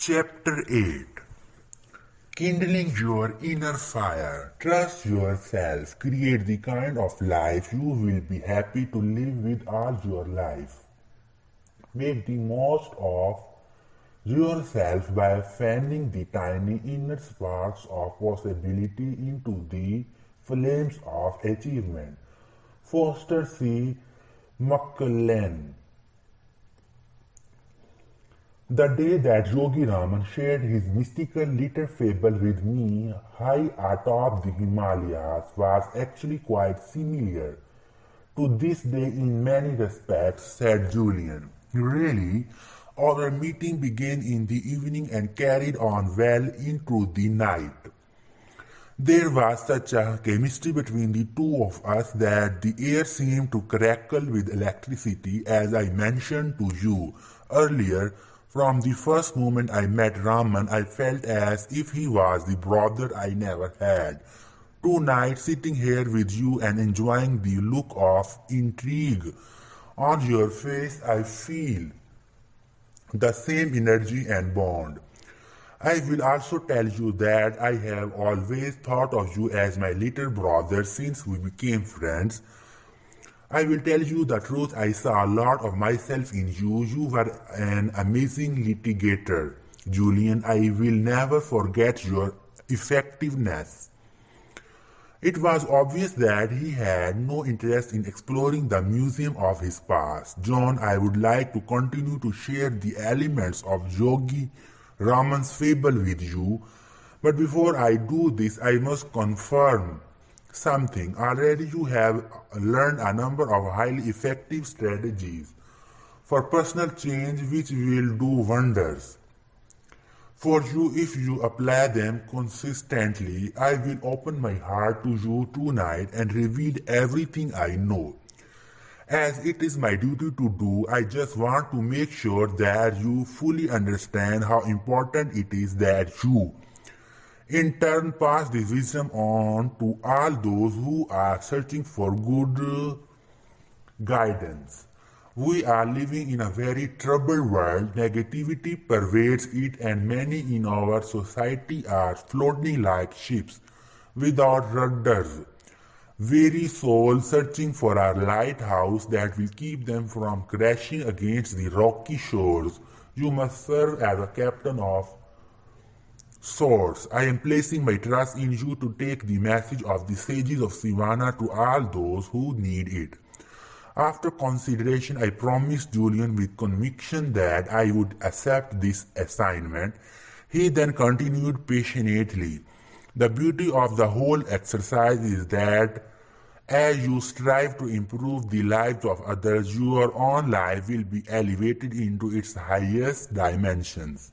Chapter 8. Kindling your inner fire. Trust yourself. Create the kind of life you will be happy to live with all your life. Make the most of yourself by fanning the tiny inner sparks of possibility into the flames of achievement. Foster C. McClellan. The day that Yogi Raman shared his mystical little fable with me high atop the Himalayas was actually quite similar to this day in many respects, said Julian. Really? Our meeting began in the evening and carried on well into the night. There was such a chemistry between the two of us that the air seemed to crackle with electricity, as I mentioned to you earlier. From the first moment I met Raman, I felt as if he was the brother I never had. Tonight, sitting here with you and enjoying the look of intrigue on your face, I feel the same energy and bond. I will also tell you that I have always thought of you as my little brother since we became friends. I will tell you the truth, I saw a lot of myself in you. You were an amazing litigator, Julian. I will never forget your effectiveness. It was obvious that he had no interest in exploring the museum of his past. John, I would like to continue to share the elements of Yogi Raman's fable with you, but before I do this, I must confirm something. Already you have learned a number of highly effective strategies for personal change which will do wonders for you if you apply them consistently. I will open my heart to you tonight and reveal everything I know. As it is my duty to do, I just want to make sure that you fully understand how important it is that you in turn pass the wisdom on to all those who are searching for good guidance. We are living in a very troubled world. Negativity pervades it, and many in our society are floating like ships without rudders, weary souls searching for a lighthouse that will keep them from crashing against the rocky shores. You must serve as a captain of Source, I am placing my trust in you to take the message of the sages of Sivana to all those who need it. After consideration, I promised Julian with conviction that I would accept this assignment. He then continued passionately. The beauty of the whole exercise is that as you strive to improve the lives of others, your own life will be elevated into its highest dimensions.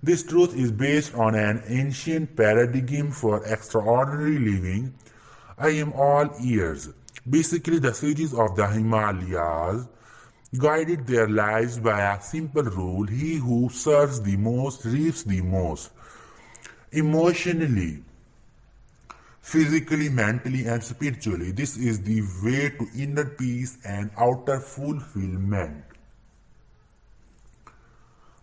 This truth is based on an ancient paradigm for extraordinary living. I am all ears. Basically, the sages of the Himalayas guided their lives by a simple rule: he who serves the most reaps the most. Emotionally, physically, mentally, and spiritually, this is the way to inner peace and outer fulfillment.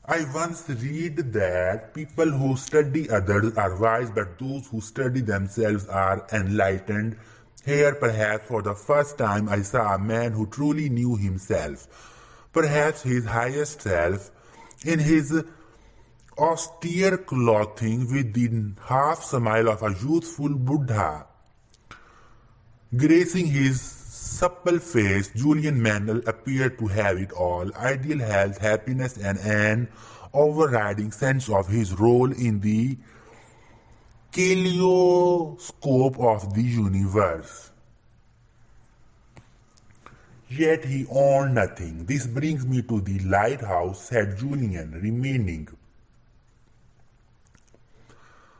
I once read that people who study others are wise, but those who study themselves are enlightened. Here, perhaps for the first time, I saw a man who truly knew himself, perhaps his highest self, in his austere clothing with the half smile of a youthful Buddha gracing his supple face. Julian Mannel appeared to have it all: ideal health, happiness, and an overriding sense of his role in the kaleidoscope of the universe. Yet he owned nothing. This brings me to the lighthouse, said Julian, remaining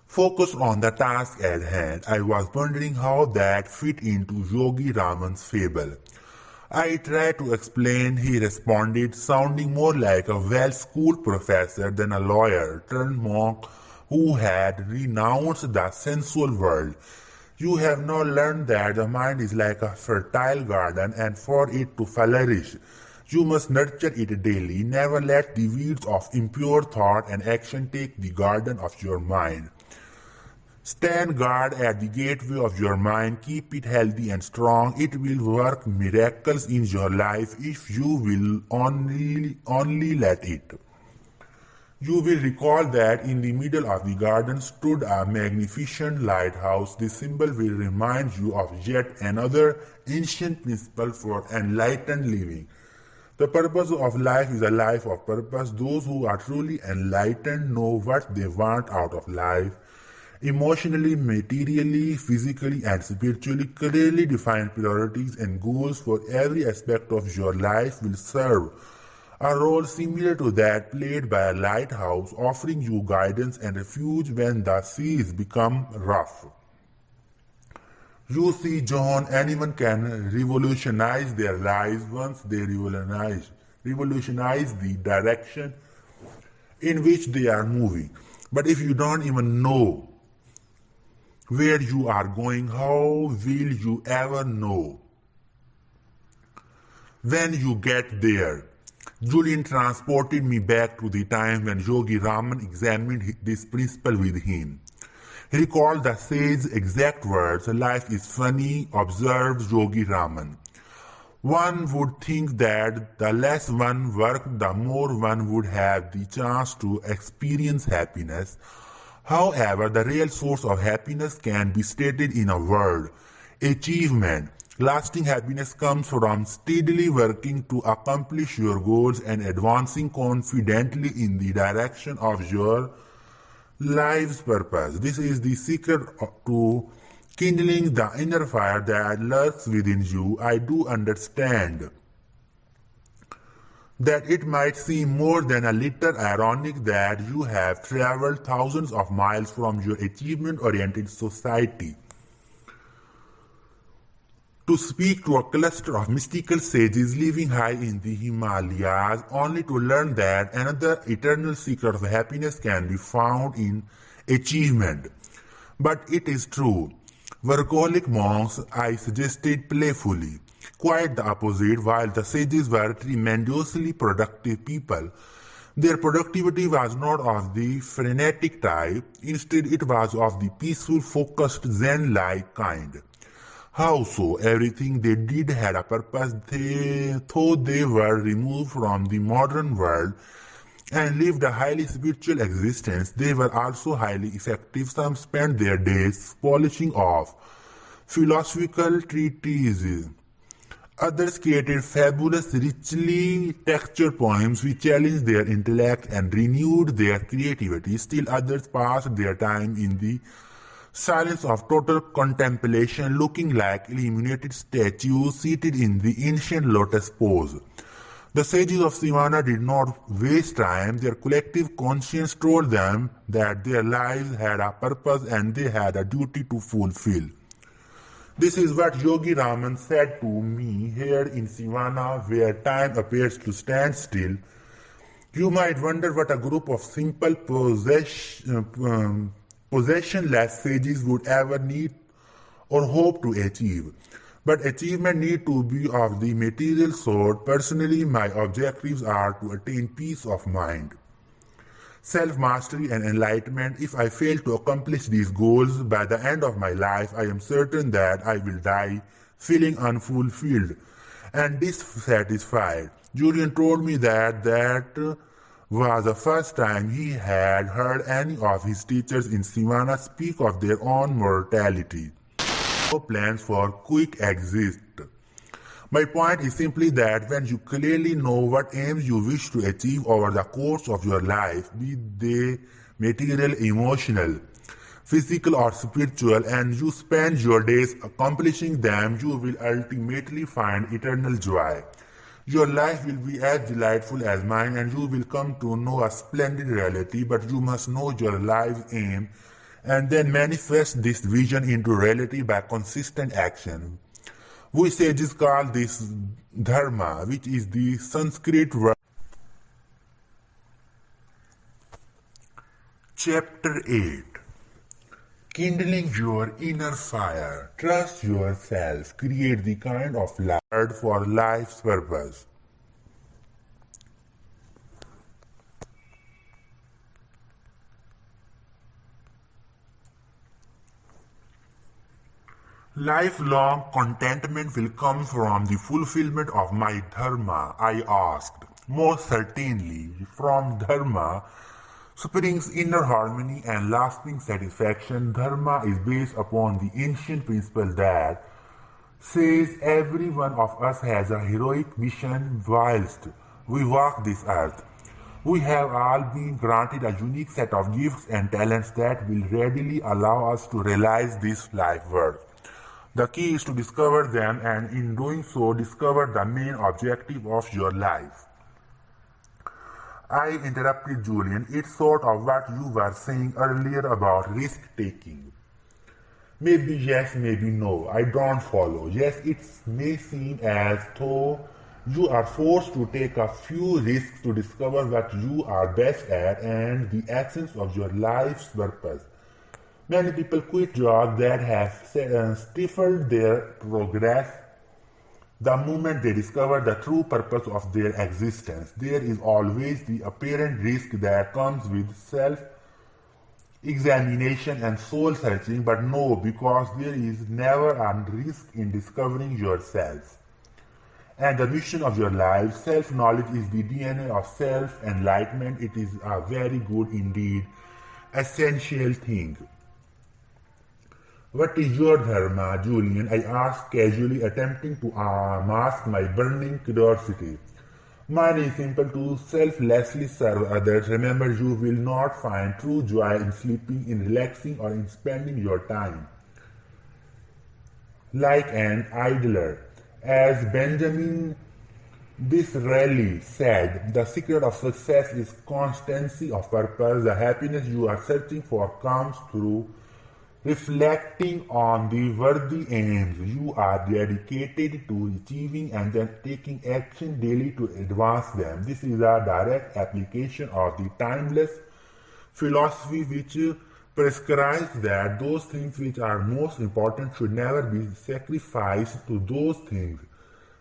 focused on the task at hand. I was wondering how that fit into Yogi Raman's fable. I tried to explain, he responded, sounding more like a well-schooled professor than a lawyer turned monk who had renounced the sensual world. You have now learned that the mind is like a fertile garden, and for it to flourish, You must nurture it daily. Never let the weeds of impure thought and action take the garden of your mind. Stand guard at the gateway of your mind. Keep it healthy and strong. It will work miracles in your life if you will only let it. You will recall that in the middle of the garden stood a magnificent lighthouse. This symbol will remind you of yet another ancient principle for enlightened living. The purpose of life is a life of purpose. Those who are truly enlightened know what they want out of life. Emotionally, materially, physically, and spiritually, clearly defined priorities and goals for every aspect of your life will serve a role similar to that played by a lighthouse, offering you guidance and refuge when the seas become rough. You see, John, anyone can revolutionize their lives once they revolutionize the direction in which they are moving. But if you don't even know where you are going, how will you ever know when you get there? Julian transported me back to the time when Yogi Raman examined this principle with him. He recalled the sage's exact words, "Life is funny," observed Yogi Raman. One would think that the less one worked, the more one would have the chance to experience happiness. However, the real source of happiness can be stated in a word: achievement. Lasting happiness comes from steadily working to accomplish your goals and advancing confidently in the direction of your life's purpose. This is the secret to kindling the inner fire that lurks within you. I do understand that it might seem more than a little ironic that you have traveled thousands of miles from your achievement-oriented society to speak to a cluster of mystical sages living high in the Himalayas, only to learn that another eternal secret of happiness can be found in achievement. But it is true. Workaholic monks, I suggested playfully. Quite the opposite. While the sages were tremendously productive people, their productivity was not of the frenetic type. Instead, it was of the peaceful, focused, Zen-like kind. How so? Everything they did had a purpose. Though they were removed from the modern world and lived a highly spiritual existence, they were also highly effective. Some spent their days polishing off philosophical treatises. Others created fabulous, richly textured poems which challenged their intellect and renewed their creativity. Still others passed their time in the silence of total contemplation, looking like illuminated statues seated in the ancient lotus pose. The sages of Sivana did not waste time. Their collective conscience told them that their lives had a purpose and they had a duty to fulfill. This is what Yogi Raman said to me here in Sivana, where time appears to stand still. You might wonder what a group of simple possessionless sages would ever need or hope to achieve. But achievement need to be of the material sort. Personally, my objectives are to attain peace of mind, self-mastery and enlightenment. If I fail to accomplish these goals by the end of my life, I am certain that I will die feeling unfulfilled and dissatisfied. Julian told me that was the first time he had heard any of his teachers in Sivana speak of their own mortality. No plans for quick exit. My point is simply that when you clearly know what aims you wish to achieve over the course of your life, be they material, emotional, physical or spiritual, and you spend your days accomplishing them, you will ultimately find eternal joy. Your life will be as delightful as mine and you will come to know a splendid reality, but you must know your life's aim and then manifest this vision into reality by consistent action. We sages call this dharma, which is the Sanskrit word. Chapter 8. Kindling your inner fire. Trust yourself. Create the kind of light for life's purpose. Lifelong contentment will come from the fulfillment of my dharma, I asked. Most certainly, from dharma springs inner harmony and lasting satisfaction. Dharma is based upon the ancient principle that says every one of us has a heroic mission whilst we walk this earth. We have all been granted a unique set of gifts and talents that will readily allow us to realize this life work. The key is to discover them and in doing so discover the main objective of your life. I interrupted Julian. It's sort of what you were saying earlier about risk taking. Maybe yes, maybe no. I don't follow. Yes, it may seem as though you are forced to take a few risks to discover what you are best at and the essence of your life's purpose. Many people quit jobs that have stifled their progress the moment they discover the true purpose of their existence. There is always the apparent risk that comes with self-examination and soul-searching, but no, because there is never a risk in discovering yourself. And the mission of your life, self-knowledge is the DNA of self-enlightenment. It is a very good indeed, essential thing. What is your dharma, Julian? I asked casually, attempting to mask my burning curiosity. Mine is simple: to selflessly serve others. Remember, you will not find true joy in sleeping, in relaxing, or in spending your time like an idler. As Benjamin Disraeli said, the secret of success is constancy of purpose. The happiness you are searching for comes through reflecting on the worthy aims you are dedicated to achieving and then taking action daily to advance them. This is a direct application of the timeless philosophy which prescribes that those things which are most important should never be sacrificed to those things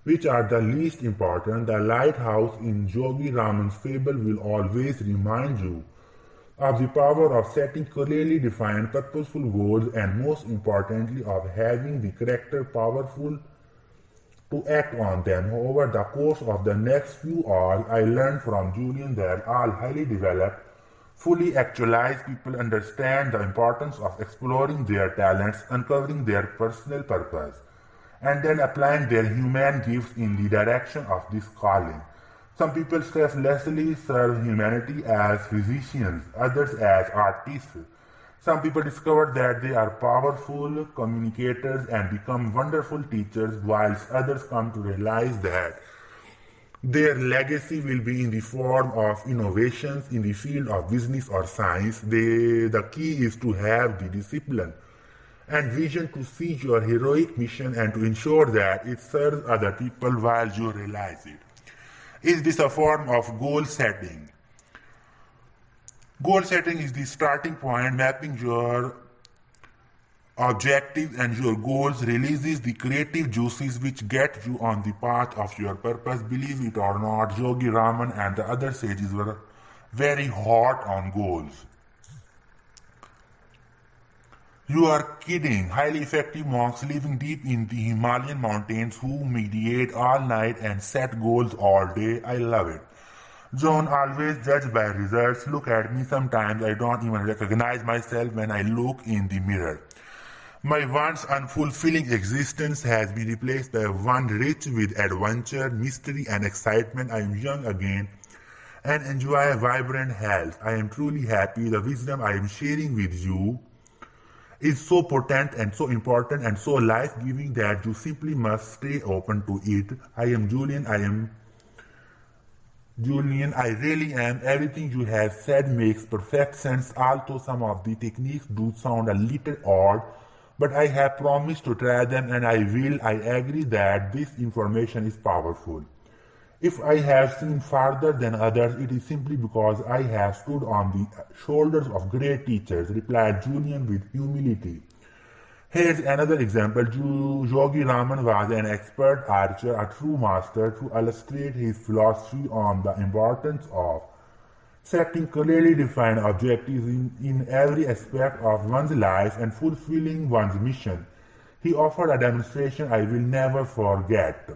which are the least important. The lighthouse in Yogi Raman's fable will always remind you of the power of setting clearly defined purposeful goals and most importantly of having the character powerful to act on them. Over the course of the next few hours, I learned from Julian that all highly developed, fully actualized people understand the importance of exploring their talents, uncovering their personal purpose, and then applying their human gifts in the direction of this calling. Some people selflessly serve humanity as physicians, others as artists. Some people discover that they are powerful communicators and become wonderful teachers, whilst others come to realize that their legacy will be in the form of innovations in the field of business or science. The key is to have the discipline and vision to see your heroic mission and to ensure that it serves other people while you realize it. Is this a form of goal setting? Goal setting is the starting point. Mapping your objectives and your goals releases the creative juices which get you on the path of your purpose. Believe it or not, Yogi Raman and the other sages were very hot on goals. You are kidding. Highly effective monks living deep in the Himalayan mountains who meditate all night and set goals all day. I love it. John, always judged by results. Look at me. Sometimes I don't even recognize myself when I look in the mirror. My once unfulfilling existence has been replaced by one rich with adventure, mystery, and excitement. I am young again and enjoy vibrant health. I am truly happy. The wisdom I am sharing with you is so potent and so important and so life-giving that you simply must stay open to it. I am Julian. I really am. Everything you have said makes perfect sense, although some of the techniques do sound a little odd, but I have promised to try them and I will. I agree that this information is powerful. If I have seen farther than others, it is simply because I have stood on the shoulders of great teachers, replied Julian with humility. Here's another example. Yogi Raman was an expert archer, a true master. To illustrate his philosophy on the importance of setting clearly defined objectives in every aspect of one's life and fulfilling one's mission, He offered a demonstration I will never forget.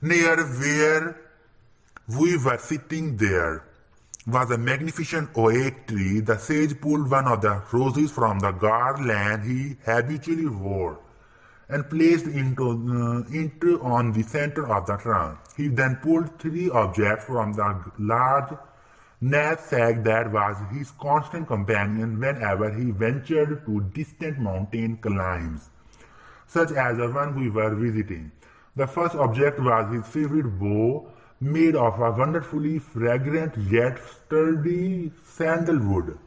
Near where we were sitting there was a magnificent oak tree. The sage pulled one of the roses from the garland he habitually wore and placed it on the center of the trunk. He then pulled three objects from the large knapsack that was his constant companion whenever he ventured to distant mountain climbs, such as the one we were visiting. The first object was his favorite bow, made of a wonderfully fragrant yet sturdy sandalwood.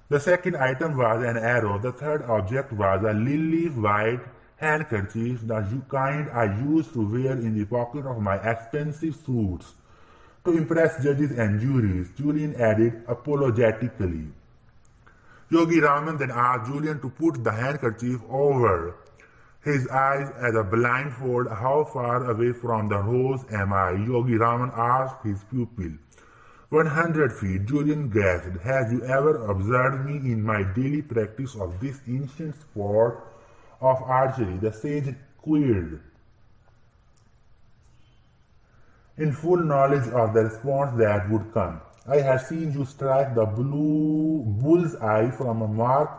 The second item was an arrow. The third object was a lily-white handkerchief, the kind I used to wear in the pocket of my expensive suits to impress judges and juries, Julian added apologetically. Yogi Raman then asked Julian to put the handkerchief over his eyes as a blindfold. How far away from the rose am I? Yogi Raman asked his pupil. 100 feet, Julian gasped. Have you ever observed me in my daily practice of this ancient sport of archery? The sage queried, in full knowledge of the response that would come. I have seen you strike the bull's eye from a mark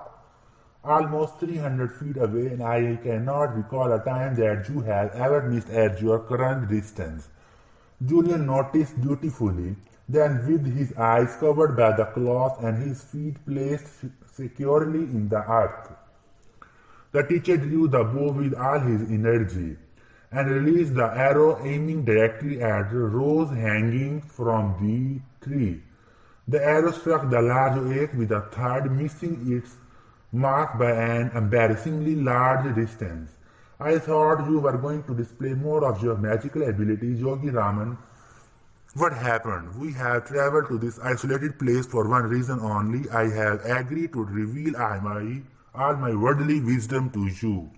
almost 300 feet away, and I cannot recall a time that you have ever missed at your current distance. Julian noticed dutifully. Then, with his eyes covered by the cloth and his feet placed securely in the earth, the teacher drew the bow with all his energy and released the arrow, aiming directly at the rose hanging from the tree. The arrow struck the large oak with a thud, missing its mark by an embarrassingly large distance. I thought you were going to display more of your magical abilities, Yogi Raman. What happened? We have traveled to this isolated place for one reason only. I have agreed to reveal all my worldly wisdom to you.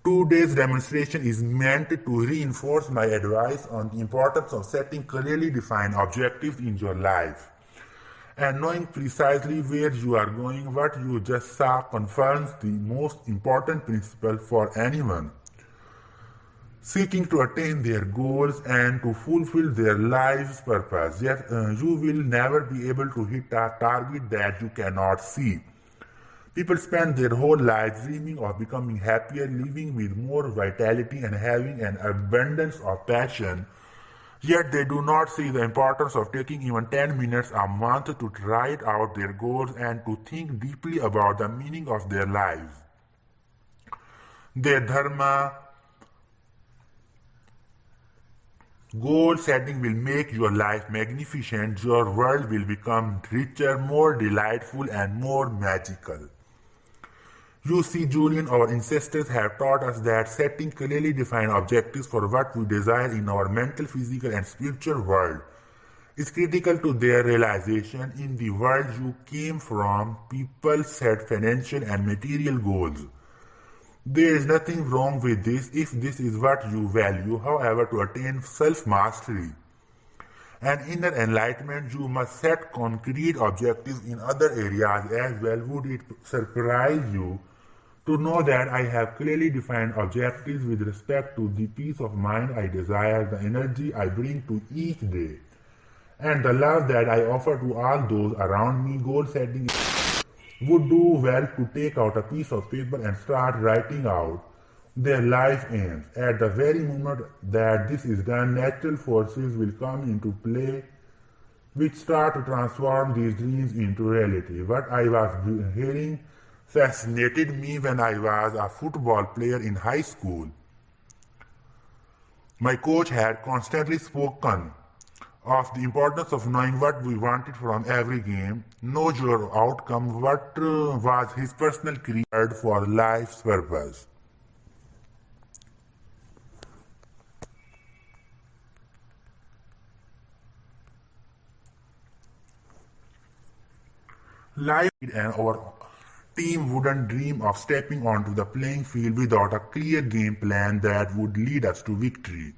2 days demonstration is meant to reinforce my advice on the importance of setting clearly defined objectives in your life. And knowing precisely where you are going, what you just saw confirms the most important principle for anyone seeking to attain their goals and to fulfill their life's purpose. Yet you will never be able to hit a target that you cannot see. People spend their whole lives dreaming of becoming happier, living with more vitality, and having an abundance of passion. Yet they do not see the importance of taking even 10 minutes a month to write out their goals and to think deeply about the meaning of their lives. Their dharma, goal setting will make your life magnificent. Your world will become richer, more delightful, and more magical. You see, Julian, our ancestors have taught us that setting clearly defined objectives for what we desire in our mental, physical, and spiritual world is critical to their realization. In the world you came from, people set financial and material goals. There is nothing wrong with this if this is what you value. However, to attain self-mastery and inner enlightenment, you must set concrete objectives in other areas as well. Would it surprise you to know that I have clearly defined objectives with respect to the peace of mind I desire, the energy I bring to each day, and the love that I offer to all those around me? Goal setting would do well to take out a piece of paper and start writing out their life aims. At the very moment that this is done, natural forces will come into play which start to transform these dreams into reality. What I was hearing fascinated me when I was a football player in high school. My coach had constantly spoken of the importance of knowing what we wanted from every game. Know your outcome. What was his personal creed for life's purpose? Life and our team wouldn't dream of stepping onto the playing field without a clear game plan that would lead us to victory.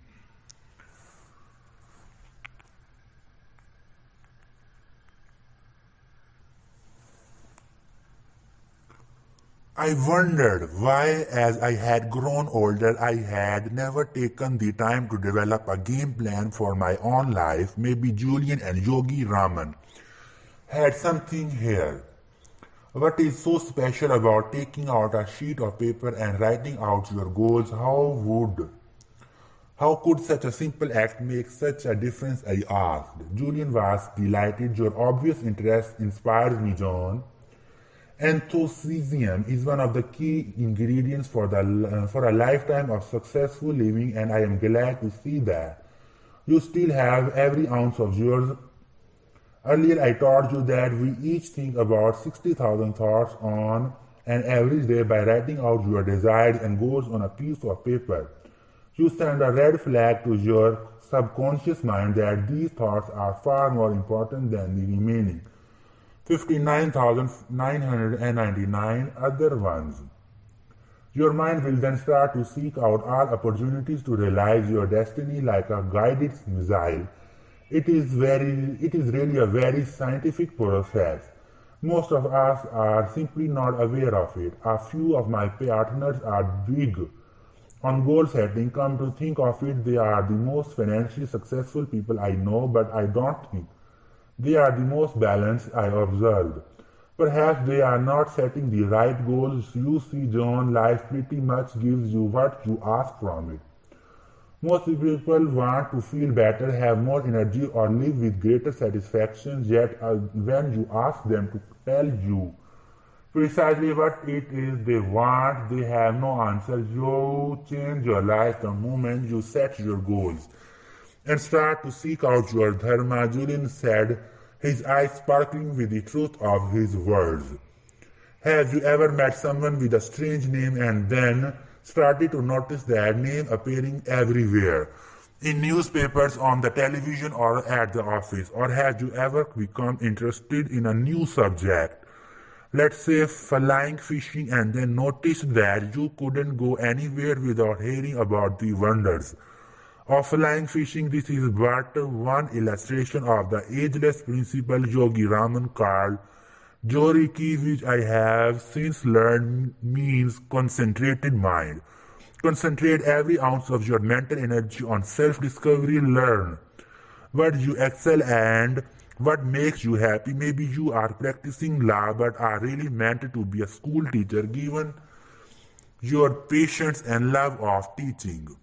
I wondered why, as I had grown older, I had never taken the time to develop a game plan for my own life. Maybe Julian and Yogi Raman had something here. What is so special about taking out a sheet of paper and writing out your goals? How could such a simple act make such a difference? I asked. Julian was delighted. Your obvious interest inspires me, John. Enthusiasm is one of the key ingredients for a lifetime of successful living, and I am glad to see that you still have every ounce of yours. Earlier, I told you that we each think about 60,000 thoughts on an average day. By writing out your desires and goals on a piece of paper, you send a red flag to your subconscious mind that these thoughts are far more important than the remaining 59,999 other ones. Your mind will then start to seek out all opportunities to realize your destiny like a guided missile. It is really a very scientific process. Most of us are simply not aware of it. A few of my partners are big on goal setting. Come to think of it, they are the most financially successful people I know, but I don't think they are the most balanced I observed. Perhaps they are not setting the right goals. You see, John, life pretty much gives you what you ask from it. Most people want to feel better, have more energy, or live with greater satisfaction, yet when you ask them to tell you precisely what it is they want, they have no answer. You change your life the moment you set your goals and start to seek out your dharma. Julian said, his eyes sparkling with the truth of his words. Have you ever met someone with a strange name and then started to notice that name appearing everywhere? In newspapers, on the television, or at the office? Or have you ever become interested in a new subject? Let's say flying fishing, and then noticed that you couldn't go anywhere without hearing about the wonders of flying fishing. This is but one illustration of the ageless principle Yogi Raman called Joriki, which I have since learned means concentrated mind. Concentrate every ounce of your mental energy on self-discovery. Learn what you excel and what makes you happy. Maybe you are practicing law but are really meant to be a school teacher given your patience and love of teaching.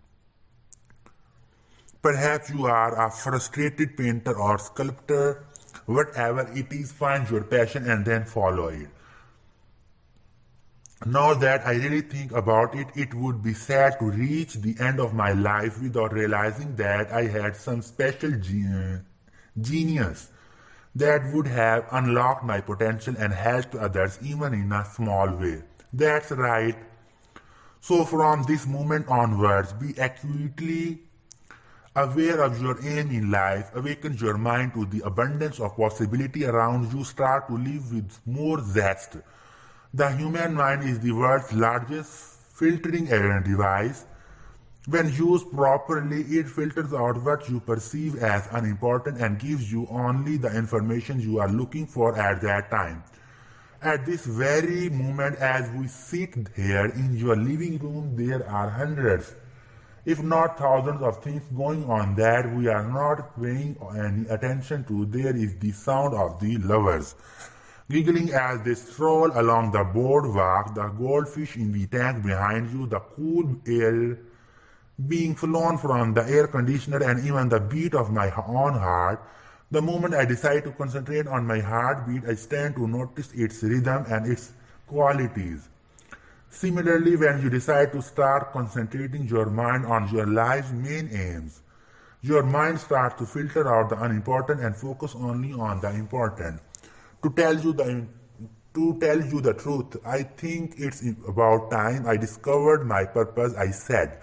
Perhaps you are a frustrated painter or sculptor. Whatever it is, find your passion and then follow it. Now that I really think about it, it would be sad to reach the end of my life without realizing that I had some special genius that would have unlocked my potential and helped others even in a small way. That's right. So from this moment onwards, be acutely aware of your aim in life. Awaken your mind to the abundance of possibility around you. Start to live with more zest. The human mind is the world's largest filtering device. When used properly, it filters out what you perceive as unimportant and gives you only the information you are looking for at that time. At this very moment, as we sit here in your living room, there are hundreds, if not thousands of things going on that we are not paying any attention to. There is the sound of the lovers giggling as they stroll along the boardwalk, the goldfish in the tank behind you, the cool air being flown from the air conditioner, and even the beat of my own heart. The moment I decide to concentrate on my heartbeat, I stand to notice its rhythm and its qualities. Similarly, when you decide to start concentrating your mind on your life's main aims, your mind starts to filter out the unimportant and focus only on the important. To tell you the truth, I think it's about time I discovered my purpose. I said,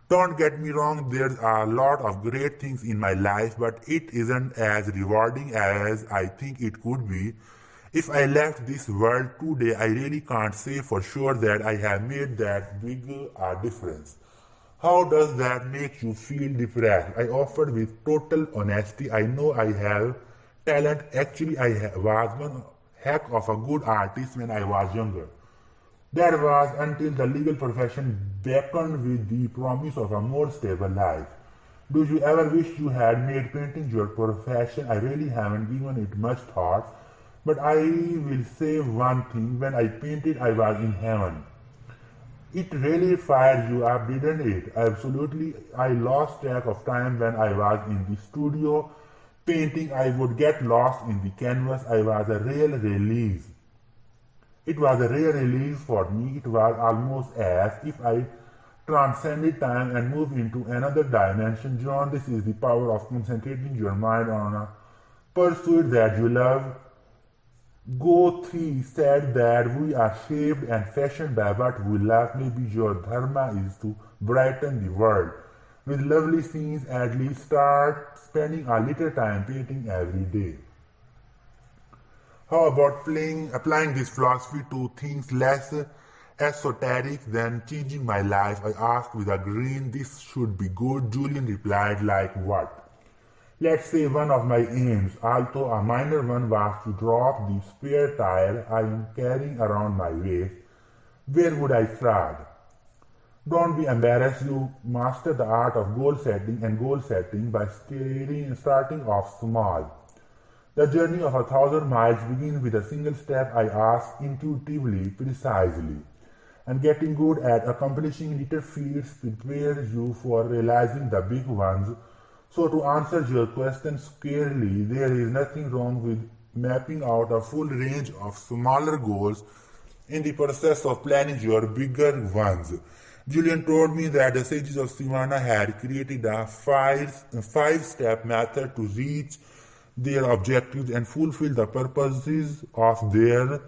don't get me wrong, there are a lot of great things in my life, but it isn't as rewarding as I think it could be. If I left this world today, I really can't say for sure that I have made that big a difference. How does that make you feel? Depressed? I offered with total honesty. I know I have talent. Actually, I was one heck of a good artist when I was younger. That was until the legal profession beckoned with the promise of a more stable life. Do you ever wish you had made painting your profession? I really haven't given it much thought, but I will say one thing. When I painted, I was in heaven. It really fired you up, didn't it? Absolutely. I lost track of time when I was in the studio painting. I would get lost in the canvas. I was a real release. It was a rare release for me. It was almost as if I transcended time and moved into another dimension. John, this is the power of concentrating your mind on a pursuit that you love. Goethe said that we are shaped and fashioned by what we love. Maybe your dharma is to brighten the world with lovely scenes. At least start spending a little time painting every day. How about applying this philosophy to things less esoteric than changing my life? I asked with a grin. This should be good. Julian replied, like what? Let's say one of my aims, although a minor one, was to drop the spare tire I am carrying around my waist. Where would I start? Don't be embarrassed. You master the art of goal setting and goal setting by starting off small. The journey of 1,000 miles begins with a single step. I ask intuitively, precisely. And getting good at accomplishing little feats prepares you for realizing the big ones. So to answer your question squarely, there is nothing wrong with mapping out a full range of smaller goals in the process of planning your bigger ones. Julian told me that the sages of Sivana had created a five-step method to reach their objectives and fulfill the purposes of their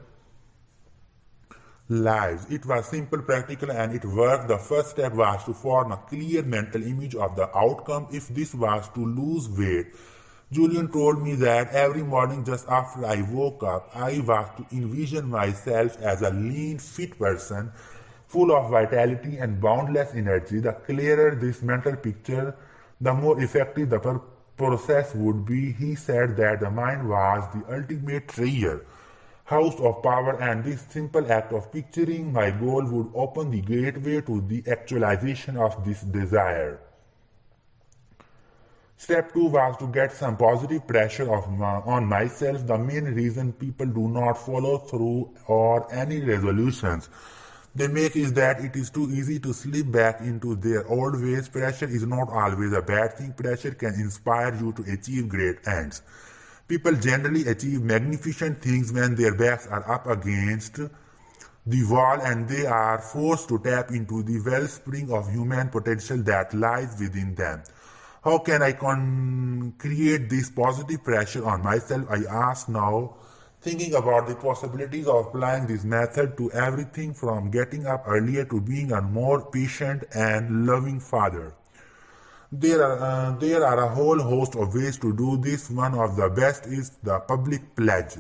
lives. It was simple, practical, and it worked. The first step was to form a clear mental image of the outcome. If this was to lose weight, Julian told me that every morning just after I woke up, I was to envision myself as a lean, fit person, full of vitality and boundless energy. The clearer this mental picture, the more effective the process would be. He said that the mind was the ultimate treasure house of power, and this simple act of picturing my goal would open the gateway to the actualization of this desire. Step 2 was to get some positive pressure on myself. The main reason people do not follow through or any resolutions they make is that it is too easy to slip back into their old ways. Pressure is not always a bad thing. Pressure can inspire you to achieve great ends. People generally achieve magnificent things when their backs are up against the wall and they are forced to tap into the wellspring of human potential that lies within them. How can I create this positive pressure on myself? I ask now, thinking about the possibilities of applying this method to everything from getting up earlier to being a more patient and loving father. There are a whole host of ways to do this. One of the best is the public pledge.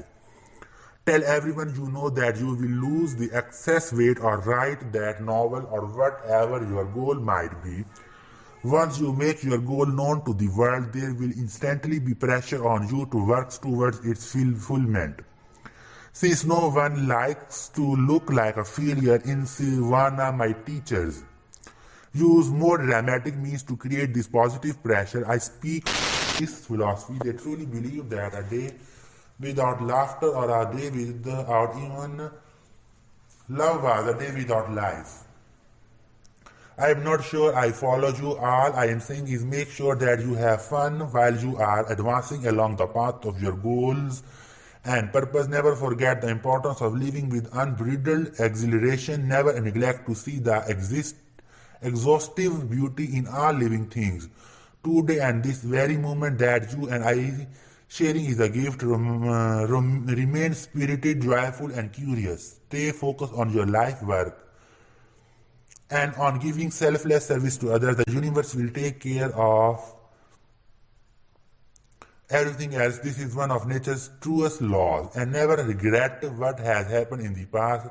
Tell everyone you know that you will lose the excess weight or write that novel or whatever your goal might be. Once you make your goal known to the world, there will instantly be pressure on you to work towards its fulfillment. Since no one likes to look like a failure in Sivana, my teachers use more dramatic means to create this positive pressure. I speak this philosophy. They truly believe that a day without laughter or a day without even love was a day without life. I am not sure I followed you. All I am saying is make sure that you have fun while you are advancing along the path of your goals and purpose. Never forget the importance of living with unbridled exhilaration. Never neglect to see the exhaustive beauty in all living things. Today and this very moment that you and I sharing is a gift. Remain spirited, joyful, and curious. Stay focused on your life work and on giving selfless service to others. The universe will take care of everything else. This is one of nature's truest laws. And never regret what has happened in the past.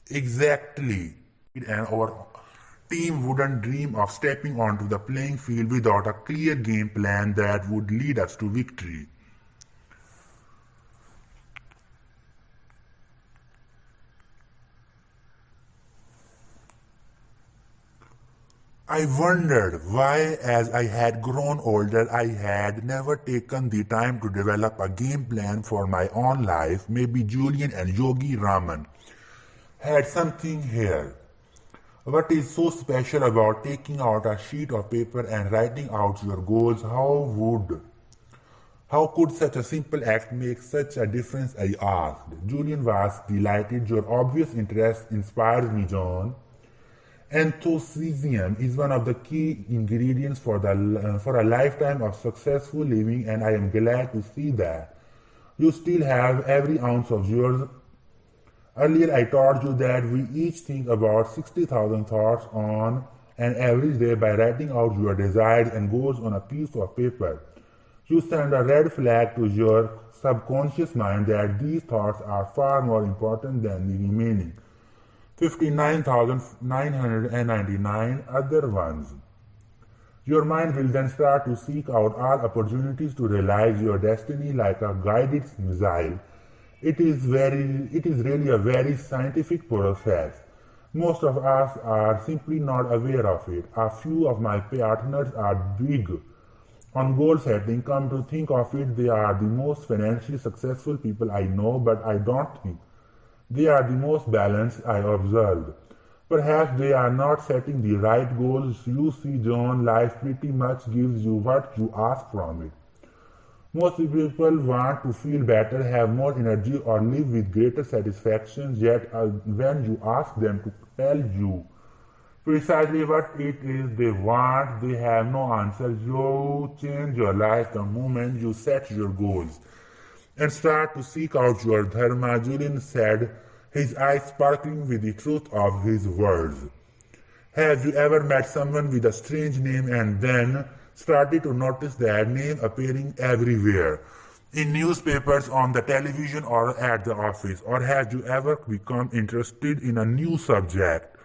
Exactly. And our team wouldn't dream of stepping onto the playing field without a clear game plan that would lead us to victory. I wondered why, as I had grown older, I had never taken the time to develop a game plan for my own life. Maybe Julian and Yogi Raman had something here. What is so special about taking out a sheet of paper and writing out your goals? How could such a simple act make such a difference? I asked. Julian was delighted. Your obvious interest inspires me, John. Enthusiasm is one of the key ingredients for a lifetime of successful living, and I am glad to see that you still have every ounce of yours. Earlier, I told you that we each think about 60,000 thoughts on an average day by writing out your desires and goals on a piece of paper. You send a red flag to your subconscious mind that these thoughts are far more important than the remaining 59,999 other ones. Your mind will then start to seek out all opportunities to realize your destiny like a guided missile. It is really a very scientific process. Most of us are simply not aware of it. A few of my partners are big on goal setting. Come to think of it, they are the most financially successful people I know, but I don't think they are the most balanced I observed. Perhaps they are not setting the right goals. You see, John, life pretty much gives you what you ask from it. Most people want to feel better, have more energy, or live with greater satisfaction, yet when you ask them to tell you precisely what it is they want, they have no answer. You change your life the moment you set your goals and start to seek out your dharma, Julian said, his eyes sparkling with the truth of his words. Have you ever met someone with a strange name and then started to notice that name appearing everywhere? In newspapers, on the television, or at the office? Or have you ever become interested in a new subject?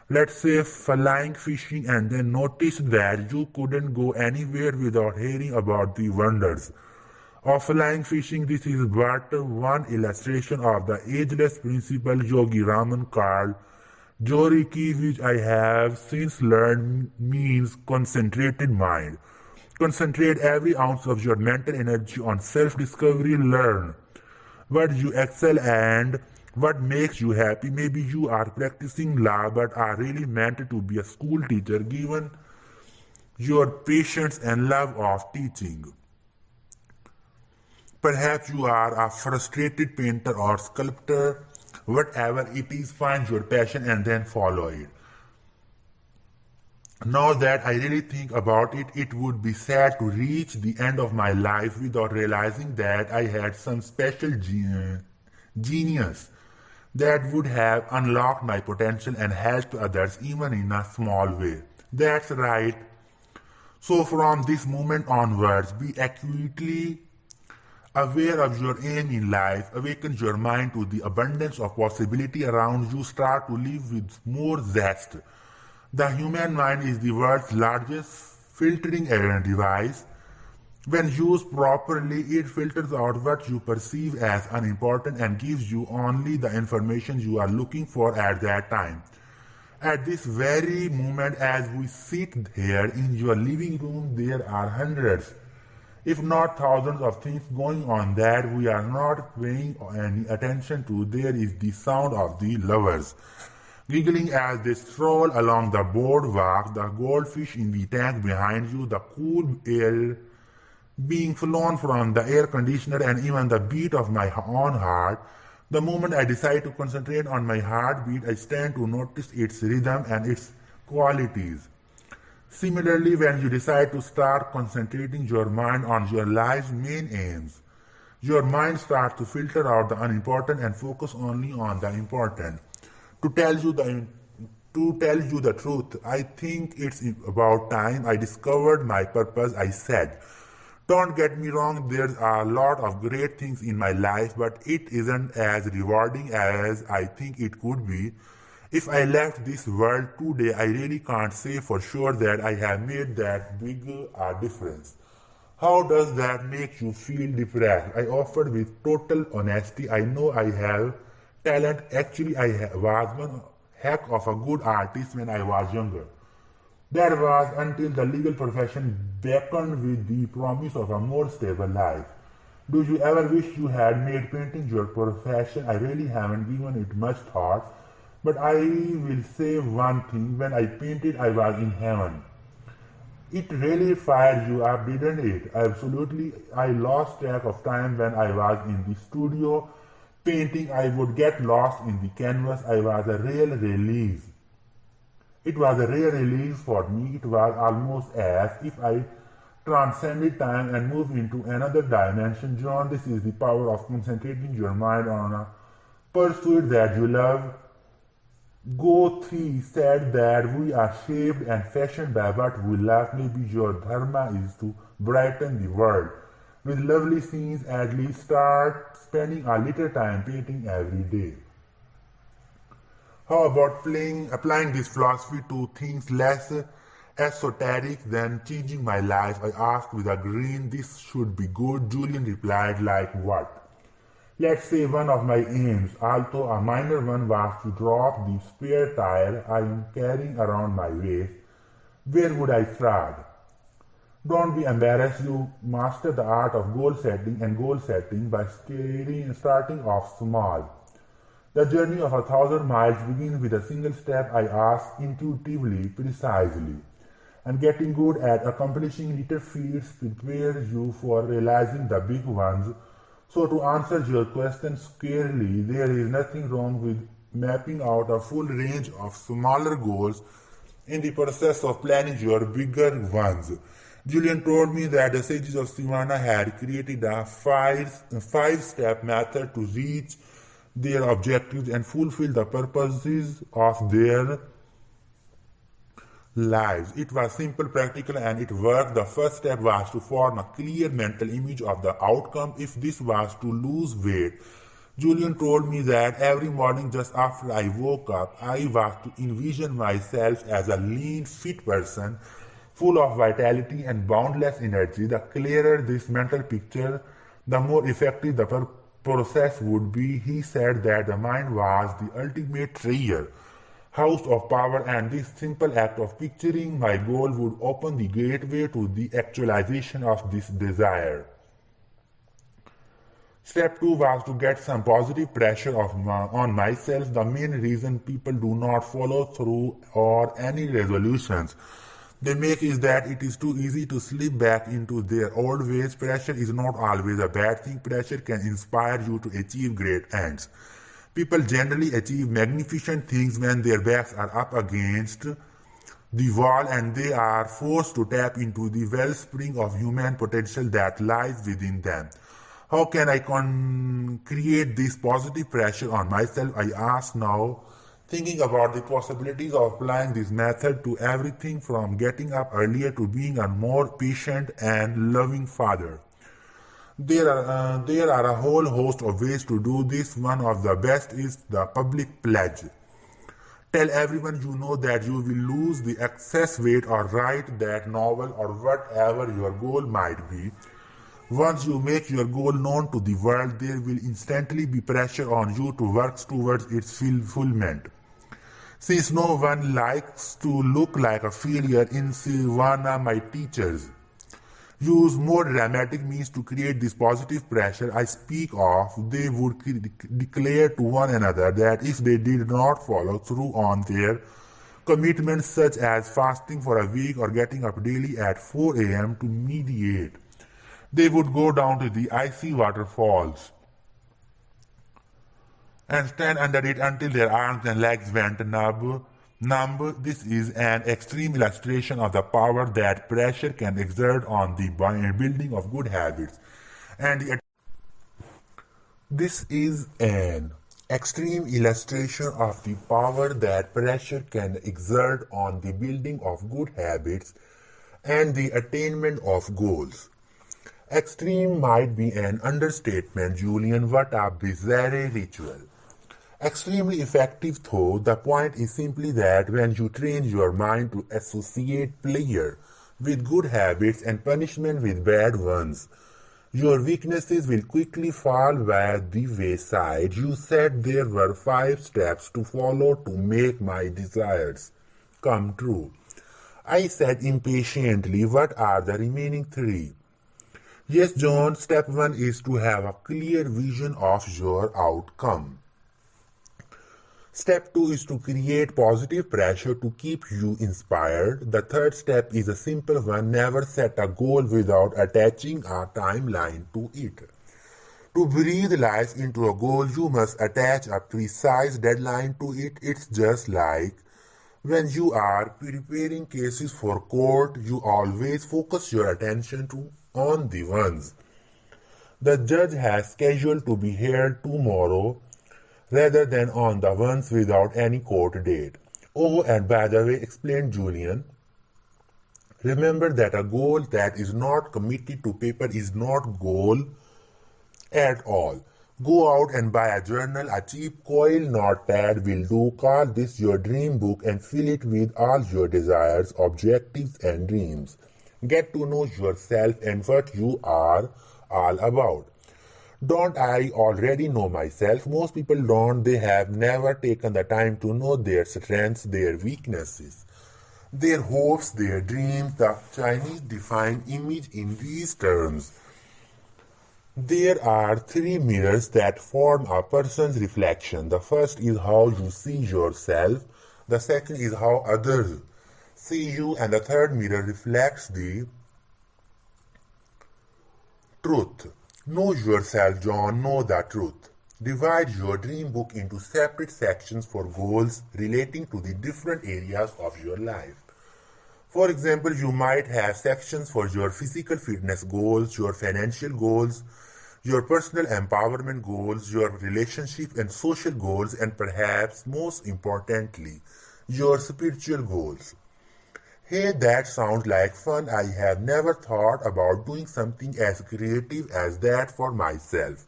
Let's say flying fishing, and then noticed that you couldn't go anywhere without hearing about the wonders of flying fishing. This is but one illustration of the ageless principle Yogi Raman called Joriki, which I have since learned means concentrated mind. Concentrate every ounce of your mental energy on self-discovery. Learn what you excel and what makes you happy. Maybe you are practicing law but are really meant to be a school teacher given your patience and love of teaching. Perhaps you are a frustrated painter or sculptor. Whatever it is, find your passion and then follow it. Now that I really think about it, it would be sad to reach the end of my life without realizing that I had some special genius that would have unlocked my potential and helped others even in a small way. That's right. So from this moment onwards, be acutely aware of your aim in life, awaken your mind to the abundance of possibility around you, start to live with more zest. The human mind is the world's largest filtering device. When used properly, it filters out what you perceive as unimportant and gives you only the information you are looking for at that time. At this very moment, as we sit here in your living room, there are hundreds, if not thousands of things going on that we are not paying any attention to. There is the sound of the lovers giggling as they stroll along the boardwalk, the goldfish in the tank behind you, the cool air being flown from the air conditioner, and even the beat of my own heart. The moment I decide to concentrate on my heartbeat, I stand to notice its rhythm and its qualities. Similarly, when you decide to start concentrating your mind on your life's main aims, your mind starts to filter out the unimportant and focus only on the important. To tell you the truth, I think it's about time I discovered my purpose, I said. Don't get me wrong, there's a lot of great things in my life, but it isn't as rewarding as I think it could be. If I left this world today, I really can't say for sure that I have made that big a difference. How does that make you feel depressed? I offered with total honesty. I know I have talent. Actually, was one heck of a good artist when I was younger. That was until the legal profession beckoned with the promise of a more stable life. Do you ever wish you had made painting your profession? I really haven't given it much thought, but I will say one thing. When I painted, I was in heaven. It really fired you up, didn't it? Absolutely. I lost track of time when I was in the studio painting. I would get lost in the canvas. I was a real release. It was a rare release for me. It was almost as if I transcended time and moved into another dimension. John, this is the power of concentrating your mind on a pursuit that you love. Goethe said that we are shaped and fashioned by what we love. Maybe your dharma is to brighten the world with lovely scenes. At least start spending a little time painting every day. How about applying this philosophy to things less esoteric than changing my life? I asked with a grin. This should be good. Julian replied, like what? Let's say one of my aims, although a minor one, was to drop the spare tire I am carrying around my waist. Where would I start? Don't be embarrassed. You master the art of goal setting by starting off small. The journey of 1,000 miles begins with a single step, I ask intuitively, precisely. And getting good at accomplishing little feats prepares you for realizing the big ones. So to answer your question squarely, there is nothing wrong with mapping out a full range of smaller goals in the process of planning your bigger ones. Julian told me that the sages of Sivana had created a five-step method to reach their objectives and fulfill the purposes of their lives. It was simple, practical, and it worked. The first step was to form a clear mental image of the outcome. If this was to lose weight, Julian told me that every morning just after I woke up, I was to envision myself as a lean, fit person, full of vitality and boundless energy. The clearer this mental picture, the more effective the process would be. He said that the mind was the ultimate treasure house of power, and this simple act of picturing my goal would open the gateway to the actualization of this desire. Step 2 was to get some positive pressure on myself. The main reason people do not follow through or any resolutions they make is that it is too easy to slip back into their old ways. Pressure is not always a bad thing. Pressure can inspire you to achieve great ends. People generally achieve magnificent things when their backs are up against the wall and they are forced to tap into the wellspring of human potential that lies within them. How can I create this positive pressure on myself? I ask now, thinking about the possibilities of applying this method to everything from getting up earlier to being a more patient and loving father. There are a whole host of ways to do this. One of the best is the public pledge. Tell everyone you know that you will lose the excess weight or write that novel or whatever your goal might be. Once you make your goal known to the world, there will instantly be pressure on you to work towards its fulfillment. Since no one likes to look like a failure in Sivana, my teachers use more dramatic means to create this positive pressure I speak of. They would declare to one another that if they did not follow through on their commitments such as fasting for a week or getting up daily at 4 a.m. to meditate, they would go down to the icy waterfalls and stand under it until their arms and legs went numb. This is an extreme illustration of the power that pressure can exert on the building of good habits. This is an extreme illustration of the power that pressure can exert on the building of good habits and the attainment of goals. Extreme might be an understatement, Julian. What a bizarre ritual. Extremely effective though. The point is simply that when you train your mind to associate pleasure with good habits and punishment with bad ones, your weaknesses will quickly fall by the wayside. You said there were 5 steps to follow to make my desires come true. I said impatiently, what are the remaining three? Yes, John, step 1 is to have a clear vision of your outcome. Step 2 is to create positive pressure to keep you inspired. The third step is a simple one: never set a goal without attaching a timeline to it. To breathe life into a goal, you must attach a precise deadline to it. It's just like when you are preparing cases for court, you always focus your attention on the ones the judge has scheduled to be heard tomorrow rather than on the ones without any court date. Oh, and by the way, explained Julian, remember that a goal that is not committed to paper is not goal at all. Go out and buy a journal. A cheap coil notepad will do. Call this your dream book and fill it with all your desires, objectives, and dreams. Get to know yourself and what you are all about. Don't I already know myself? Most people don't. They have never taken the time to know their strengths, their weaknesses, their hopes, their dreams. The Chinese define image in these terms. There are three mirrors that form a person's reflection. The first is how you see yourself. The second is how others see you. And the third mirror reflects the truth. Know yourself, John. Know the truth. Divide your dream book into separate sections for goals relating to the different areas of your life. For example, you might have sections for your physical fitness goals, your financial goals, your personal empowerment goals, your relationship and social goals, and perhaps most importantly, your spiritual goals. Hey, that sounds like fun. I have never thought about doing something as creative as that for myself.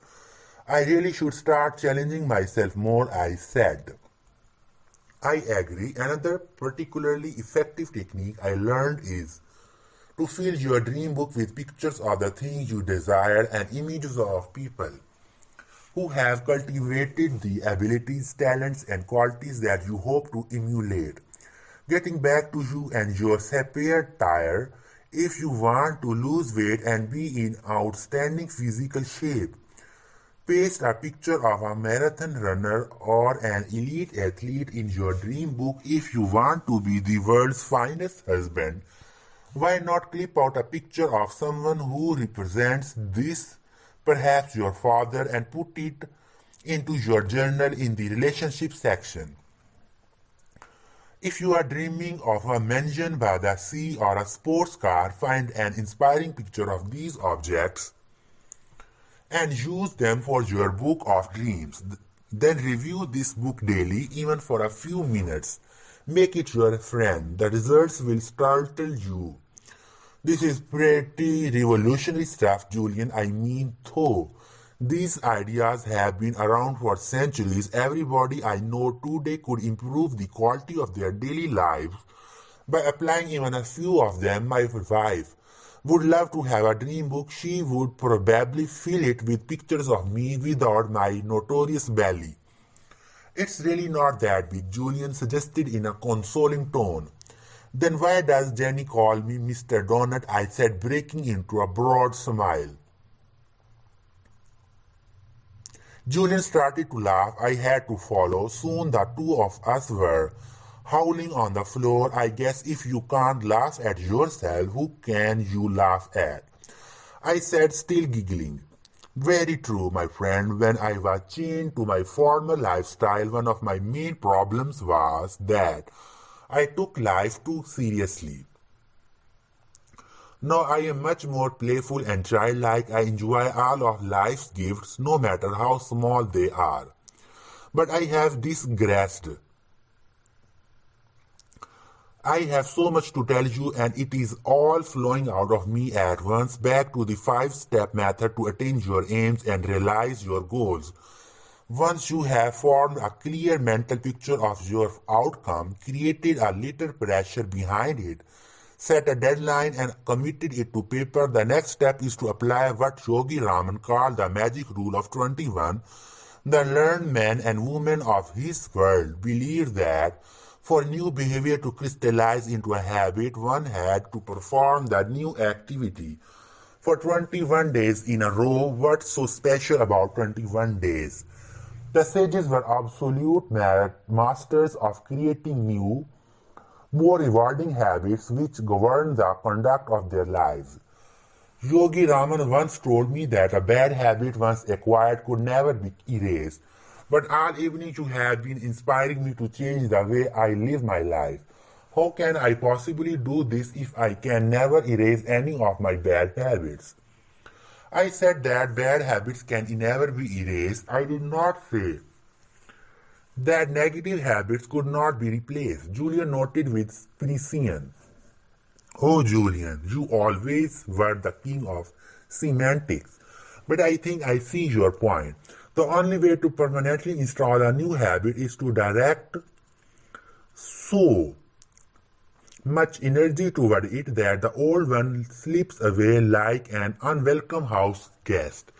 I really should start challenging myself more, I said. I agree. Another particularly effective technique I learned is to fill your dream book with pictures of the things you desire and images of people who have cultivated the abilities, talents, and qualities that you hope to emulate. Getting back to you and your separate tire, if you want to lose weight and be in outstanding physical shape, paste a picture of a marathon runner or an elite athlete in your dream book. If you want to be the world's finest husband, why not clip out a picture of someone who represents this, perhaps your father, and put it into your journal in the relationship section? If you are dreaming of a mansion by the sea or a sports car, find an inspiring picture of these objects and use them for your book of dreams. Then review this book daily, even for a few minutes. Make it your friend. The results will startle you. This is pretty revolutionary stuff, Julian. I mean, though. These ideas have been around for centuries. Everybody I know today could improve the quality of their daily lives by applying even a few of them. My wife would love to have a dream book. She would probably fill it with pictures of me without my notorious belly. It's really not that big, Julian suggested in a consoling tone. Then why does Jenny call me Mr. Donut? I said, breaking into a broad smile. Julian started to laugh. I had to follow. Soon the two of us were howling on the floor. I guess if you can't laugh at yourself, who can you laugh at? I said, still giggling. Very true, my friend. When I was chained to my former lifestyle, one of my main problems was that I took life too seriously. Now I am much more playful and childlike. I enjoy all of life's gifts, no matter how small they are. But I have digressed. I have so much to tell you, and it is all flowing out of me at once. Back to the 5-step method to attain your aims and realize your goals. Once you have formed a clear mental picture of your outcome, created a little pressure behind it, set a deadline and committed it to paper, the next step is to apply what Yogi Raman called the magic rule of 21. The learned men and women of his world believed that For new behavior to crystallize into a habit, one had to perform the new activity for 21 days in a row. What's so special about 21 days? The sages were absolute masters of creating new, more rewarding habits which govern the conduct of their lives. Yogi Raman once told me that a bad habit once acquired could never be erased. But all evening you have been inspiring me to change the way I live my life. How can I possibly do this if I can never erase any of my bad habits? I said that bad habits can never be erased. I did not say that negative habits could not be replaced. Julian noted with precision. Oh, Julian, you always were the king of semantics. But I think I see your point. The only way to permanently install a new habit is to direct so much energy toward it that the old one slips away like an unwelcome house guest.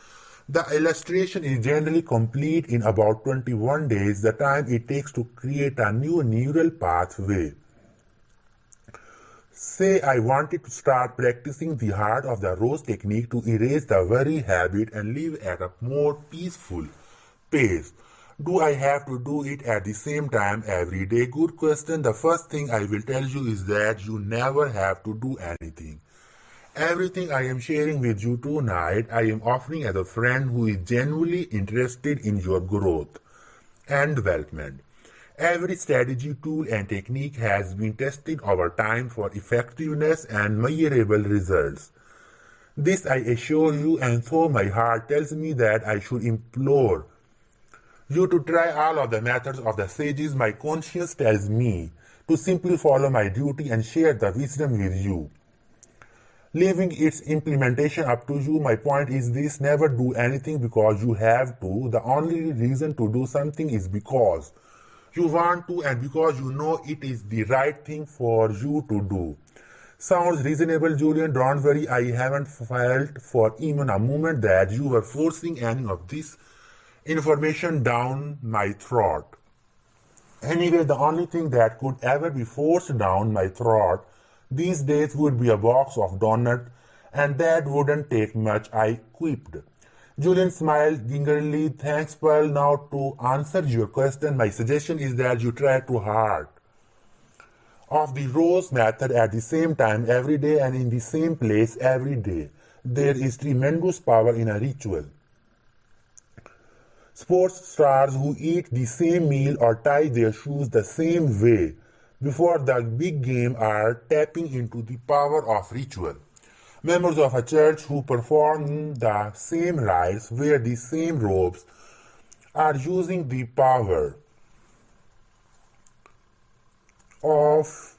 The illustration is generally complete in about 21 days, the time it takes to create a new neural pathway. Say I wanted to start practicing the heart of the rose technique to erase the worry habit and live at a more peaceful pace. Do I have to do it at the same time every day? Good question. The first thing I will tell you is that you never have to do anything. Everything I am sharing with you tonight, I am offering as a friend who is genuinely interested in your growth and development. Every strategy, tool, and technique has been tested over time for effectiveness and measurable results. This I assure you, and though my heart tells me that I should implore you to try all of the methods of the sages, my conscience tells me to simply follow my duty and share the wisdom with you, leaving its implementation up to you. My point is this: never do anything because you have to. The only reason to do something is because you want to and because you know it is the right thing for you to do. Sounds reasonable, Julian. Don't worry, I haven't felt for even a moment that you were forcing any of this information down my throat. Anyway, the only thing that could ever be forced down my throat these days would be a box of donuts, and that wouldn't take much, I quipped. Julian smiled gingerly. Thanks, Pearl. Now to answer your question, my suggestion is that you try to heart of the rose method at the same time every day and in the same place every day. There is tremendous power in a ritual. Sports stars who eat the same meal or tie their shoes the same way before the big game are tapping into the power of ritual. Members of a church who perform the same rites, wear the same robes, are using the power of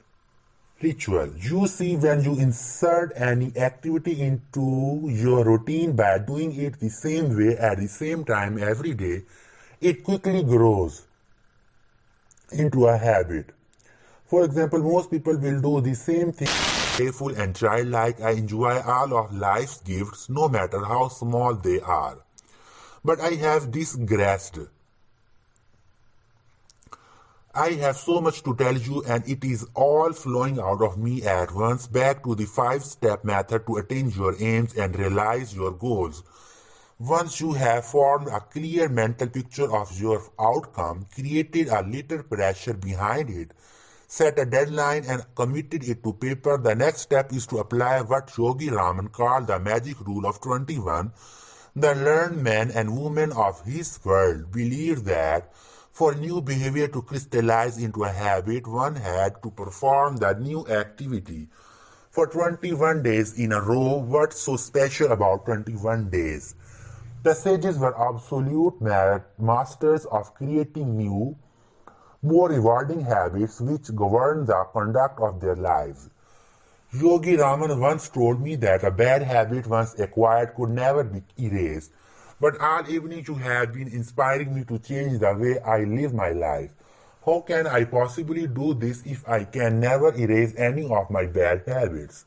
ritual. You see, when you insert any activity into your routine by doing it the same way at the same time every day, it quickly grows into a habit. For example, most people will do the same thing. Playful and childlike, I enjoy all of life's gifts, no matter how small they are. But I have digressed. I have so much to tell you, and it is all flowing out of me at once. Back to the 5-step method to attain your aims and realize your goals. Once you have formed a clear mental picture of your outcome, created a little pressure behind it, set a deadline and committed it to paper, the next step is to apply what Yogi Raman called the magic rule of 21. The learned men and women of his world believed that for new behavior to crystallize into a habit, one had to perform the new activity for 21 days in a row. What's so special about 21 days? The sages were absolute masters of creating new, more rewarding habits which govern the conduct of their lives. Yogi Raman once told me that a bad habit once acquired could never be erased. But all evening you have been inspiring me to change the way I live my life. How can I possibly do this if I can never erase any of my bad habits?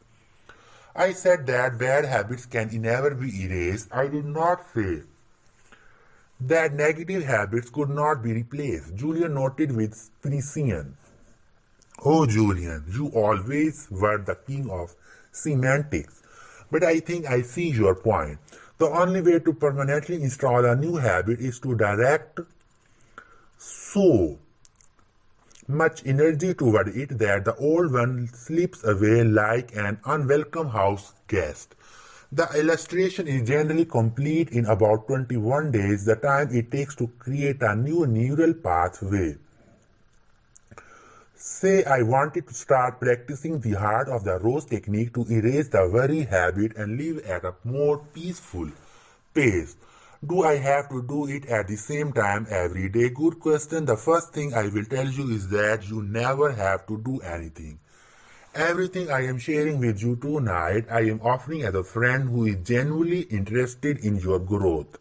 I said that bad habits can never be erased. I did not say that negative habits could not be replaced. Julian noted with precision. Oh, Julian, you always were the king of semantics. But I think I see your point. The only way to permanently install a new habit is to direct so much energy toward it that the old one slips away like an unwelcome house guest. The illustration is generally complete in about 21 days, the time it takes to create a new neural pathway. Say I wanted to start practicing the heart of the rose technique to erase the worry habit and live at a more peaceful pace. Do I have to do it at the same time every day? Good question. The first thing I will tell you is that you never have to do anything. Everything I am sharing with you tonight, I am offering as a friend who is genuinely interested in your growth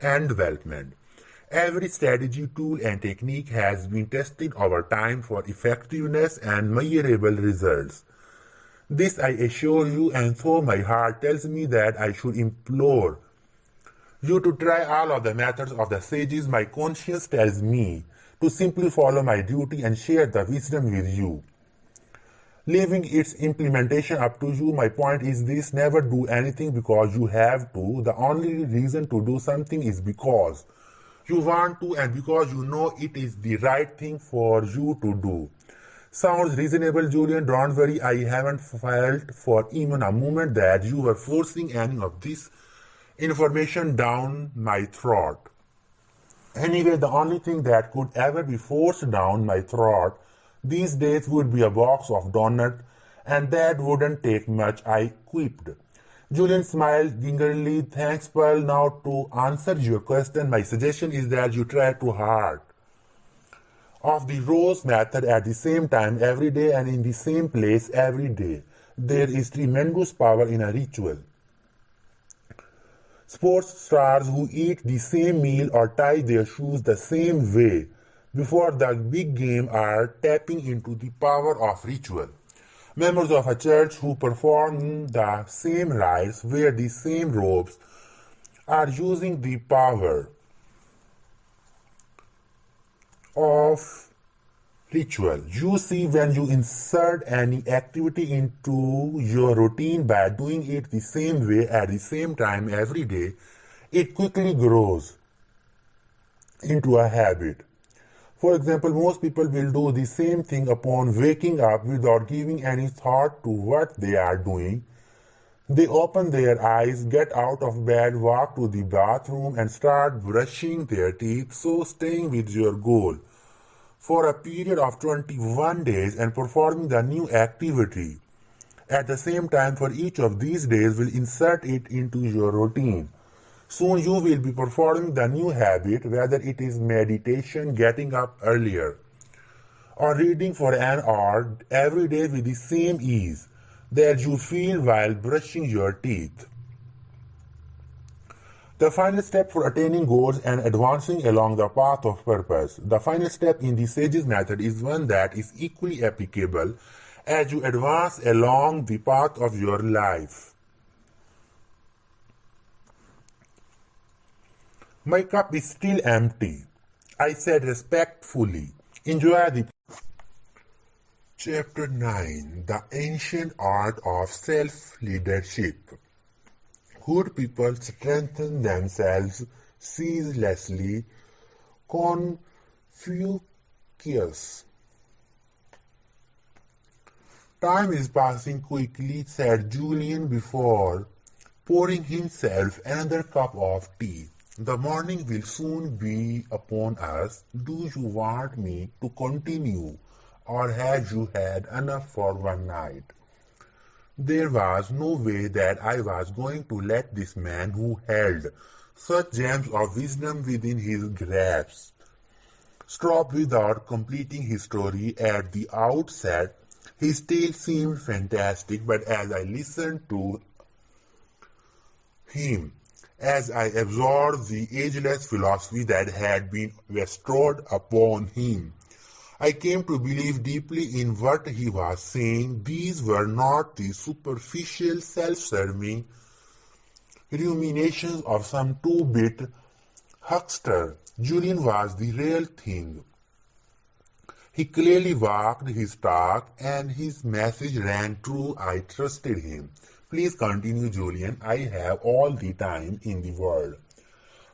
and development. Every strategy, tool, and technique has been tested over time for effectiveness and measurable results. This I assure you, and so my heart tells me that I should implore you to try all of the methods of the sages. My conscience tells me to simply follow my duty and share the wisdom with you, leaving its implementation up to you. My point is this: never do anything because you have to. The only reason to do something is because you want to and because you know it is the right thing for you to do. Sounds reasonable, Julian. Don't worry, I haven't felt for even a moment that you were forcing any of this information down my throat. Anyway, the only thing that could ever be forced down my throat these days would be a box of donuts, and that wouldn't take much, I quipped. Julian smiled gingerly. Thanks, Pearl. Now, to answer your question, my suggestion is that you try to heart of the rose method at the same time every day and in the same place every day. There is tremendous power in a ritual. Sports stars who eat the same meal or tie their shoes the same way before the big game are tapping into the power of ritual. Members of a church who perform the same rites, wear the same robes, are using the power of ritual. You see, when you insert any activity into your routine by doing it the same way at the same time every day, it quickly grows into a habit. For example, most people will do the same thing upon waking up without giving any thought to what they are doing. They open their eyes, get out of bed, walk to the bathroom, and start brushing their teeth. So, staying with your goal for a period of 21 days and performing the new activity at the same time for each of these days will insert it into your routine. Soon you will be performing the new habit, whether it is meditation, getting up earlier, or reading for an hour every day with the same ease that you feel while brushing your teeth. The final step for attaining goals and advancing along the path of purpose. The final step in the Sage's method is one that is equally applicable as you advance along the path of your life. My cup is still empty, I said respectfully. Enjoy the Chapter 9: The Ancient Art of Self-Leadership. Good people strengthen themselves ceaselessly. Confucius. Time is passing quickly, said Julian before pouring himself another cup of tea. The morning will soon be upon us. Do you want me to continue, or have you had enough for one night? There was no way that I was going to let this man who held such gems of wisdom within his grasp stop without completing his story at the outset. His tale seemed fantastic, but as I listened to him, as I absorbed the ageless philosophy that had been bestowed upon him, I came to believe deeply in what he was saying. These were not the superficial, self-serving ruminations of some two-bit huckster. Julian was the real thing. He clearly walked his talk and his message rang true. I trusted him. Please continue, Julian. I have all the time in the world.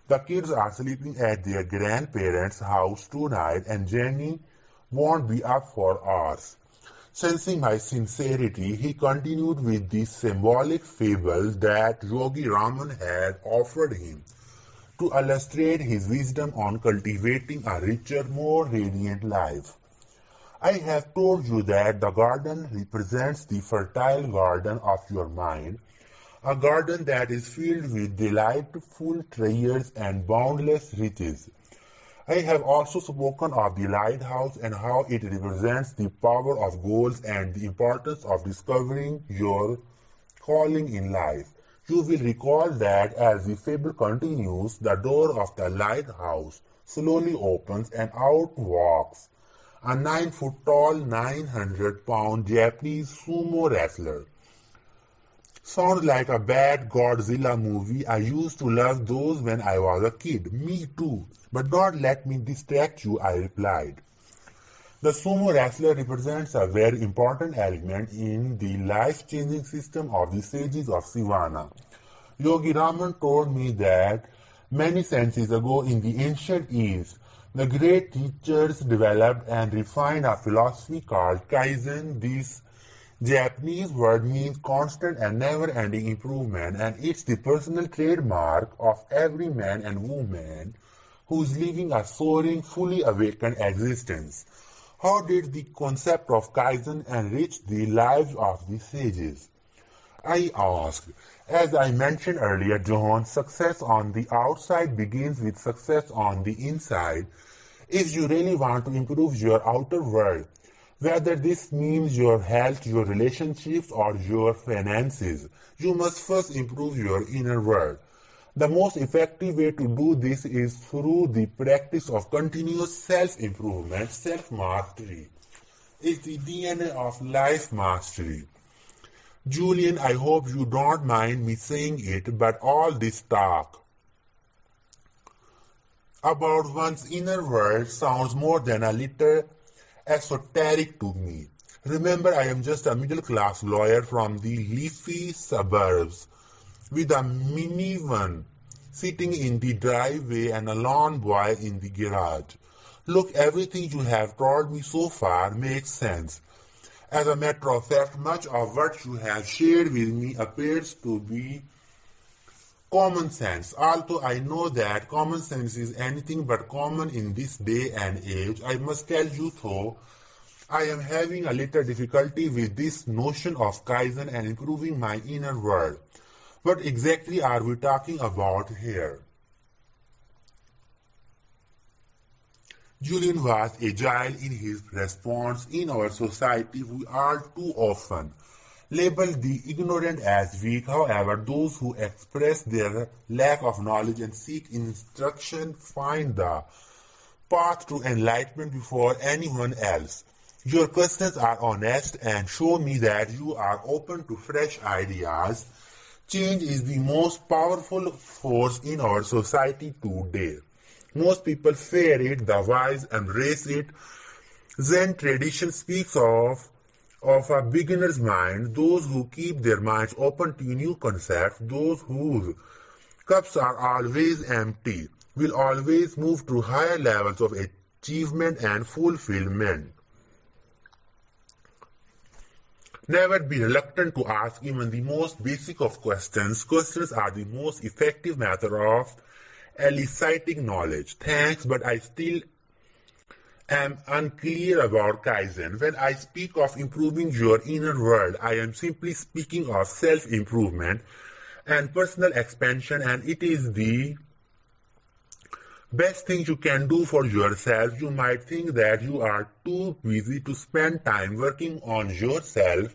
The kids are sleeping at their grandparents' house tonight and Jenny won't be up for hours. Sensing my sincerity, he continued with the symbolic fable that Yogi Raman had offered him to illustrate his wisdom on cultivating a richer, more radiant life. I have told you that the garden represents the fertile garden of your mind, a garden that is filled with delightful treasures and boundless riches. I have also spoken of the lighthouse and how it represents the power of goals and the importance of discovering your calling in life. You will recall that as the fable continues, the door of the lighthouse slowly opens and out walks a 9-foot tall, 900-pound Japanese sumo wrestler. Sounds like a bad Godzilla movie. I used to love those when I was a kid. Me too. But don't let me distract you, I replied. The sumo wrestler represents a very important element in the life-changing system of the sages of Sivana. Yogi Raman told me that many centuries ago in the ancient East, the great teachers developed and refined a philosophy called Kaizen. This Japanese word means constant and never-ending improvement, and it's the personal trademark of every man and woman who's living a soaring, fully awakened existence. How did the concept of Kaizen enrich the lives of the sages? I asked. As I mentioned earlier, John, success on the outside begins with success on the inside. If you really want to improve your outer world, whether this means your health, your relationships, or your finances, you must first improve your inner world. The most effective way to do this is through the practice of continuous self-improvement. Self-mastery is the DNA of life mastery. Julian, I hope you don't mind me saying it, but all this talk about one's inner world sounds more than a little esoteric to me. Remember, I am just a middle-class lawyer from the leafy suburbs with a minivan sitting in the driveway and a lawn boy in the garage. Look, everything you have told me so far makes sense. As a matter of fact, much of what you have shared with me appears to be common sense. Although I know that common sense is anything but common in this day and age, I must tell you though, I am having a little difficulty with this notion of Kaizen and improving my inner world. What exactly are we talking about here? Julian was agile in his response. In our society, we are too often label the ignorant as weak. However, those who express their lack of knowledge and seek instruction find the path to enlightenment before anyone else. Your questions are honest and show me that you are open to fresh ideas. Change is the most powerful force in our society today. Most people fear it, the wise embrace it. Zen tradition speaks of a beginner's mind, those who keep their minds open to new concepts, those whose cups are always empty, will always move to higher levels of achievement and fulfillment. Never be reluctant to ask even the most basic of questions. Questions are the most effective method of eliciting knowledge. Thanks, but I still am unclear about Kaizen. When I speak of improving your inner world, I am simply speaking of self-improvement and personal expansion, and it is the best thing you can do for yourself. You might think that you are too busy to spend time working on yourself.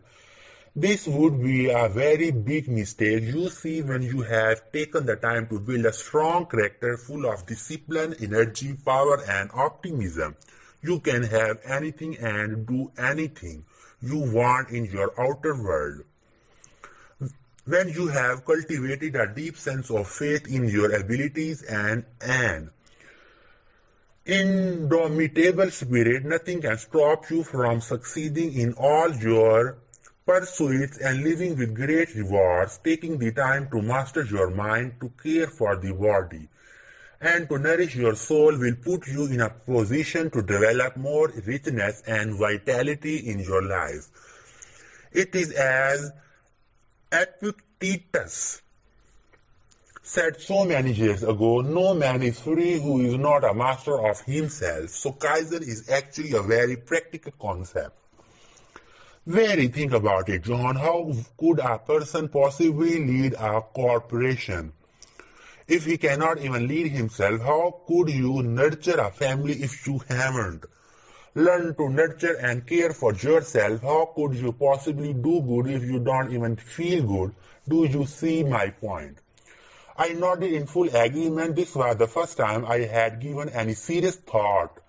This would be a very big mistake. You see, when you have taken the time to build a strong character full of discipline, energy, power, and optimism, you can have anything and do anything you want in your outer world. When you have cultivated a deep sense of faith in your abilities and indomitable spirit, nothing can stop you from succeeding in all your pursuits and living with great rewards, taking the time to master your mind, to care for the body, and to nourish your soul will put you in a position to develop more richness and vitality in your life. It is as Epictetus said so many years ago, no man is free who is not a master of himself. So Kaizen is actually a very practical concept. Very think about it, John. How could a person possibly lead a corporation? If he cannot even lead himself, how could you nurture a family if you haven't? Learn to nurture and care for yourself. How could you possibly do good if you don't even feel good? Do you see my point? I nodded in full agreement. This was the first time I had given any serious thought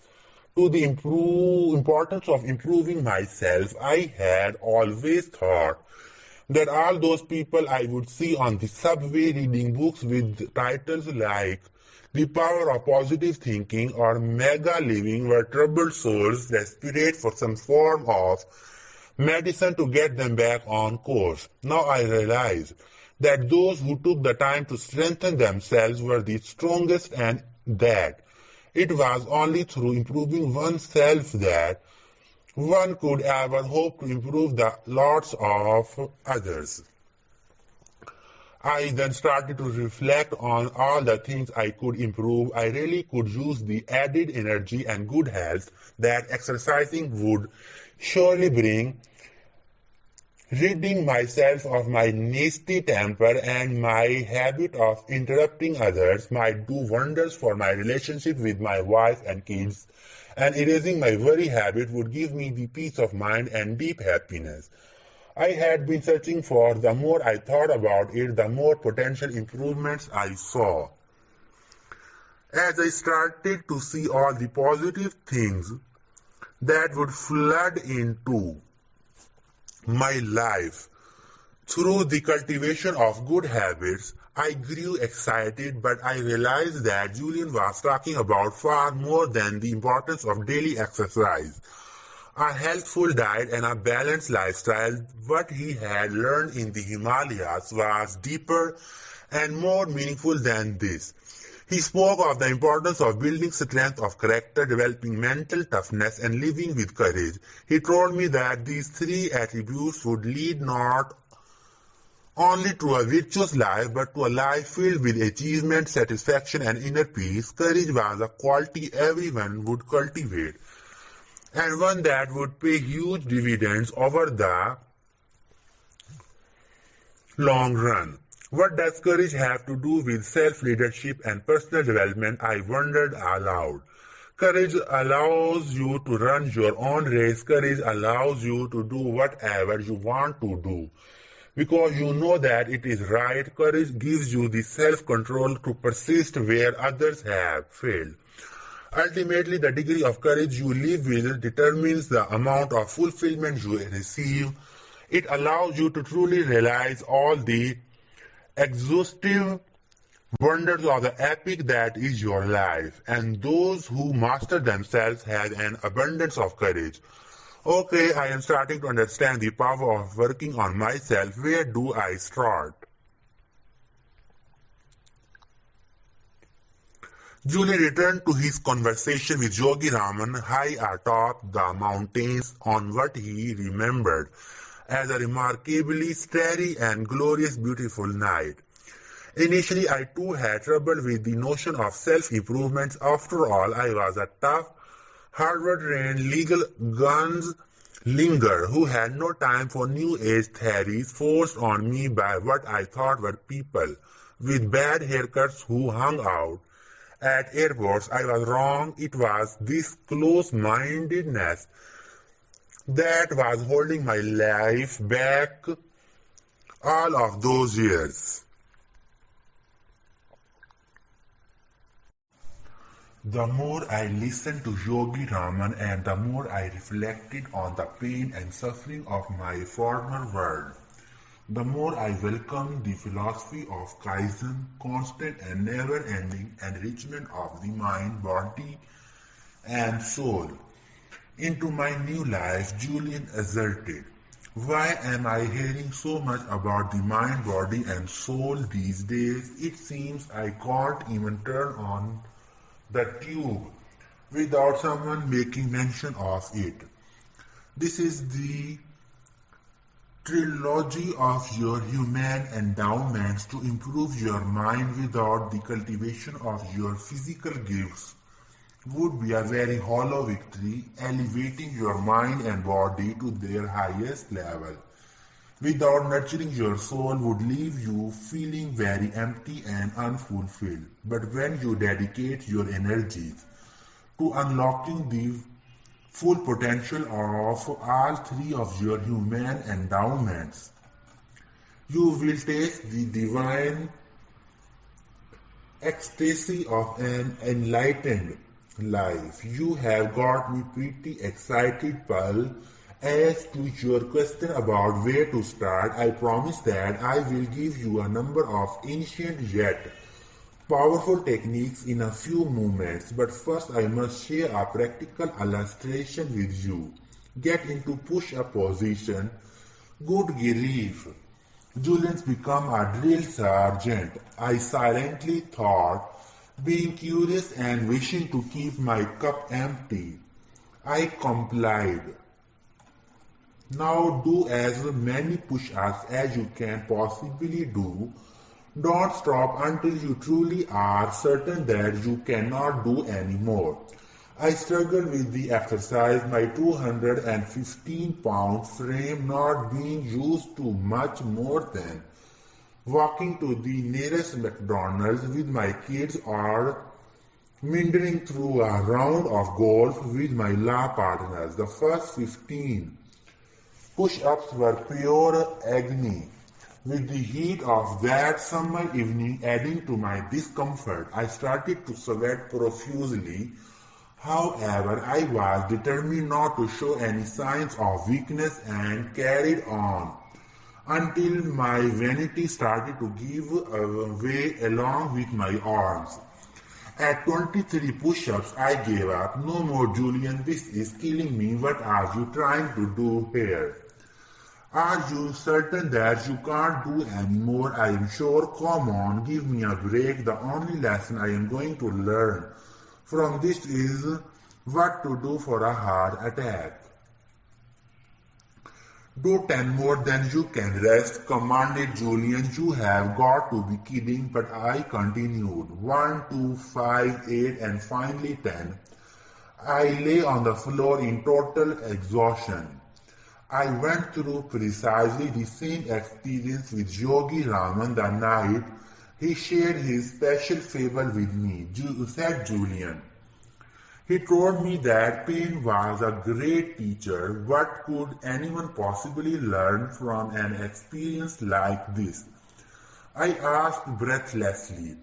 to the importance of improving myself. I had always thought that all those people I would see on the subway reading books with titles like The Power of Positive Thinking or Mega Living were troubled souls desperate for some form of medicine to get them back on course. Now I realize that those who took the time to strengthen themselves were the strongest and that it was only through improving oneself that one could ever hope to improve the lots of others. I then started to reflect on all the things I could improve. I really could use the added energy and good health that exercising would surely bring. Ridding myself of my nasty temper and my habit of interrupting others might do wonders for my relationship with my wife and kids, and erasing my worry habit would give me the peace of mind and deep happiness I had been searching for. The more I thought about it, the more potential improvements I saw. As I started to see all the positive things that would flood into my life through the cultivation of good habits, I grew excited, but I realized that Julian was talking about far more than the importance of daily exercise, a healthful diet, and a balanced lifestyle. What he had learned in the Himalayas was deeper and more meaningful than this. He spoke of the importance of building strength of character, developing mental toughness, and living with courage. He told me that these three attributes would lead not only to a virtuous life, but to a life filled with achievement, satisfaction, and inner peace. Courage was a quality everyone would cultivate, and one that would pay huge dividends over the long run. What does courage have to do with self-leadership and personal development? I wondered aloud. Courage allows you to run your own race. Courage allows you to do whatever you want to do because you know that it is right. Courage gives you the self-control to persist where others have failed. Ultimately, the degree of courage you live with determines the amount of fulfillment you receive. It allows you to truly realize all the exhaustive wonders of the epic that is your life, and those who master themselves have an abundance of courage. Okay, I am starting to understand the power of working on myself. Where do I start? Julie returned to his conversation with Yogi Raman high atop the mountains on what he remembered as a remarkably starry and glorious beautiful night. Initially, I too had trouble with the notion of self-improvement. After all, I was a tough, Harvard-trained legal gunslinger who had no time for New Age theories forced on me by what I thought were people with bad haircuts who hung out at airports. I was wrong. It was this close-mindedness that was holding my life back all of those years. The more I listened to Yogi Raman and the more I reflected on the pain and suffering of my former world, the more I welcomed the philosophy of Kaizen, constant and never-ending enrichment of the mind, body, and soul into my new life, Julian asserted. Why am I hearing so much about the mind, body, and soul these days? It seems I can't even turn on the tube without someone making mention of it. This is the trilogy of your human endowments to improve your mind without the cultivation of your physical gifts would be a very hollow victory. Elevating your mind and body to their highest level without nurturing your soul would leave you feeling very empty and unfulfilled. But when you dedicate your energies to unlocking the full potential of all three of your human endowments, you will taste the divine ecstasy of an enlightened life. You have got me pretty excited, Pearl. As to your question about where to start, I promise that I will give you a number of ancient yet powerful techniques in a few moments, but first I must share a practical illustration with you. Get into push-up position. Good grief. Julian's become a drill sergeant. I silently thought, being curious and wishing to keep my cup empty. I complied. Now do as many push-ups as you can possibly do. Don't stop until you truly are certain that you cannot do any more. I struggled with the exercise, my 215-pound frame not being used to much more than walking to the nearest McDonald's with my kids or meandering through a round of golf with my law partners. The first 15 push-ups were pure agony. With the heat of that summer evening adding to my discomfort, I started to sweat profusely. However, I was determined not to show any signs of weakness and carried on until my vanity started to give way along with my arms. At 23 push-ups, I gave up. No more, Julian, this is killing me. What are you trying to do here? Are you certain that you can't do any more? I am sure. Come on, give me a break. The only lesson I am going to learn from this is what to do for a heart attack. Do 10 more, then you can rest, commanded Julian. You have got to be kidding, but I continued. 1, 2, 5, 8, and finally 10. I lay on the floor in total exhaustion. I went through precisely the same experience with Yogi Raman the night he shared his special fable with me, said Julian. He told me that pain was a great teacher. What could anyone possibly learn from an experience like this? I asked breathlessly.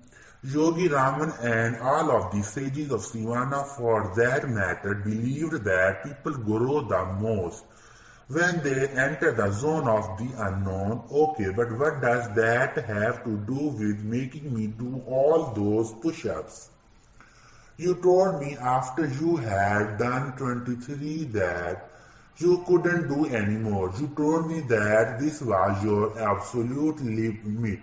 Yogi Raman and all of the sages of Sivana for that matter believed that people grow the most when they enter the zone of the unknown. Okay, but what does that have to do with making me do all those push-ups? You told me after you had done 23 that you couldn't do any more. You told me that this was your absolute limit.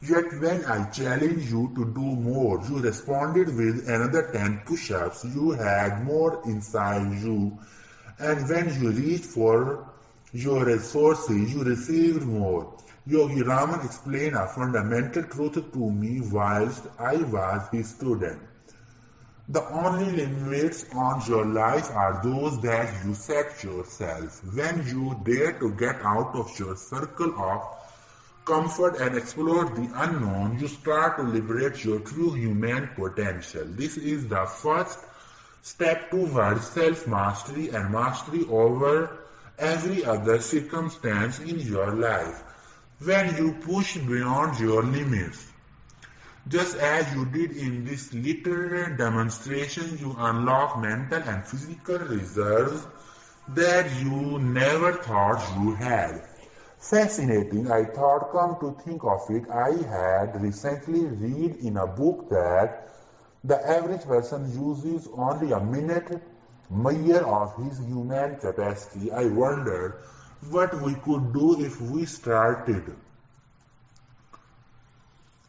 Yet when I challenged you to do more, you responded with another 10 push-ups. You had more inside you. And when you reached for your resources, you received more. Yogi Raman explained a fundamental truth to me whilst I was his student. The only limits on your life are those that you set yourself. When you dare to get out of your circle of comfort and explore the unknown, you start to liberate your true human potential. This is the first step towards self-mastery and mastery over every other circumstance in your life. When you push beyond your limits, just as you did in this little demonstration, you unlock mental and physical reserves that you never thought you had. Fascinating, I thought. Come to think of it, I had recently read in a book that The average person uses only a minute measure of his human capacity. I wondered what we could do if we started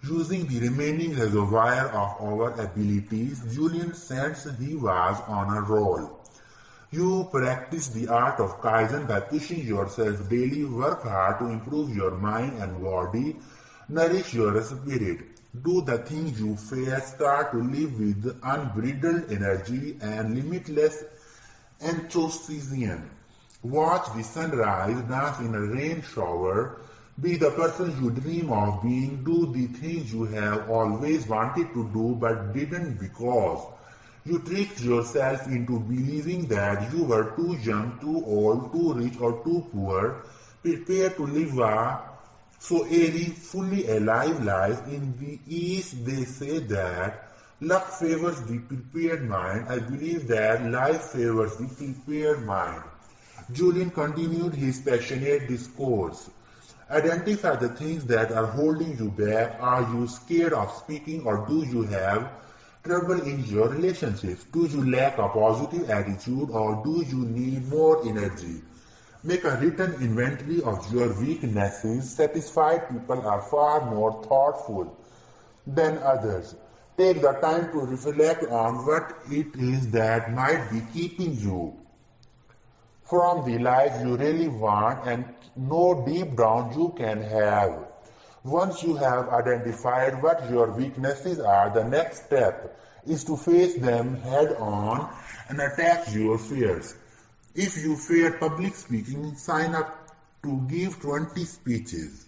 using the remaining reservoir of our abilities. Julian sensed he was on a roll. You practice the art of Kaizen by pushing yourself daily, work hard to improve your mind and body, nourish your spirit. Do the things you fear, start to live with unbridled energy and limitless enthusiasm. Watch the sunrise, dance in a rain shower, be the person you dream of being, do the things you have always wanted to do but didn't because you tricked yourself into believing that you were too young, too old, too rich, or too poor, prepared to live a so airy, fully alive life. In the East, they say that luck favors the prepared mind. I believe that life favors the prepared mind. Julian continued his passionate discourse. Identify the things that are holding you back. Are you scared of speaking, or do you have trouble in your relationships? Do you lack a positive attitude, or do you need more energy? Make a written inventory of your weaknesses. Satisfied people are far more thoughtful than others. Take the time to reflect on what it is that might be keeping you from the life you really want and know deep down you can have. Once you have identified what your weaknesses are, the next step is to face them head on and attack your fears. If you fear public speaking, sign up to give 20 speeches.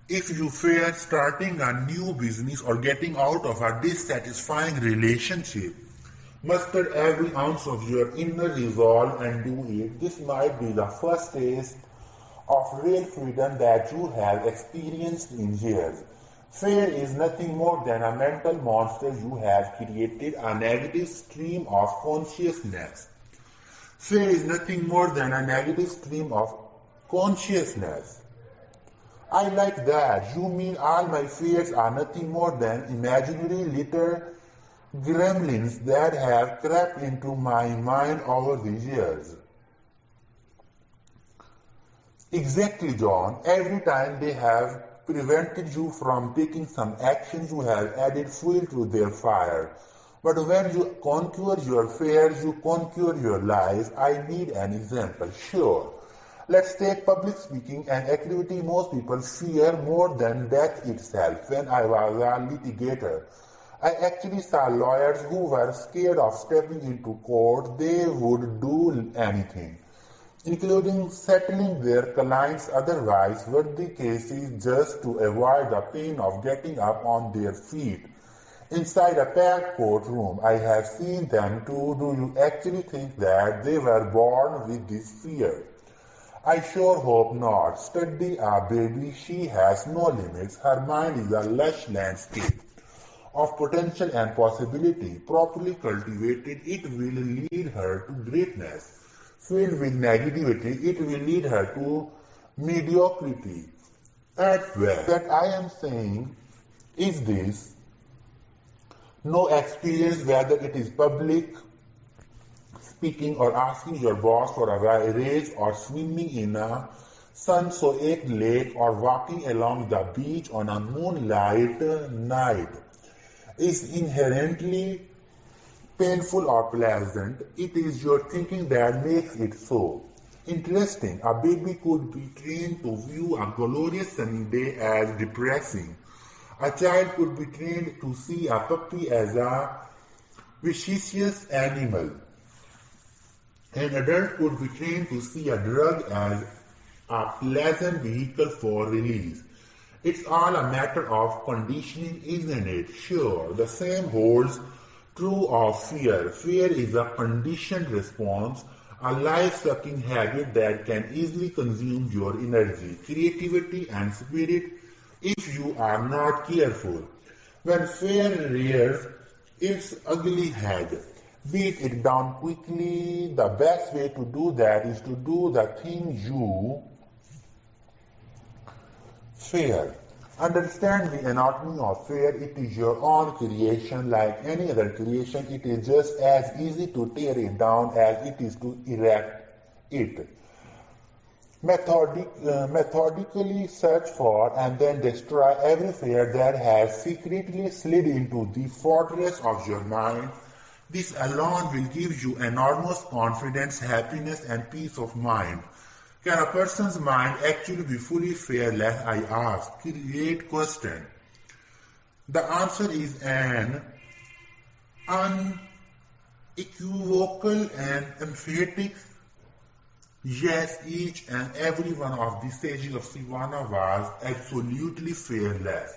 If you fear starting a new business or getting out of a dissatisfying relationship, muster every ounce of your inner resolve and do it. This might be the first taste of real freedom that you have experienced in years. Fear is nothing more than a mental monster you have created, a negative stream of consciousness. Fear is nothing more than a negative stream of consciousness. I like that. You mean all my fears are nothing more than imaginary little gremlins that have crept into my mind over the years. Exactly, John. Every time they have prevented you from taking some actions, you have added fuel to their fire. But when you conquer your fears, you conquer your life. I need an example. Sure. Let's take public speaking, an activity most people fear more than death itself. When I was a litigator, I actually saw lawyers who were scared of stepping into court. They would do anything, including settling their clients' otherwise worthy cases just to avoid the pain of getting up on their feet inside a packed courtroom. I have seen them too. Do you actually think that they were born with this fear? I sure hope not. Study a baby. She has no limits. Her mind is a lush landscape of potential and possibility. Properly cultivated, it will lead her to greatness. Filled with negativity, it will lead her to mediocrity. At best, that I am saying is this: no experience, whether it is public speaking or asking your boss for a raise or swimming in a sun-soaked lake or walking along the beach on a moonlight night, is inherently painful or pleasant. It is your thinking that makes it so. Interesting, a baby could be trained to view a glorious sunny day as depressing. A child could be trained to see a puppy as a vicious animal. An adult could be trained to see a drug as a pleasant vehicle for release. It's all a matter of conditioning, isn't it? Sure, the same holds true of fear. Fear is a conditioned response, a life-sucking habit that can easily consume your energy, creativity, and spirit if you are not careful. When fear rears its ugly head, beat it down quickly. The best way to do that is to do the thing you fear. Understand the anatomy of fear. It is your own creation. Like any other creation, it is just as easy to tear it down as it is to erect it. Methodically search for and then destroy every fear that has secretly slid into the fortress of your mind. This alone will give you enormous confidence, happiness, and peace of mind. Can a person's mind actually be fully fearless? I ask. Great question. The answer is an unequivocal and emphatic yes. Each and every one of the sages of Sivana was absolutely fearless.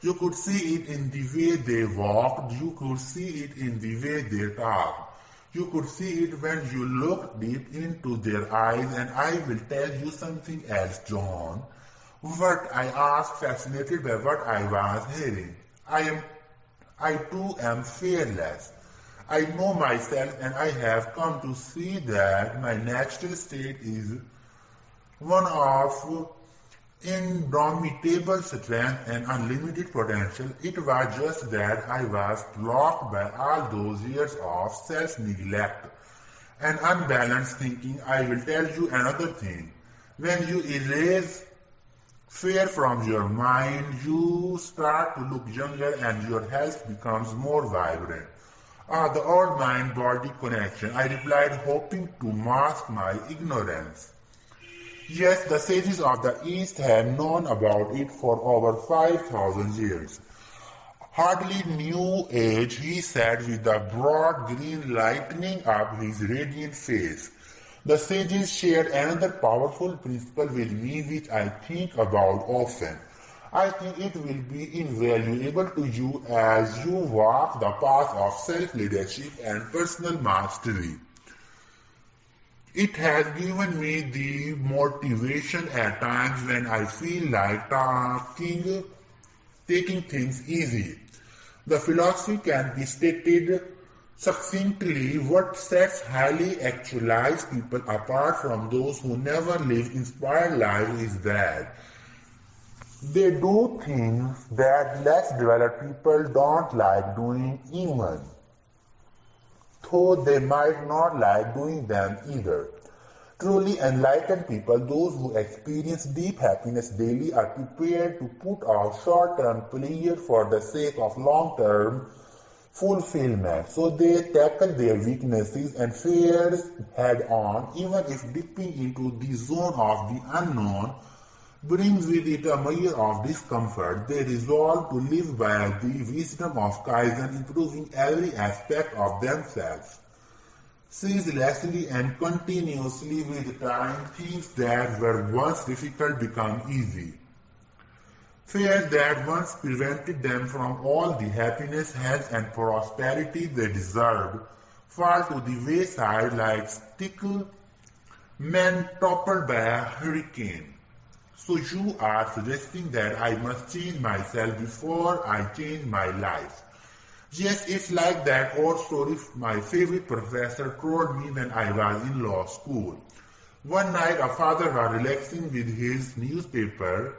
You could see it in the way they walked, you could see it in the way they talked. You could see it when you looked deep into their eyes, and I will tell you something else, John. What I asked, fascinated by what I was hearing. I too am fearless. I know myself, and I have come to see that my natural state is one of indomitable strength and unlimited potential. It was just that I was blocked by all those years of self-neglect and unbalanced thinking. I will tell you another thing. When you erase fear from your mind, you start to look younger and your health becomes more vibrant. The old mind-body connection, I replied, hoping to mask my ignorance. Yes, the sages of the East had known about it for over 5,000 years. Hardly new age, he said with a broad grin lighting up his radiant face. The sages shared another powerful principle with me which I think about often. I think it will be invaluable to you as you walk the path of self-leadership and personal mastery. It has given me the motivation at times when I feel like taking things easy. The philosophy can be stated succinctly. What sets highly actualized people apart from those who never live inspired lives is that they do things that less developed people don't like doing even, though they might not like doing them either. Truly enlightened people, those who experience deep happiness daily, are prepared to put off short-term pleasure for the sake of long-term fulfillment. So they tackle their weaknesses and fears head-on, even if dipping into the zone of the unknown brings with it a measure of discomfort. They resolve to live by the wisdom of Kaizen, improving every aspect of themselves. Ceaselessly and continuously with time, things that were once difficult become easy. Fears that once prevented them from all the happiness, health, and prosperity they deserved fall to the wayside like stick men toppled by a hurricane. So you are suggesting that I must change myself before I change my life. Yes, it's like that old story my favorite professor told me when I was in law school. One night a father was relaxing with his newspaper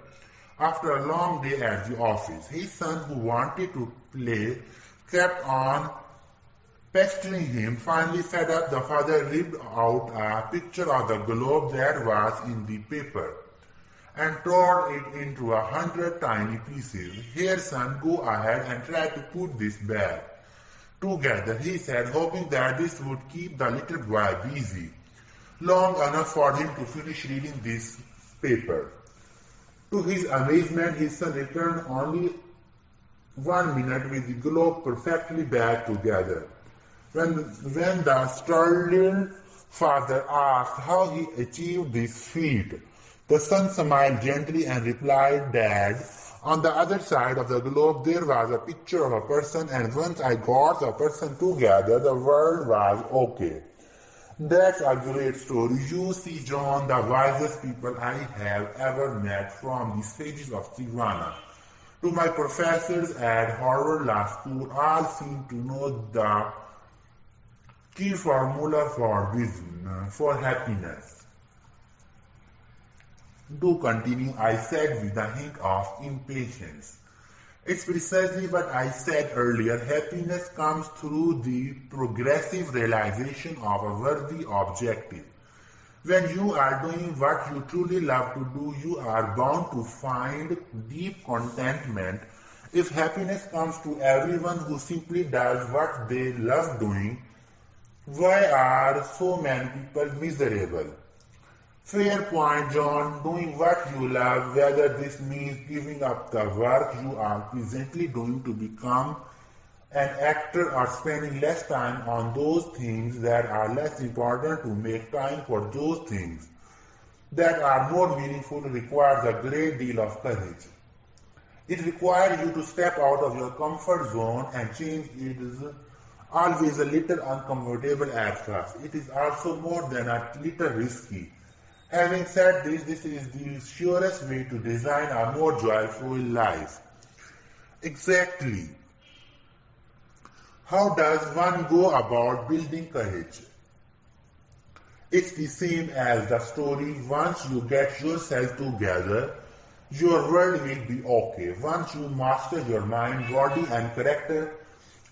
after a long day at the office. His son, who wanted to play, kept on pestering him. Finally fed up, the father ripped out a picture of the globe that was in the paper and tore it into 100 tiny pieces. Here, son, go ahead and try to put this back together, he said, hoping that this would keep the little boy busy long enough for him to finish reading this paper. To his amazement, his son returned only 1 minute with the globe perfectly back together. When the startled father asked how he achieved this feat, the son smiled gently and replied, Dad, on the other side of the globe there was a picture of a person, and once I got the person together, the world was okay. That's a great story. You see, John, the wisest people I have ever met from the sages of Tigvana to my professors at Harvard Law School all seem to know the key formula for happiness. Do continue, I said with a hint of impatience. It's precisely what I said earlier. Happiness comes through the progressive realization of a worthy objective. When you are doing what you truly love to do, you are bound to find deep contentment. If happiness comes to everyone who simply does what they love doing, why are so many people miserable? Fair point, John. Doing what you love, whether this means giving up the work you are presently doing to become an actor or spending less time on those things that are less important to make time for those things that are more meaningful, requires a great deal of courage. It requires you to step out of your comfort zone, and change is always a little uncomfortable at first. It is also more than a little risky. Having said this, this is the surest way to design a more joyful life. Exactly. How does one go about building courage? It's the same as the story. Once you get yourself together, your world will be okay. Once you master your mind, body, and character,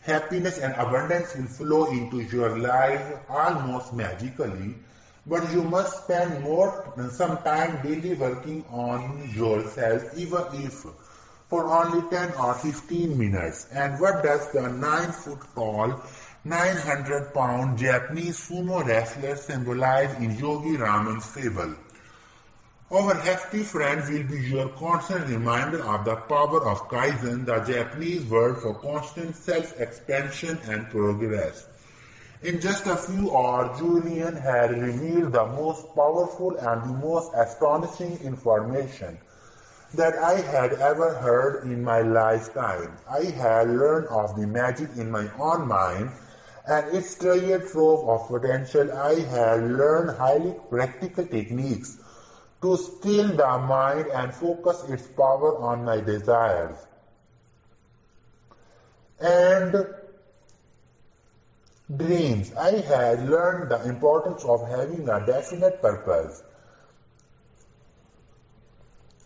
happiness and abundance will flow into your life almost magically. But you must spend some time daily working on yourself, even if for only 10 or 15 minutes. And what does the 9-foot tall, 900-pound Japanese sumo wrestler symbolize in Yogi Raman's fable? Our hefty friend will be your constant reminder of the power of Kaizen, the Japanese word for constant self-expansion and progress. In just a few hours, Julian had revealed the most powerful and the most astonishing information that I had ever heard in my lifetime. I had learned of the magic in my own mind and its treasure trove of potential. I had learned highly practical techniques to still the mind and focus its power on my desires. And dreams. I had learned the importance of having a definite purpose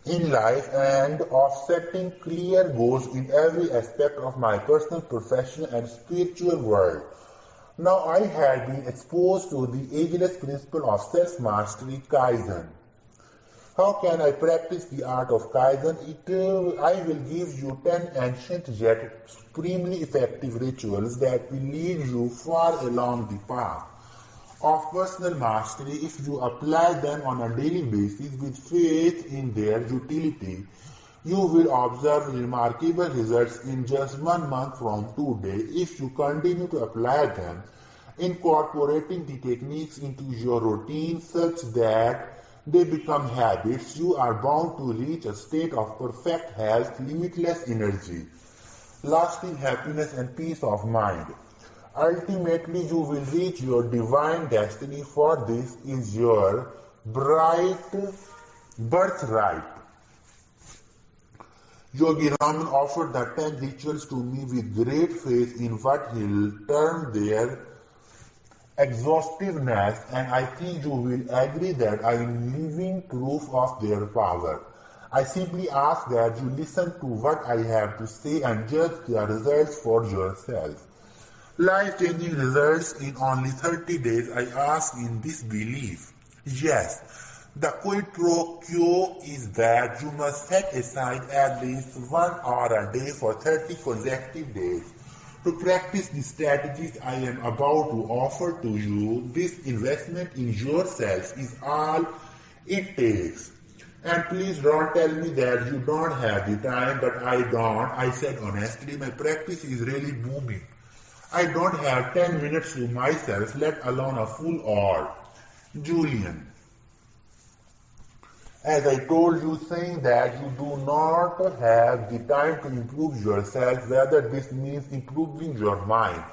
in life and of setting clear goals in every aspect of my personal, professional, and spiritual world. Now I had been exposed to the ageless principle of self-mastery, Kaizen. How can I practice the art of Kaizen? I will give you 10 ancient yet supremely effective rituals that will lead you far along the path of personal mastery. If you apply them on a daily basis with faith in their utility, you will observe remarkable results in just 1 month from today. If you continue to apply them, incorporating the techniques into your routine such that they become habits, you are bound to reach a state of perfect health, limitless energy, lasting happiness, and peace of mind. Ultimately, you will reach your divine destiny, for this is your bright birthright. Yogi Raman offered the 10 rituals to me with great faith in what he'll term their exhaustiveness, and I think you will agree that I am living proof of their power. I simply ask that you listen to what I have to say and judge the results for yourself. Life-changing results in only 30 days, I ask in this belief. Yes, the quid pro quo is that you must set aside at least 1 hour a day for 30 consecutive days to practice the strategies I am about to offer to you. This investment in yourself is all it takes. And please don't tell me that you don't have the time, but I don't. I said honestly, my practice is really booming. I don't have 10 minutes to myself, let alone a full hour. Julian. As I told you, saying that you do not have the time to improve yourself, whether this means improving your mind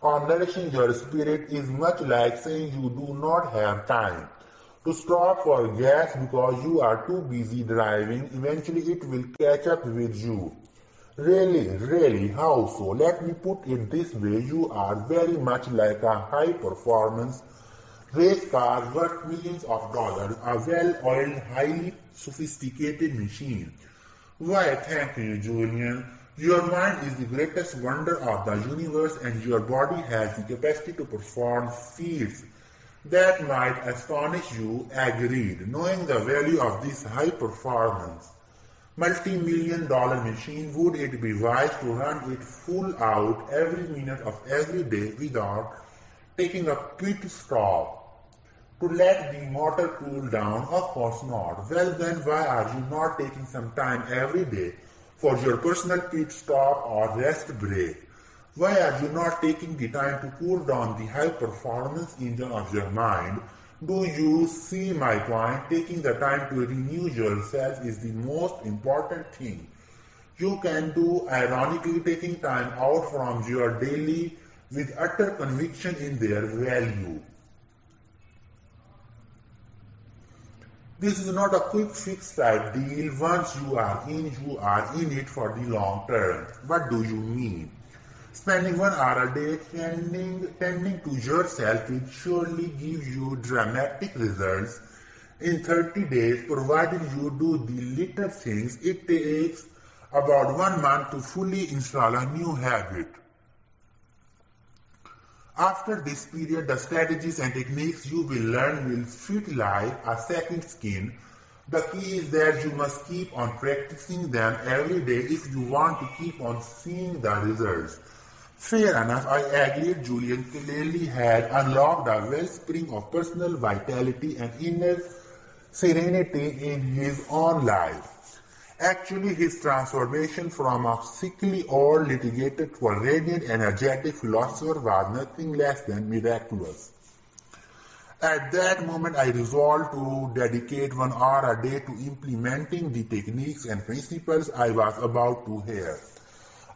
or nourishing your spirit, is much like saying you do not have time to stop for gas because you are too busy driving. Eventually it will catch up with you. Really, how so? Let me put it this way. You are very much like a high-performance race car worth millions of dollars, a well-oiled, highly sophisticated machine. Why, thank you, Julian. Your mind is the greatest wonder of the universe, and your body has the capacity to perform feats that might astonish you. Agreed. Knowing the value of this high performance multi-million dollar machine, would it be wise to run it full out every minute of every day without taking a pit stop to let the motor cool down? Of course not. Well then, why are you not taking some time every day for your personal pit stop or rest break? Why are you not taking the time to cool down the high performance engine of your mind? Do you see my point? Taking the time to renew yourself is the most important thing you can do. Ironically, taking time out from your daily with utter conviction in their value. This is not a quick fix type deal. Once you are in it for the long term. What do you mean? Spending 1 hour a day tending to yourself will surely give you dramatic results in 30 days, provided you do the little things. It takes about 1 month to fully install a new habit. After this period, the strategies and techniques you will learn will fit like a second skin. The key is that you must keep on practicing them every day if you want to keep on seeing the results. Fair enough, I agreed. Julian clearly had unlocked a wellspring of personal vitality and inner serenity in his own life. Actually, his transformation from a sickly old litigator to a radiant, energetic philosopher was nothing less than miraculous. At that moment, I resolved to dedicate 1 hour a day to implementing the techniques and principles I was about to hear.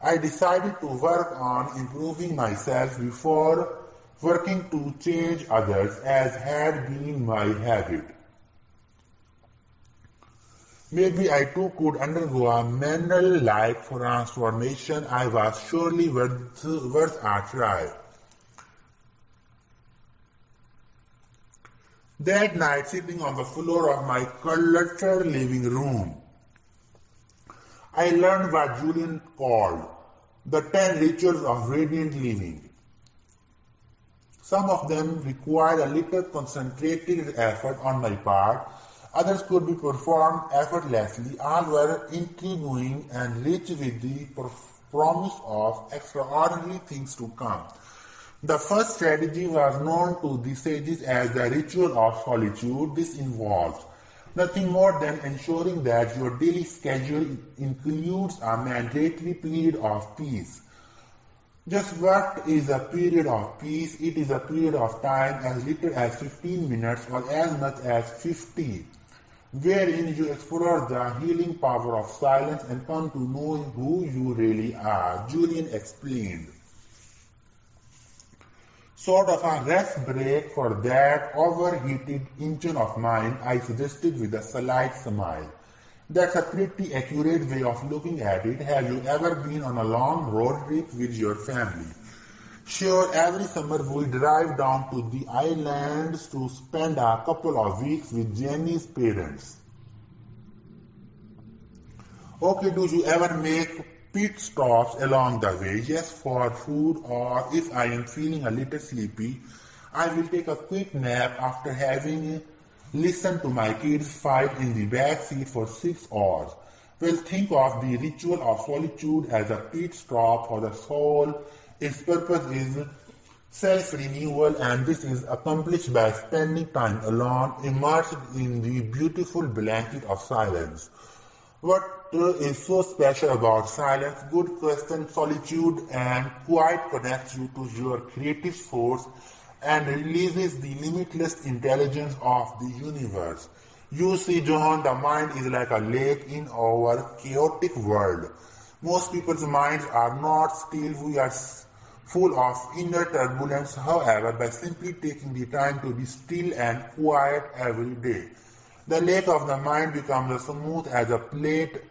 I decided to work on improving myself before working to change others, as had been my habit. Maybe I too could undergo a Mendel-like transformation. I was surely worth a try. That night, sitting on the floor of my cluttered living room, I learned what Julian called the 10 rituals of radiant living. Some of them required a little concentrated effort on my part, others could be performed effortlessly. All were intriguing and rich with the promise of extraordinary things to come. The first strategy was known to the sages as the ritual of solitude. This involves nothing more than ensuring that your daily schedule includes a mandatory period of peace. Just what is a period of peace? It is a period of time as little as 15 minutes or as much as 50, wherein you explore the healing power of silence and come to know who you really are. Julian explained. Sort of a rest break for that overheated engine of mine, I suggested with a slight smile. That's a pretty accurate way of looking at it. Have you ever been on a long road trip with your family? Sure, every summer we drive down to the islands to spend a couple of weeks with Jenny's parents. Okay, do you ever make pit stops along the way? Yes, for food, or if I am feeling a little sleepy, I will take a quick nap after having listened to my kids fight in the back seat for 6 hours. Well, think of the ritual of solitude as a pit stop for the soul. Its purpose is self-renewal, and this is accomplished by spending time alone, immersed in the beautiful blanket of silence. What is so special about silence? Good question. Solitude and quiet connects you to your creative force and releases the limitless intelligence of the universe. You see, John, the mind is like a lake in our chaotic world. Most people's minds are not still. We are full of inner turbulence. However, by simply taking the time to be still and quiet every day, the lake of the mind becomes as smooth as a plate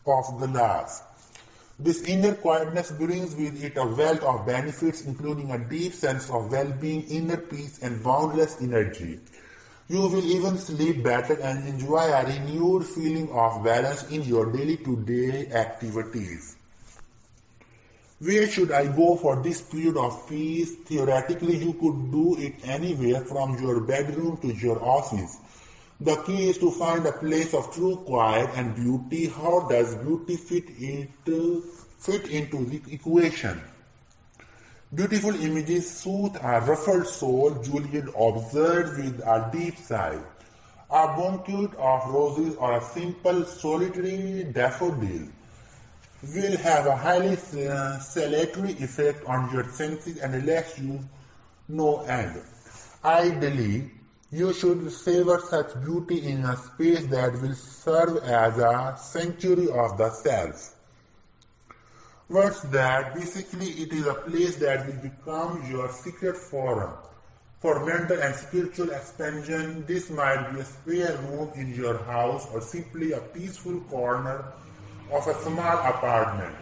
of glass. This inner quietness brings with it a wealth of benefits, including a deep sense of well-being, inner peace, and boundless energy. You will even sleep better and enjoy a renewed feeling of balance in your daily-to-day activities. Where should I go for this period of peace? Theoretically, you could do it anywhere from your bedroom to your office. The key is to find a place of true quiet and beauty. How does beauty fit into the equation? Beautiful images soothe a ruffled soul, Juliet observed with a deep sigh. A bouquet of roses or a simple solitary daffodil will have a highly salutary effect on your senses and relax you no end. Ideally, you should savor such beauty in a space that will serve as a sanctuary of the self. What's that? Basically, it is a place that will become your secret forum for mental and spiritual expansion. This might be a spare room in your house or simply a peaceful corner of a small apartment.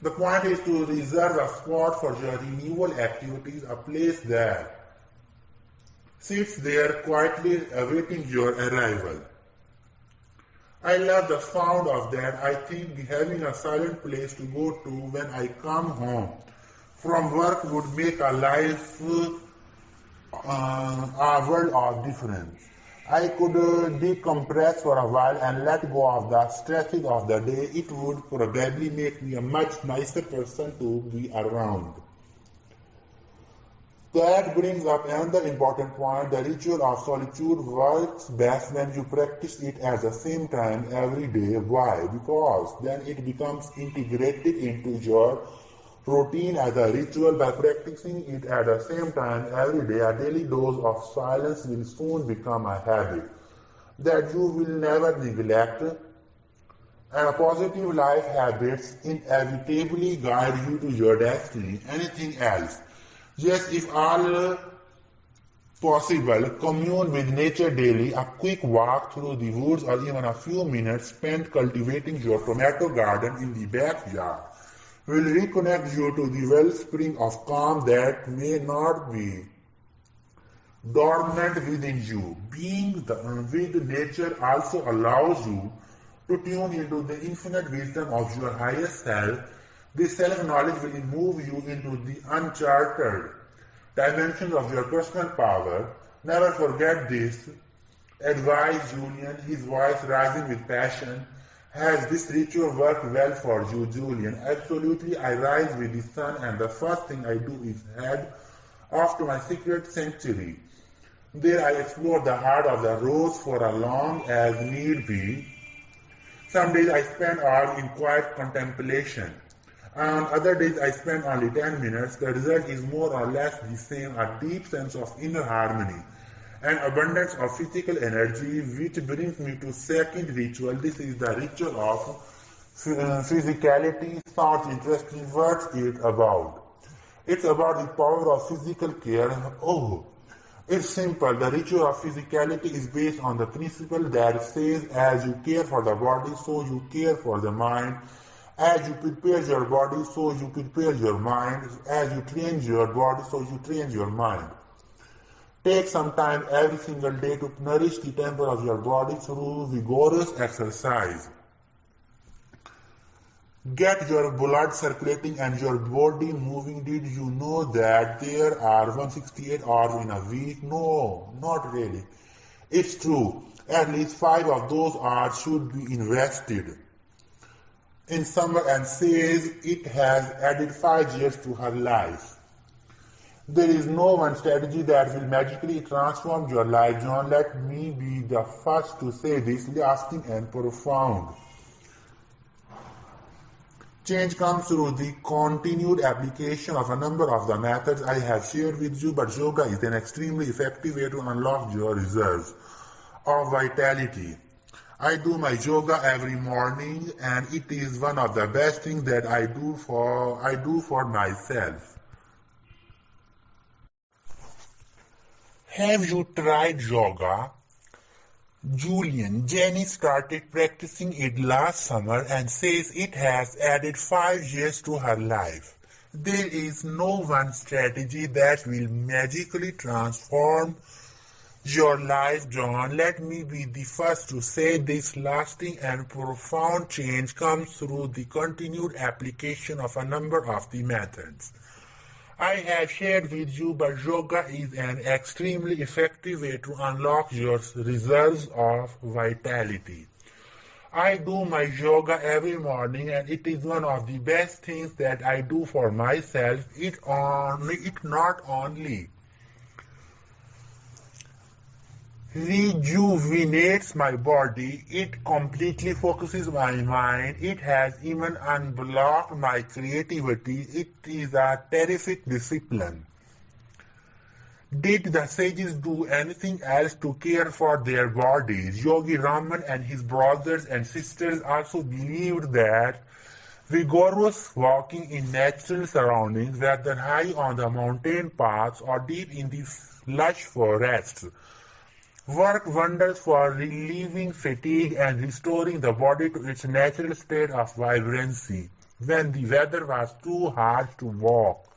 The point is to reserve a spot for your renewal activities, a place that sits there quietly awaiting your arrival. I love the sound of that. I think having a silent place to go to when I come home from work would make a life a world of difference. I could decompress for a while and let go of the stresses of the day. It would probably make me a much nicer person to be around. That brings up another important point. The ritual of solitude works best when you practice it at the same time every day. Why? Because then it becomes integrated into your routine as a ritual. By practicing it at the same time every day, a daily dose of silence will soon become a habit that you will never neglect, and positive life habits inevitably guide you to your destiny. Anything else? Yes, if all possible, commune with nature daily. A quick walk through the woods or even a few minutes spent cultivating your tomato garden in the backyard will reconnect you to the wellspring of calm that may not be dormant within you. Being with nature also allows you to tune into the infinite wisdom of your higher self. This self-knowledge will move you into the uncharted dimensions of your personal power. Never forget this. Advised Julian, his voice rising with passion. Has this ritual worked well for you, Julian? Absolutely. I rise with the sun and the first thing I do is head off to my secret sanctuary. There I explore the heart of the rose for as long as need be. Some days I spend all in quiet contemplation. On other days I spend only 10 minutes. The result is more or less the same, a deep sense of inner harmony, an abundance of physical energy, which brings me to second ritual. This is the ritual of physicality. Sounds interesting. What's it about? It's about the power of physical care. Oh, it's simple. The ritual of physicality is based on the principle that says as you care for the body, so you care for the mind. As you prepare your body, so you prepare your mind. As you train your body, so you train your mind. Take some time every single day to nourish the temple of your body through vigorous exercise. Get your blood circulating and your body moving. Did you know that there are 168 hours in a week? No, not really. It's true. At least 5 of those hours should be invested in summer, and says it has added 5 years to her life. There is no one strategy that will magically transform your life, John. Let me be the first to say this, lasting and profound. Change comes through the continued application of a number of the methods I have shared with you, but yoga is an extremely effective way to unlock your reserves of vitality. I do my yoga every morning, and it is one of the best things that I do for myself. Have you tried yoga? Jenny started practicing it last summer and says it has added 5 years to her life. There is no one strategy that will magically transform your life, John. Let me be the first to say this lasting and profound change comes through the continued application of a number of the methods I have shared with you, but yoga is an extremely effective way to unlock your reserves of vitality. I do my yoga every morning and it is one of the best things that I do for myself. It not only rejuvenates my body, it completely focuses my mind, it has even unblocked my creativity. It is a terrific discipline. Did the sages do anything else to care for their bodies? Yogi Raman and his brothers and sisters also believed that vigorous walking in natural surroundings, whether high on the mountain paths or deep in the lush forests, worked wonders for relieving fatigue and restoring the body to its natural state of vibrancy. When the weather was too harsh to walk,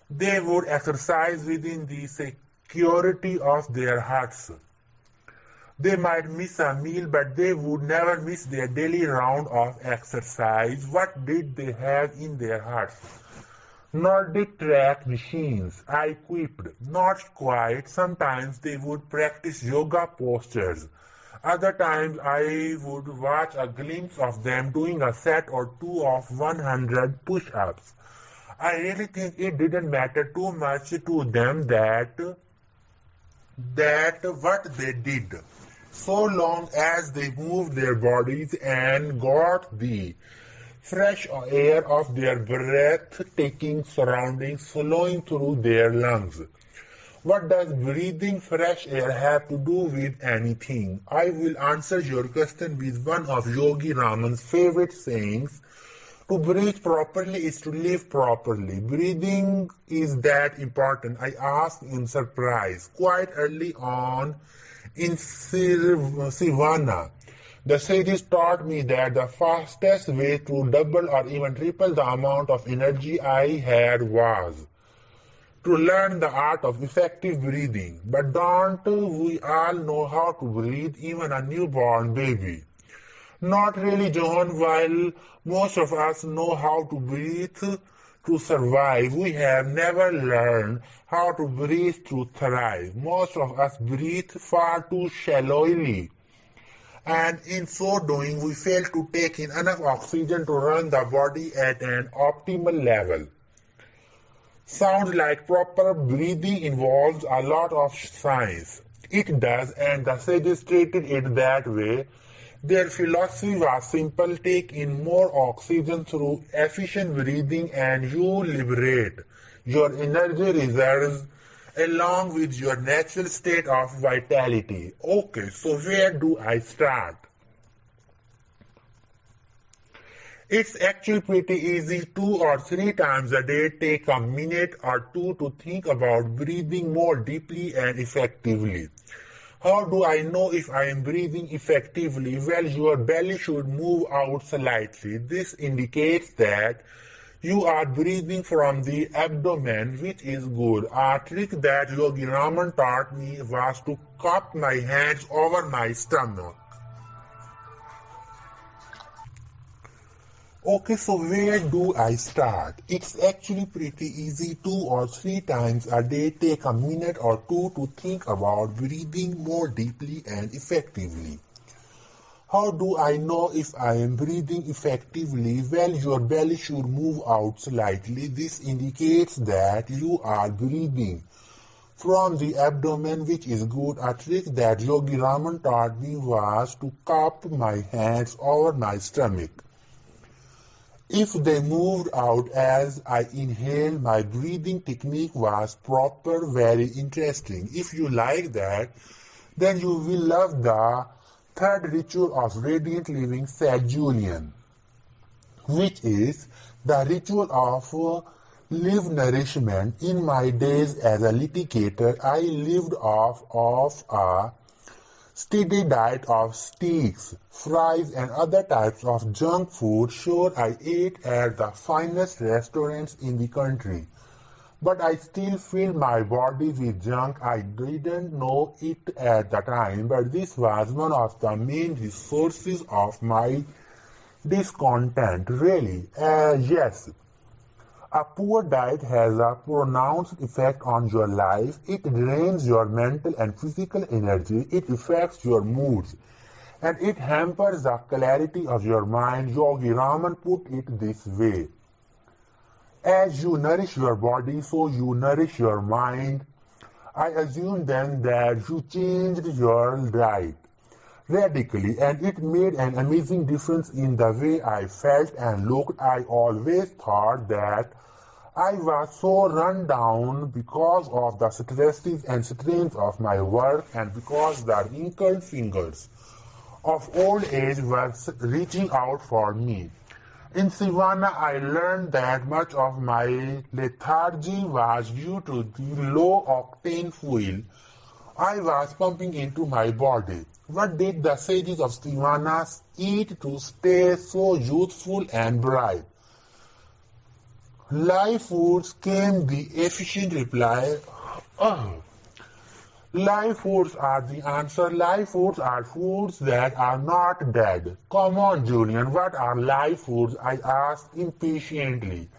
they would exercise within the security of their huts. They might miss a meal, but they would never miss their daily round of exercise. What did they have in their huts? Nordic track machines, I equipped, not quite. Sometimes they would practice yoga postures. Other times I would watch a glimpse of them doing a set or two of 100 push-ups. I really think it didn't matter too much to them that what they did, so long as they moved their bodies and got the fresh air of their breathtaking surroundings flowing through their lungs. What does breathing fresh air have to do with anything? I will answer your question with one of Yogi Raman's favorite sayings. To breathe properly is to live properly. Breathing is that important, I asked in surprise. Quite early on in Sivana, the sages taught me that the fastest way to double or even triple the amount of energy I had was to learn the art of effective breathing. But don't we all know how to breathe, even a newborn baby? Not really, John. While most of us know how to breathe to survive, we have never learned how to breathe to thrive. Most of us breathe far too shallowly, and in so doing, we fail to take in enough oxygen to run the body at an optimal level. Sounds like proper breathing involves a lot of science. It does, and the sages treated it that way. Their philosophy was simple: take in more oxygen through efficient breathing and you liberate your energy reserves along with your natural state of vitality. Okay, so where do I start? It's actually pretty easy. 2 or 3 times a day, take a minute or two to think about breathing more deeply and effectively. How do I know if I am breathing effectively? Well, your belly should move out slightly. This indicates that you are breathing from the abdomen, which is good. A trick that Yogi Raman taught me was to cup my hands over my stomach. Okay, so where do I start? It's actually pretty easy. 2 or 3 times a day, take a minute or two to think about breathing more deeply and effectively. How do I know if I am breathing effectively? Well, your belly should move out slightly. This indicates that you are breathing from the abdomen, which is good. A trick that Yogi Raman taught me was to cup my hands over my stomach. If they moved out as I inhaled, my breathing technique was proper, very interesting. If you like that, then you will love the third ritual of radiant living, said Julian, which is the ritual of live nourishment. In my days as a litigator, I lived off of a steady diet of steaks, fries and other types of junk food. Sure, I ate at the finest restaurants in the country, but I still filled my body with junk. I didn't know it at the time, but this was one of the main sources of my discontent, really. Yes, a poor diet has a pronounced effect on your life. It drains your mental and physical energy. It affects your moods. And it hampers the clarity of your mind. Yogi Raman put it this way. As you nourish your body, so you nourish your mind. I assume then that you changed your diet radically, and it made an amazing difference in the way I felt and looked. I always thought that I was so run down because of the stresses and strains of my work and because the wrinkled fingers of old age were reaching out for me. In Savannah, I learned that much of my lethargy was due to the low-octane fuel I was pumping into my body. What did the sages of Savannah eat to stay so youthful and bright? Live foods, came the efficient reply. Oh, live foods are the answer. Live foods are foods that are not dead. Come on, Julian, what are live foods? I asked impatiently.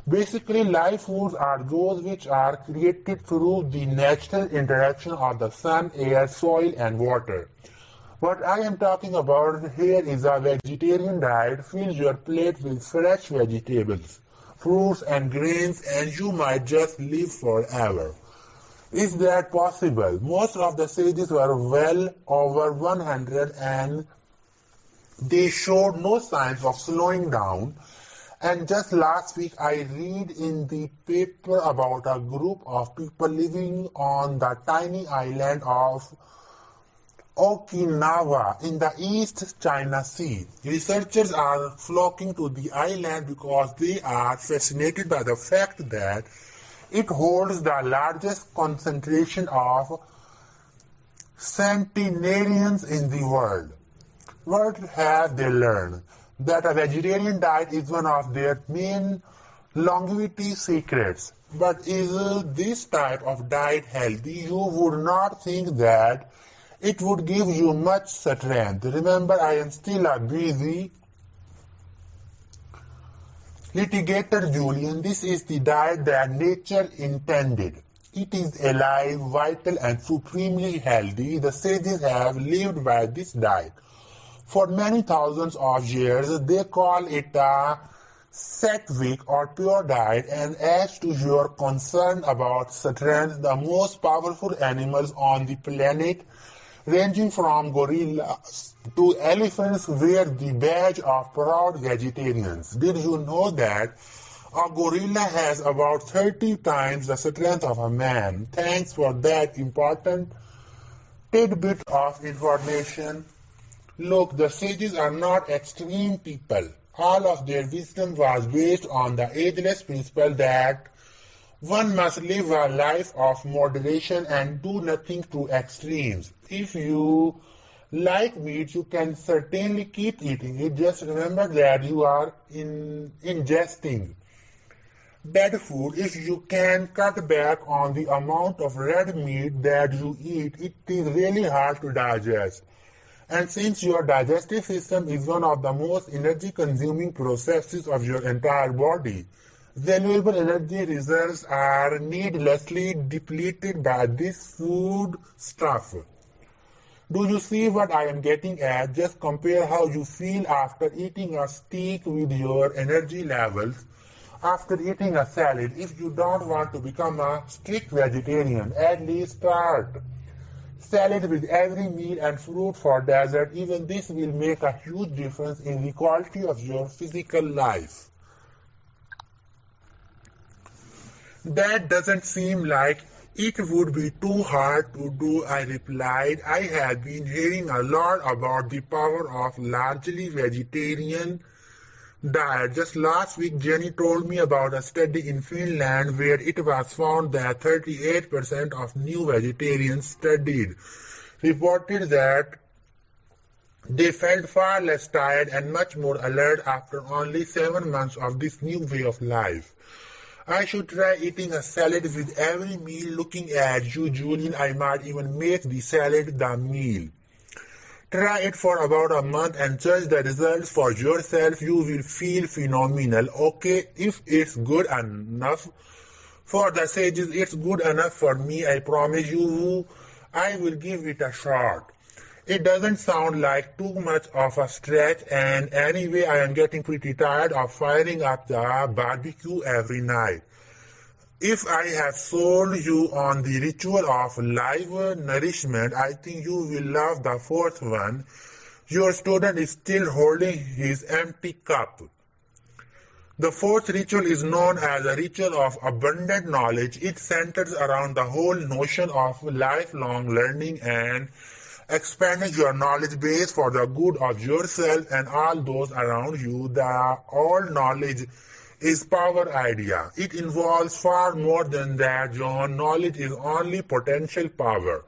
Basically, live foods are those which are created through the natural interaction of the sun, air, soil, and water. What I am talking about here is a vegetarian diet. Fill your plate with fresh vegetables, fruits, and grains, and you might just live forever. Is that possible? Most of the sages were well over 100 and they showed no signs of slowing down. And just last week, I read in the paper about a group of people living on the tiny island of Okinawa in the East China Sea. Researchers are flocking to the island because they are fascinated by the fact that it holds the largest concentration of centenarians in the world. What have they learned? That a vegetarian diet is one of their main longevity secrets. But is this type of diet healthy? You would not think that it would give you much strength. Remember, I am still a busy litigator, Julian. This is the diet that nature intended. It is alive, vital, and supremely healthy. The sages have lived by this diet for many thousands of years. They call it a sattvic or pure diet. And as to your concern about strength, the most powerful animals on the planet, ranging from gorillas to elephants, wear the badge of proud vegetarians. Did you know that a gorilla has about 30 times the strength of a man? Thanks for that important tidbit of information. Look, the sages are not extreme people. All of their wisdom was based on the ageless principle that one must live a life of moderation and do nothing to extremes. If you like meat, you can certainly keep eating it. Just remember that you are ingesting bad food. If you can cut back on the amount of red meat that you eat, it is really hard to digest. And since your digestive system is one of the most energy-consuming processes of your entire body, valuable energy reserves are needlessly depleted by this food stuff. Do you see what I am getting at? Just compare how you feel after eating a steak with your energy levels after eating a salad. If you don't want to become a strict vegetarian, at least start salad with every meal and fruit for dessert. Even this will make a huge difference in the quality of your physical life. That doesn't seem like it would be too hard to do, I replied. I have been hearing a lot about the power of largely vegetarian diet. Just last week, Jenny told me about a study in Finland where it was found that 38% of new vegetarians studied reported that they felt far less tired and much more alert after only 7 months of this new way of life. I should try eating a salad with every meal. Looking at you, Julian, I might even make the salad the meal. Try it for about a month and judge the results for yourself. You will feel phenomenal. Okay, if it's good enough for the sages, it's good enough for me. I promise you, I will give it a shot. It doesn't sound like too much of a stretch, and anyway, I am getting pretty tired of firing up the barbecue every night. If I have sold you on the ritual of live nourishment, I think you will love the fourth one. Your student is still holding his empty cup. The fourth ritual is known as a ritual of abundant knowledge. It centers around the whole notion of lifelong learning and expanding your knowledge base for the good of yourself and all those around you. The all knowledge is power idea. It involves far more than that, John. Knowledge is only potential power.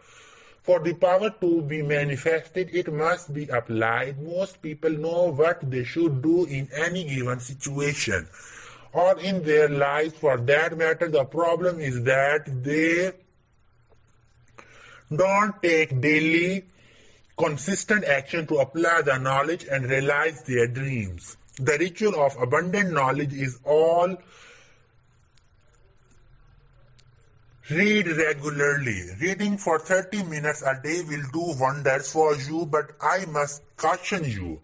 For the power to be manifested, it must be applied. Most people know what they should do in any given situation or in their lives for that matter. The problem is that they don't take daily, consistent action to apply the knowledge and realize their dreams. The ritual of abundant knowledge is all read regularly. Reading for 30 minutes a day will do wonders for you, but I must caution you.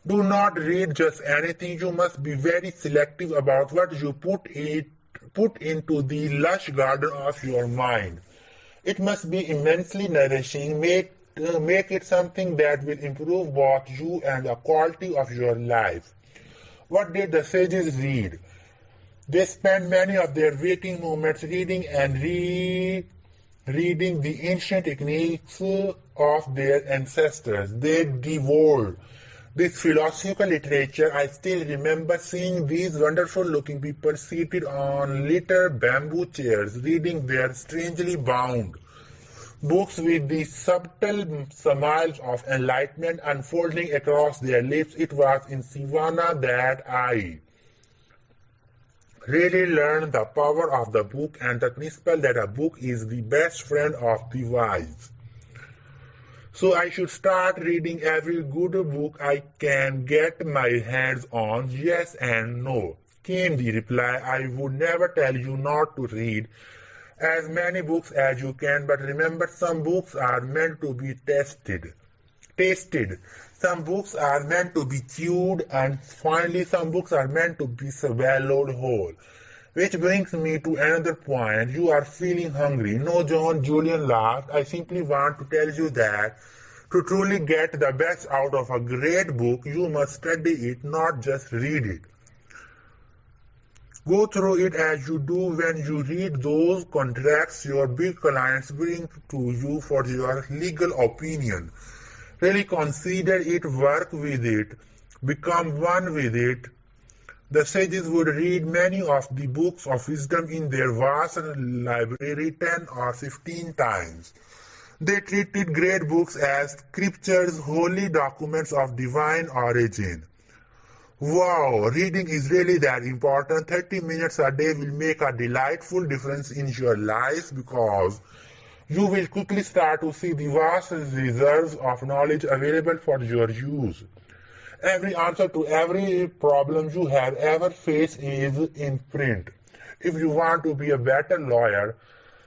Do not read just anything. You must be very selective about what you put into the lush garden of your mind. It must be immensely nourishing. Make it something that will improve both you and the quality of your life. What did the sages read? They spent many of their waking moments reading and rereading the ancient techniques of their ancestors. They devoured this philosophical literature. I still remember seeing these wonderful-looking people seated on little bamboo chairs, reading their strangely bound books with the subtle smiles of enlightenment unfolding across their lips. It was in Savannah that I really learned the power of the book and the principle that a book is the best friend of the wise. So I should start reading every good book I can get my hands on. Yes and no, came the reply. I would never tell you not to read as many books as you can, but remember, some books are meant to be tasted. Some books are meant to be chewed, and finally some books are meant to be swallowed whole. Which brings me to another point. You are feeling hungry. No, John, Julian laughed. I simply want to tell you that to truly get the best out of a great book, you must study it, not just read it. Go through it as you do when you read those contracts your big clients bring to you for your legal opinion. Really consider it, work with it, become one with it. The sages would read many of the books of wisdom in their vast library 10 or 15 times. They treated great books as scriptures, holy documents of divine origin. Wow, reading is really that important. 30 minutes a day will make a delightful difference in your life because you will quickly start to see the vast reserves of knowledge available for your use. Every answer to every problem you have ever faced is in print. If you want to be a better lawyer,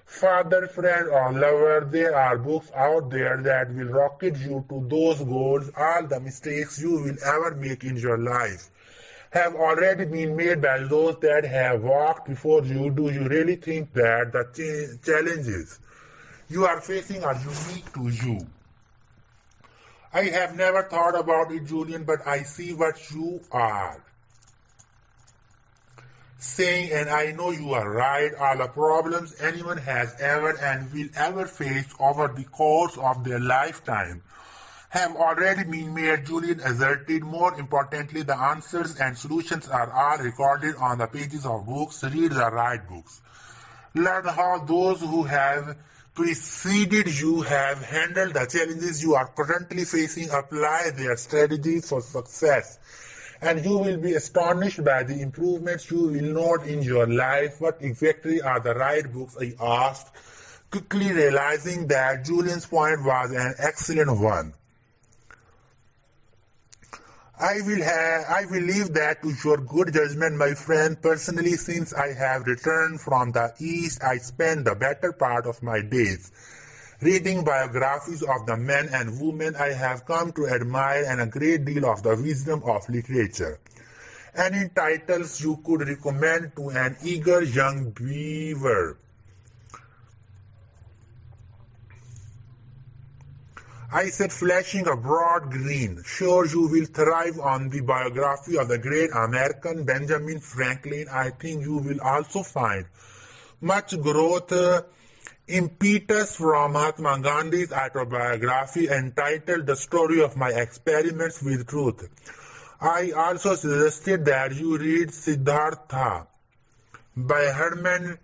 father, friend, or lover, there are books out there that will rocket you to those goals. All the mistakes you will ever make in your life have already been made by those that have walked before you. Do you really think that the challenges you are facing are unique to you? I have never thought about it, Julian, but I see what you are saying, and I know you are right. All the problems anyone has ever and will ever face over the course of their lifetime have already been made, Julian asserted. More importantly, the answers and solutions are all recorded on the pages of books. Read the right books. Learn how those who have preceded you have handled the challenges you are currently facing, apply their strategies for success, and you will be astonished by the improvements you will note in your life. What exactly are the right books? I asked, quickly realizing that Julian's point was an excellent one. I will leave that to your good judgment, my friend. Personally, since I have returned from the East, I spend the better part of my days reading biographies of the men and women I have come to admire and a great deal of the wisdom of literature. Any titles you could recommend to an eager young viewer? I said, flashing a broad grin. Sure, you will thrive on the biography of the great American Benjamin Franklin. I think you will also find much growth impetus from Mahatma Gandhi's autobiography entitled The Story of My Experiments with Truth. I also suggested that you read Siddhartha by Hermann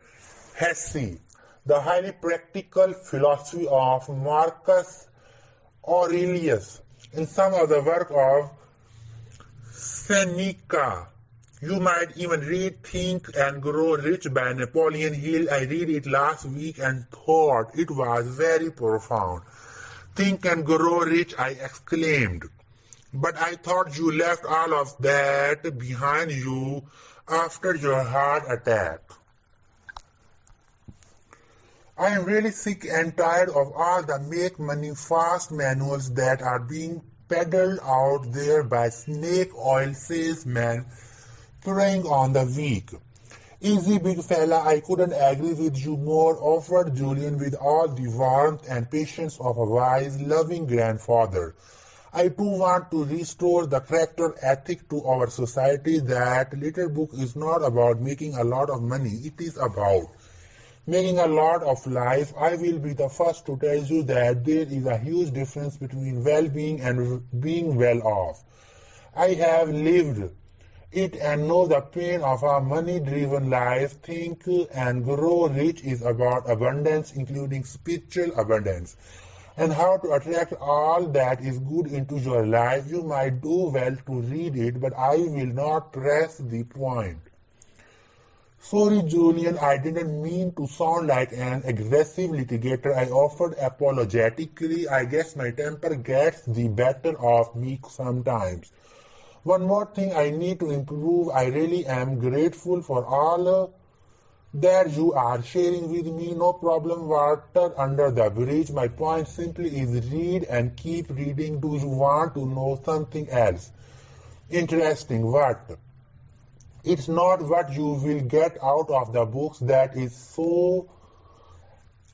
Hesse, the highly practical philosophy of Marcus Aurelius, and some of the work of Seneca. You might even read Think and Grow Rich by Napoleon Hill. I read it last week and thought it was very profound. Think and Grow Rich, I exclaimed. But I thought you left all of that behind you after your heart attack. I am really sick and tired of all the make money fast manuals that are being peddled out there by snake oil salesmen preying on the weak. Easy, big fella, I couldn't agree with you more, offered Julian with all the warmth and patience of a wise, loving grandfather. I too want to restore the character ethic to our society. That little book is not about making a lot of money. It is about making a lot of life. I will be the first to tell you that there is a huge difference between well-being and being well off. I have lived it and know the pain of a money-driven life. Think and Grow Rich is about abundance, including spiritual abundance, and how to attract all that is good into your life. You might do well to read it, but I will not press the point. Sorry, Julian, I didn't mean to sound like an aggressive litigator, I offered apologetically. I guess my temper gets the better of me sometimes. One more thing I need to improve. I really am grateful for all that you are sharing with me. No problem, water under the bridge. My point simply is read and keep reading. Do you want to know something else? Interesting. What? It's not what you will get out of the books that is so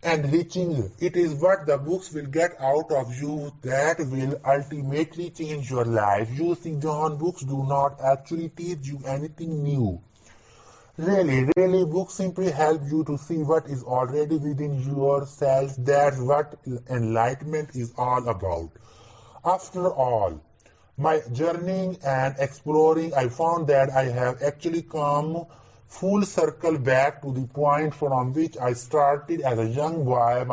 enriching. It is what the books will get out of you that will ultimately change your life. You see, John, books do not actually teach you anything new. Really, books simply help you to see what is already within yourself. That's what enlightenment is all about. After all, my journeying and exploring, I found that I have actually come full circle back to the point from which I started as a young boy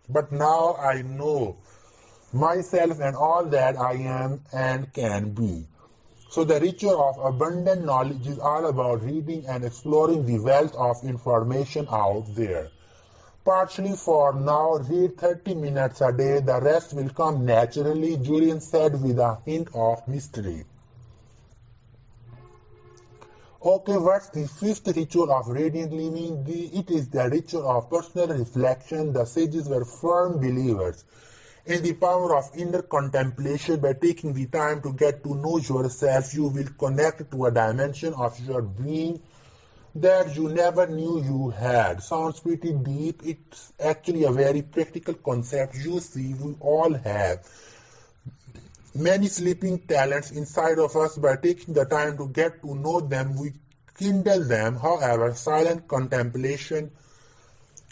But now I know myself and all that I am and can be. So the ritual of abundant knowledge is all about reading and exploring the wealth of information out there. Partially for now, read 30 minutes a day. The rest will come naturally, Julian said with a hint of mystery. Okay, what's the fifth ritual of radiant living? It is the ritual of personal reflection. The sages were firm believers in the power of inner contemplation. By taking the time to get to know yourself, you will connect to a dimension of your being that you never knew you had. Sounds pretty deep. It's actually a very practical concept. You see, we all have many sleeping talents inside of us. By taking the time to get to know them, we kindle them. However, silent contemplation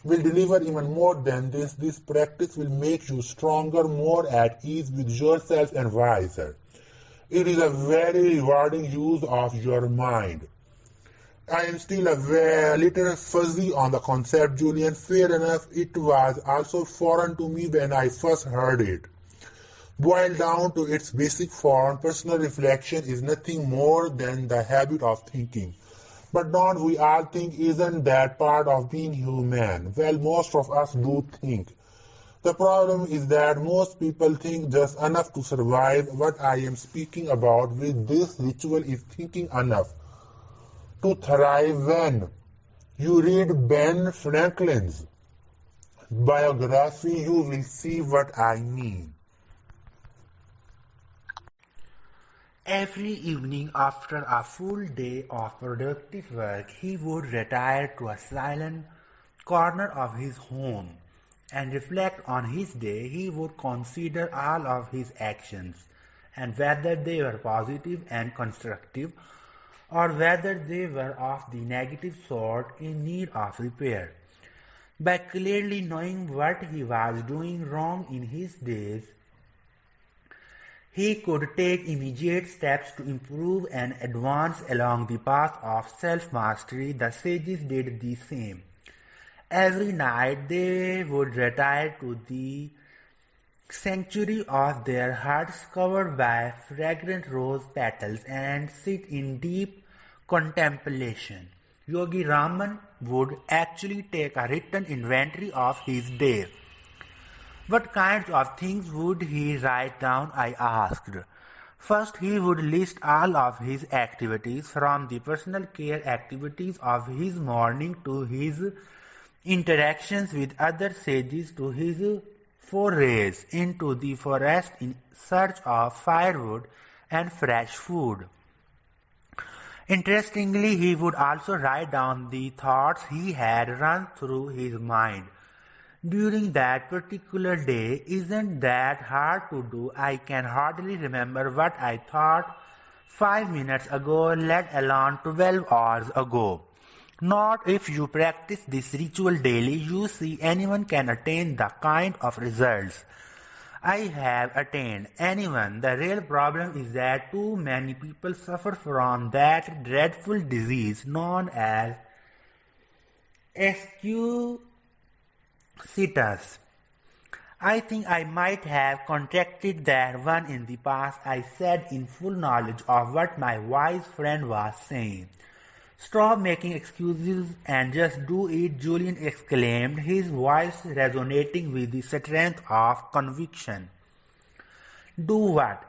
will deliver even more than this. This practice will make you stronger, more at ease with yourself, and wiser. It is a very rewarding use of your mind. I am still a little fuzzy on the concept, Julian. Fair enough, it was also foreign to me when I first heard it. Boiled down to its basic form, personal reflection is nothing more than the habit of thinking. But don't we all think? Isn't that part of being human? Well, most of us do think. The problem is that most people think just enough to survive. What I am speaking about with this ritual is thinking enough to thrive. When you read Ben Franklin's biography, you will see what I mean. Every evening after a full day of productive work, he would retire to a silent corner of his home and reflect on his day. He would consider all of his actions and whether they were positive and constructive or whether they were of the negative sort in need of repair. By clearly knowing what he was doing wrong in his days, he could take immediate steps to improve and advance along the path of self-mastery. The sages did the same. Every night they would retire to the sanctuary of their hearts covered by fragrant rose petals and sit in deep contemplation. Yogi Raman would actually take a written inventory of his day. What kinds of things would he write down? I asked. First, he would list all of his activities, from the personal care activities of his morning to his interactions with other sages to his forays into the forest in search of firewood and fresh food. Interestingly, he would also write down the thoughts he had run through his mind during that particular day. Isn't that hard to do? I can hardly remember what I thought 5 minutes ago, let alone 12 hours ago. Not if you practice this ritual daily. You see, anyone can attain the kind of results I have attained. Anyone. The real problem is that too many people suffer from that dreadful disease known as Escusitas. I think I might have contracted that one in the past, I said in full knowledge of what my wise friend was saying. Stop making excuses and just do it, Julian exclaimed, his voice resonating with the strength of conviction. Do what?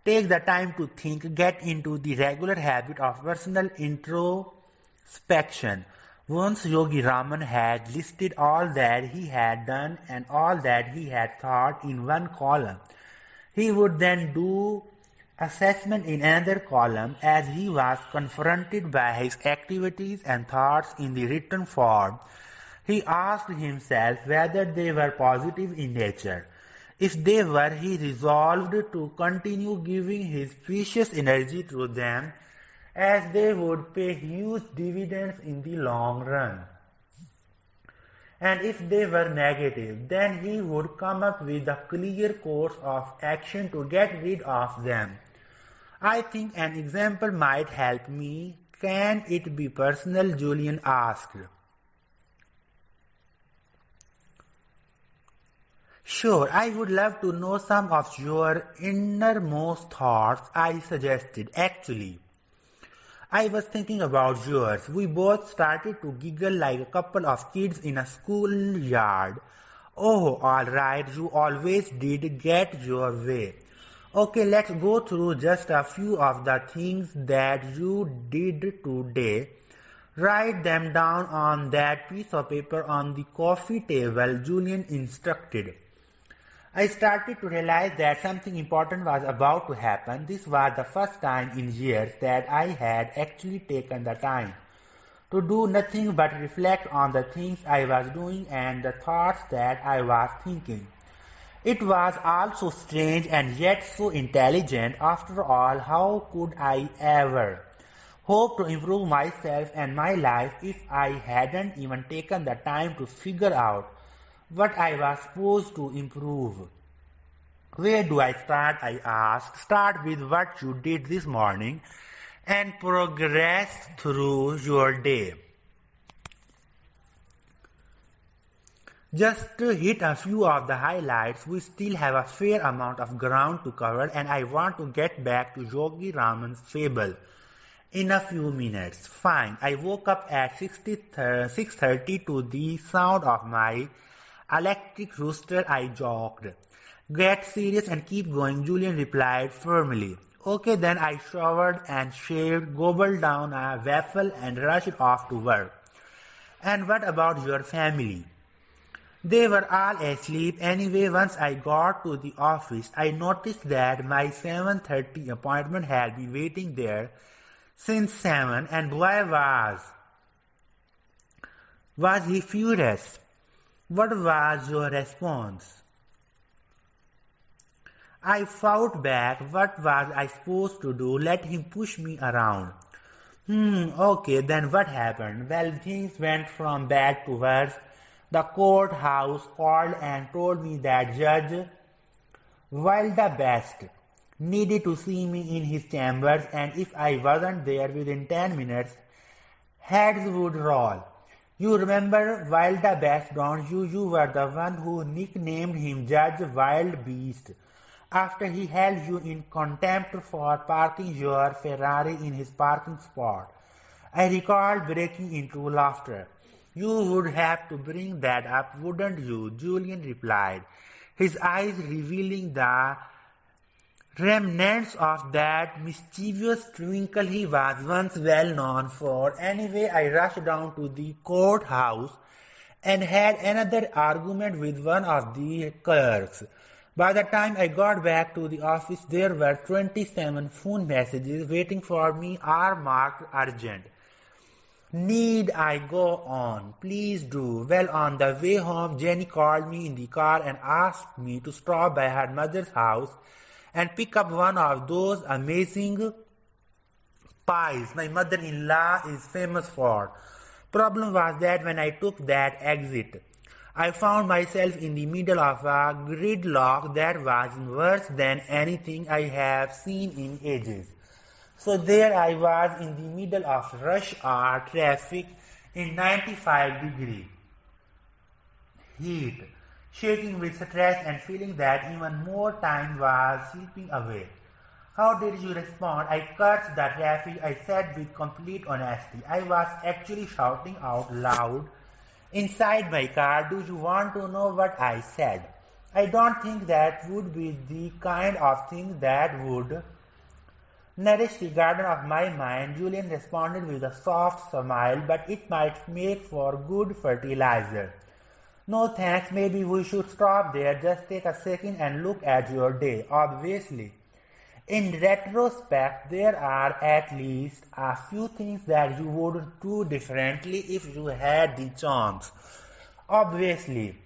Take the time to think, get into the regular habit of personal introspection. Once Yogi Raman had listed all that he had done and all that he had thought in one column, he would then do assessment in another column. As he was confronted by his activities and thoughts in the written form, he asked himself whether they were positive in nature. If they were, he resolved to continue giving his precious energy to them, as they would pay huge dividends in the long run. And if they were negative, then he would come up with a clear course of action to get rid of them. I think an example might help me. Can it be personal? Julian asked. Sure, I would love to know some of your innermost thoughts, I suggested. Actually, I was thinking about yours. We both started to giggle like a couple of kids in a schoolyard. Oh, all right, you always did get your way. Okay, let's go through just a few of the things that you did today. Write them down on that piece of paper on the coffee table, Julian instructed. I started to realize that something important was about to happen. This was the first time in years that I had actually taken the time to do nothing but reflect on the things I was doing and the thoughts that I was thinking. It was all so strange and yet so intelligent. After all, how could I ever hope to improve myself and my life if I hadn't even taken the time to figure out what I was supposed to improve? Where do I start? I asked. Start with what you did this morning. and progress through your day. Just to hit a few of the highlights, we still have a fair amount of ground to cover, and I want to get back to Yogi Raman's fable in a few minutes. Fine, I woke up at 6:30 to the sound of my electric rooster. I joked. Get serious and keep going, Julian replied firmly. Okay, then I showered and shaved, gobbled down a waffle and rushed off to work. And what about your family? They were all asleep anyway. Once I got to the office, I noticed that my 7:30 appointment had been waiting there since 7, and boy was he furious. What was your response? I fought back. What was I supposed to do? Let him push me around. Okay, then what happened? Well, things went from bad to worse. The courthouse called and told me that Judge Wildebest needed to see me in his chambers, and if I wasn't there within 10 minutes, heads would roll. You remember Wildebest, don't you? You were the one who nicknamed him Judge Wild Beast after he held you in contempt for parking your Ferrari in his parking spot. I recalled breaking into laughter. You would have to bring that up, wouldn't you? Julian replied, his eyes revealing the remnants of that mischievous twinkle he was once well known for. Anyway, I rushed down to the courthouse and had another argument with one of the clerks. By the time I got back to the office, there were 27 phone messages waiting for me, all marked urgent. Need I go on? Please do. Well, on the way home, Jenny called me in the car and asked me to stop by her mother's house and pick up one of those amazing pies my mother-in-law is famous for. Problem was that when I took that exit, I found myself in the middle of a gridlock that was worse than anything I have seen in ages. So there I was in the middle of rush hour traffic in 95-degree heat, shaking with stress and feeling that even more time was slipping away. How did you respond? I cursed the traffic. I said with complete honesty. I was actually shouting out loud inside my car. Do you want to know what I said? I don't think that would be the kind of thing that would nourish the garden of my mind, Julian responded with a soft smile, but it might make for good fertilizer. No thanks, maybe we should stop there. Just take a second and look at your day. Obviously, in retrospect, there are at least a few things that you would do differently if you had the chance. Obviously,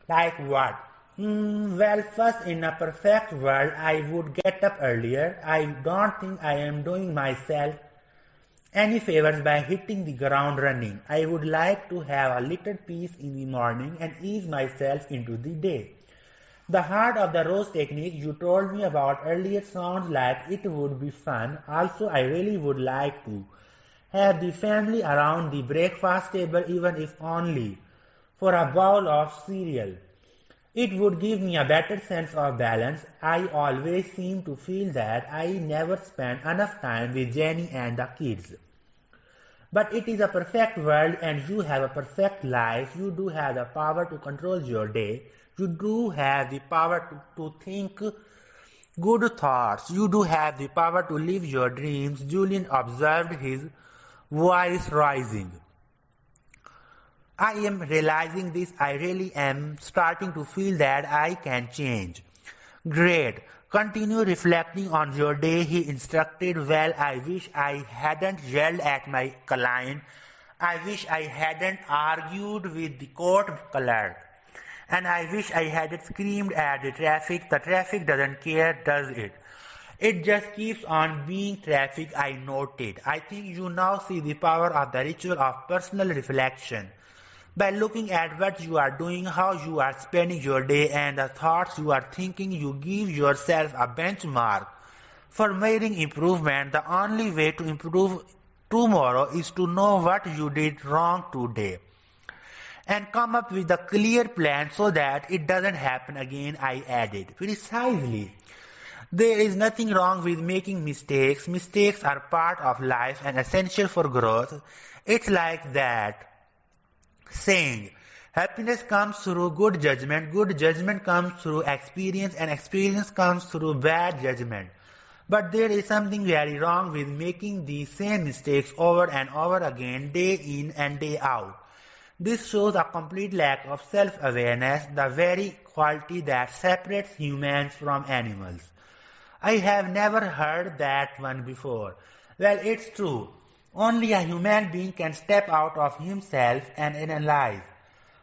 like what? Well, first, in a perfect world, I would get up earlier. I don't think I am doing myself any favors by hitting the ground running. I would like to have a little peace in the morning and ease myself into the day. The heart of the rose technique you told me about earlier sounds like it would be fun. Also, I really would like to have the family around the breakfast table, even if only for a bowl of cereal. It would give me a better sense of balance. I always seem to feel that I never spend enough time with Jenny and the kids. But it is a perfect world and you have a perfect life. You do have the power to control your day. You do have the power to think good thoughts. You do have the power to live your dreams. Julian observed, his voice rising. I am realizing this. I really am starting to feel that I can change. Great. Continue reflecting on your day, he instructed. Well, I wish I hadn't yelled at my client. I wish I hadn't argued with the court clerk. And I wish I hadn't screamed at the traffic. The traffic doesn't care, does it? It just keeps on being traffic, I noted. I think you now see the power of the ritual of personal reflection. By looking at what you are doing, how you are spending your day, and the thoughts you are thinking, you give yourself a benchmark For measuring improvement, the only way to improve tomorrow is to know what you did wrong today and come up with a clear plan so that it doesn't happen again, I added. Precisely. There is nothing wrong with making mistakes. Mistakes are part of life and essential for growth. It's like that saying, happiness comes through good judgment comes through experience, and experience comes through bad judgment. But there is something very wrong with making these same mistakes over and over again, day in and day out. This shows a complete lack of self-awareness, the very quality that separates humans from animals. I have never heard that one before. Well, it's true. Only a human being can step out of himself and analyze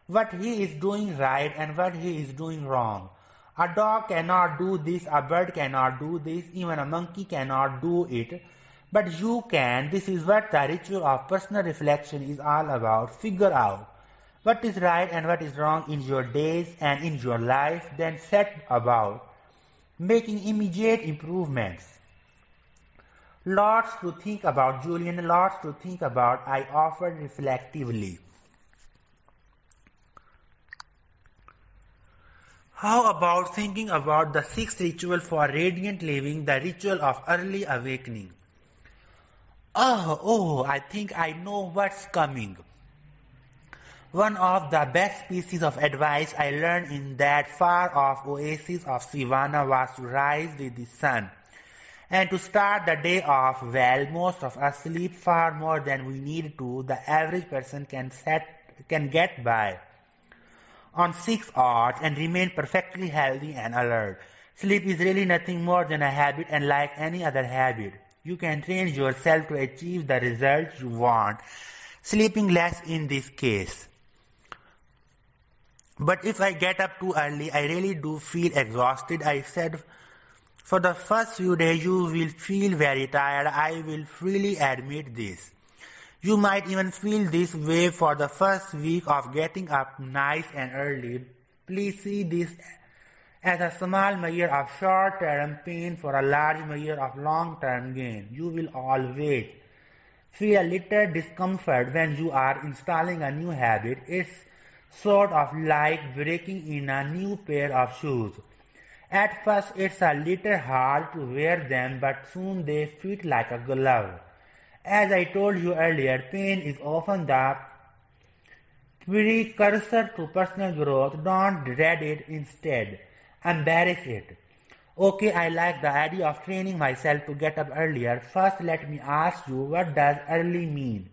what he is doing right and what he is doing wrong. A dog cannot do this, a bird cannot do this, even a monkey cannot do it. But you can. This is what the ritual of personal reflection is all about. Figure out what is right and what is wrong in your days and in your life, then set about making immediate improvements. Lots to think about, Julian, lots to think about, I offered reflectively. How about thinking about the sixth ritual for radiant living, the ritual of early awakening? Oh, I think I know what's coming. One of the best pieces of advice I learned in that far-off oasis of Savannah was to rise with the sun and to start the day off well. Most of us sleep far more than we need to. The average person can get by on 6 hours and remain perfectly healthy and alert. Sleep is really nothing more than a habit, and like any other habit, you can train yourself to achieve the results you want, sleeping less in this case. But if I get up too early, I really do feel exhausted. I said, for the first few days you will feel very tired. I will freely admit this. You might even feel this way for the first week of getting up nice and early. Please see this as a small measure of short-term pain for a large measure of long-term gain. You will always feel a little discomfort when you are installing a new habit. It's sort of like breaking in a new pair of shoes. At first it's a little hard to wear them, but soon they fit like a glove. As I told you earlier, pain is often the precursor to personal growth. Don't dread it, instead embrace it. Okay, I like the idea of training myself to get up earlier. First, let me ask you, what does early mean?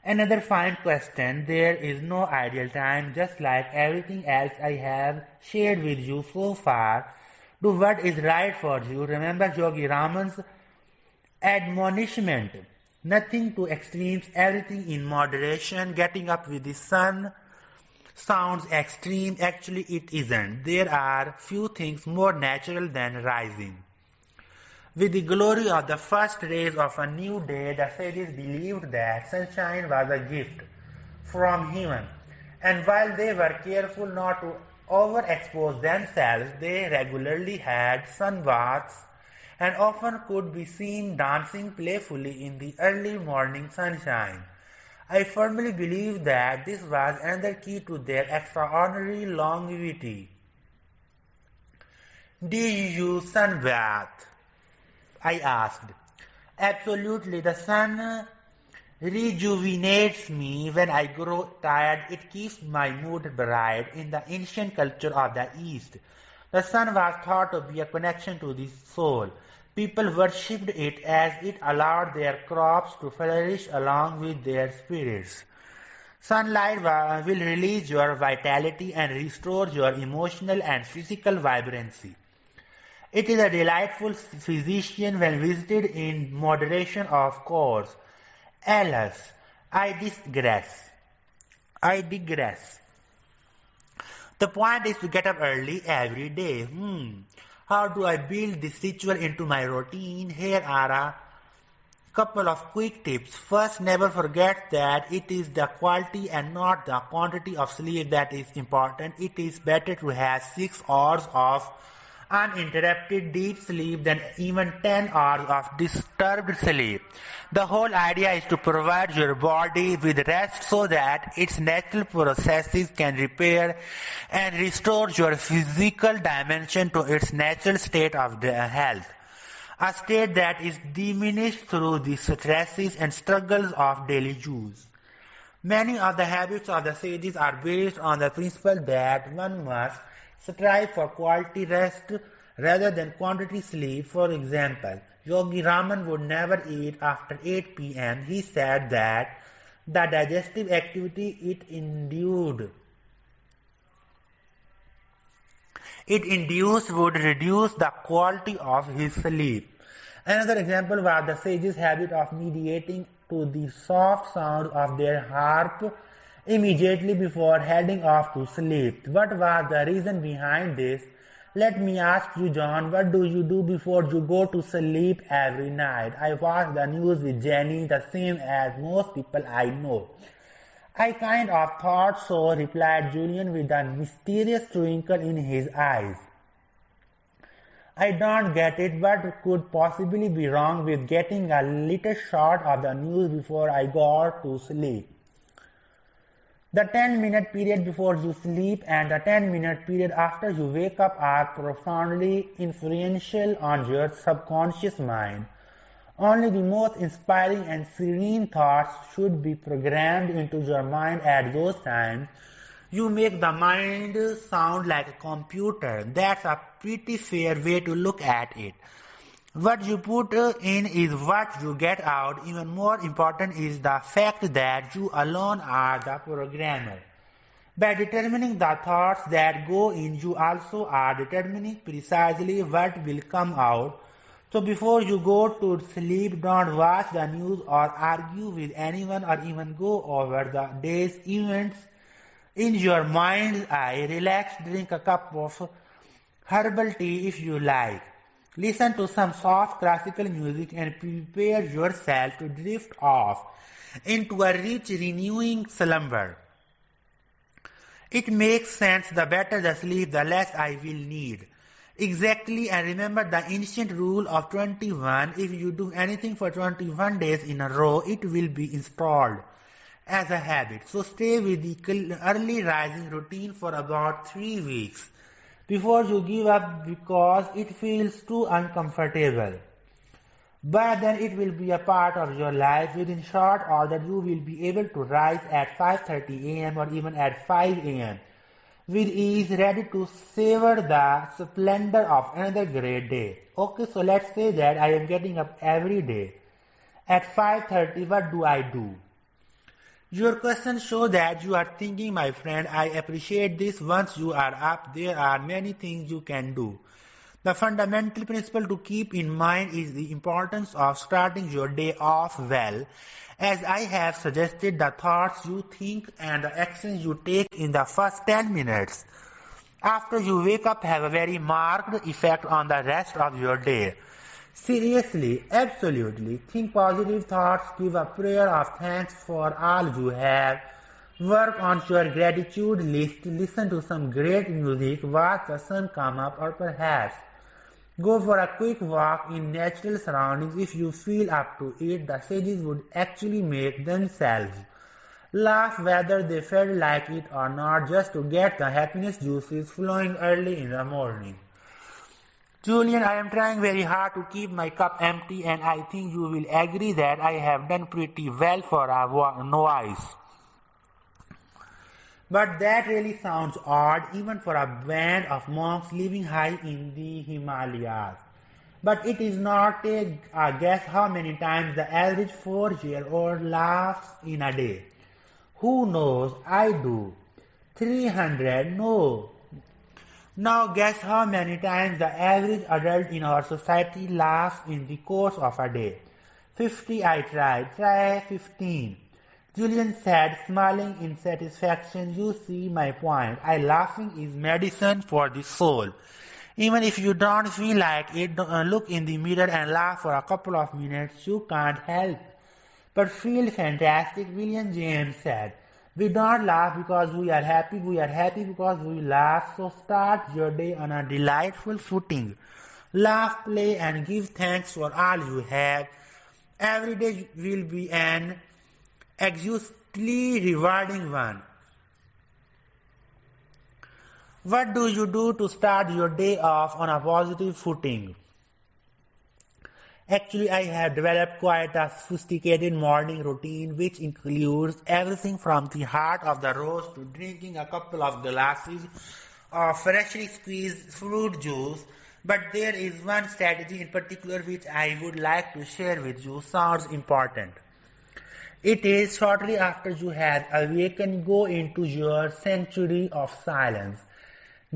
Another fine question. There is no ideal time. Just like everything else I have shared with you so far, do what is right for you. Remember Yogi Raman's admonishment. Nothing to extremes, everything in moderation. Getting up with the sun sounds extreme. Actually, it isn't. There are few things more natural than rising with the glory of the first rays of a new day. The sages believed that sunshine was a gift from heaven, and while they were careful not to overexpose themselves, they regularly had sun baths and often could be seen dancing playfully in the early morning sunshine. I firmly believe that this was another key to their extraordinary longevity. Do you sunbathe? I asked. Absolutely. The sun rejuvenates me when I grow tired. It keeps my mood bright. In the ancient culture of the East, the sun was thought to be a connection to the soul. People worshipped it as it allowed their crops to flourish along with their spirits. Sunlight will release your vitality and restore your emotional and physical vibrancy. It is a delightful physician when visited in moderation, of course. Alas, I digress. The point is to get up early every day. How do I build this ritual into my routine? Here are a couple of quick tips. First, never forget that it is the quality and not the quantity of sleep that is important. It is better to have 6 hours of uninterrupted deep sleep than even 10 hours of disturbed sleep. The whole idea is to provide your body with rest so that its natural processes can repair and restore your physical dimension to its natural state of health, a state that is diminished through the stresses and struggles of daily use. Many of the habits of the sages are based on the principle that one must strive for quality rest rather than quantity sleep. For example, Yogi Raman would never eat after 8 p.m. He said that the digestive activity it induced would reduce the quality of his sleep. Another example was the sage's habit of meditating to the soft sound of their harp immediately before heading off to sleep. What was the reason behind this? Let me ask you, John, what do you do before you go to sleep every night? I watch the news with Jenny, the same as most people I know. I kind of thought so, replied Julian with a mysterious twinkle in his eyes. I don't get it. What could possibly be wrong with getting a little shot of the news before I go to sleep? The 10-minute period before you sleep and the 10-minute period after you wake up are profoundly influential on your subconscious mind. Only the most inspiring and serene thoughts should be programmed into your mind at those times. You make the mind sound like a computer. That's a pretty fair way to look at it. What you put in is what you get out. Even more important is the fact that you alone are the programmer. By determining the thoughts that go in, you also are determining precisely what will come out. So before you go to sleep, don't watch the news or argue with anyone or even go over the day's events in your mind's eye. Relax, drink a cup of herbal tea if you like. Listen to some soft classical music and prepare yourself to drift off into a rich, renewing slumber. It makes sense. The better the sleep, the less I will need. Exactly, and remember the ancient rule of 21. If you do anything for 21 days in a row, it will be installed as a habit. So stay with the early rising routine for about 3 weeks before you give up because it feels too uncomfortable. But then it will be a part of your life. Within short order, you will be able to rise at 5:30 a.m. or even at 5 a.m. with ease, ready to savor the splendor of another great day. Okay, so let's say that I am getting up every day. At 5:30, what do I do? Your questions show that you are thinking, my friend. I appreciate this. Once you are up, there are many things you can do. The fundamental principle to keep in mind is the importance of starting your day off well. As I have suggested, the thoughts you think and the actions you take in the first 10 minutes after you wake up have a very marked effect on the rest of your day. Seriously, absolutely. Think positive thoughts, give a prayer of thanks for all you have, work on your gratitude list, listen to some great music, watch the sun come up, or perhaps go for a quick walk in natural surroundings. If you feel up to it, the sages would actually make themselves laugh whether they felt like it or not, just to get the happiness juices flowing early in the morning. Julian, I am trying very hard to keep my cup empty, and I think you will agree that I have done pretty well for a novice. But that really sounds odd, even for a band of monks living high in the Himalayas. But it is not. Guess how many times the average 4-year-old laughs in a day. Who knows? I do. 300? No. Now guess how many times the average adult in our society laughs in the course of a day. 50, I tried. Try 15. Julian said, smiling in satisfaction. You see my point. Laughing is medicine for the soul. Even if you don't feel like it, look in the mirror and laugh for a couple of minutes. You can't help but feel fantastic, William James said. We don't laugh because we are happy because we laugh. So start your day on a delightful footing. Laugh, play, and give thanks for all you have. Every day will be an exhaustively rewarding one. What do you do to start your day off on a positive footing? Actually, I have developed quite a sophisticated morning routine which includes everything from the heart of the rose to drinking a couple of glasses of freshly squeezed fruit juice. But there is one strategy in particular which I would like to share with you. Sounds important. It is shortly after you have awakened, go into your sanctuary of silence.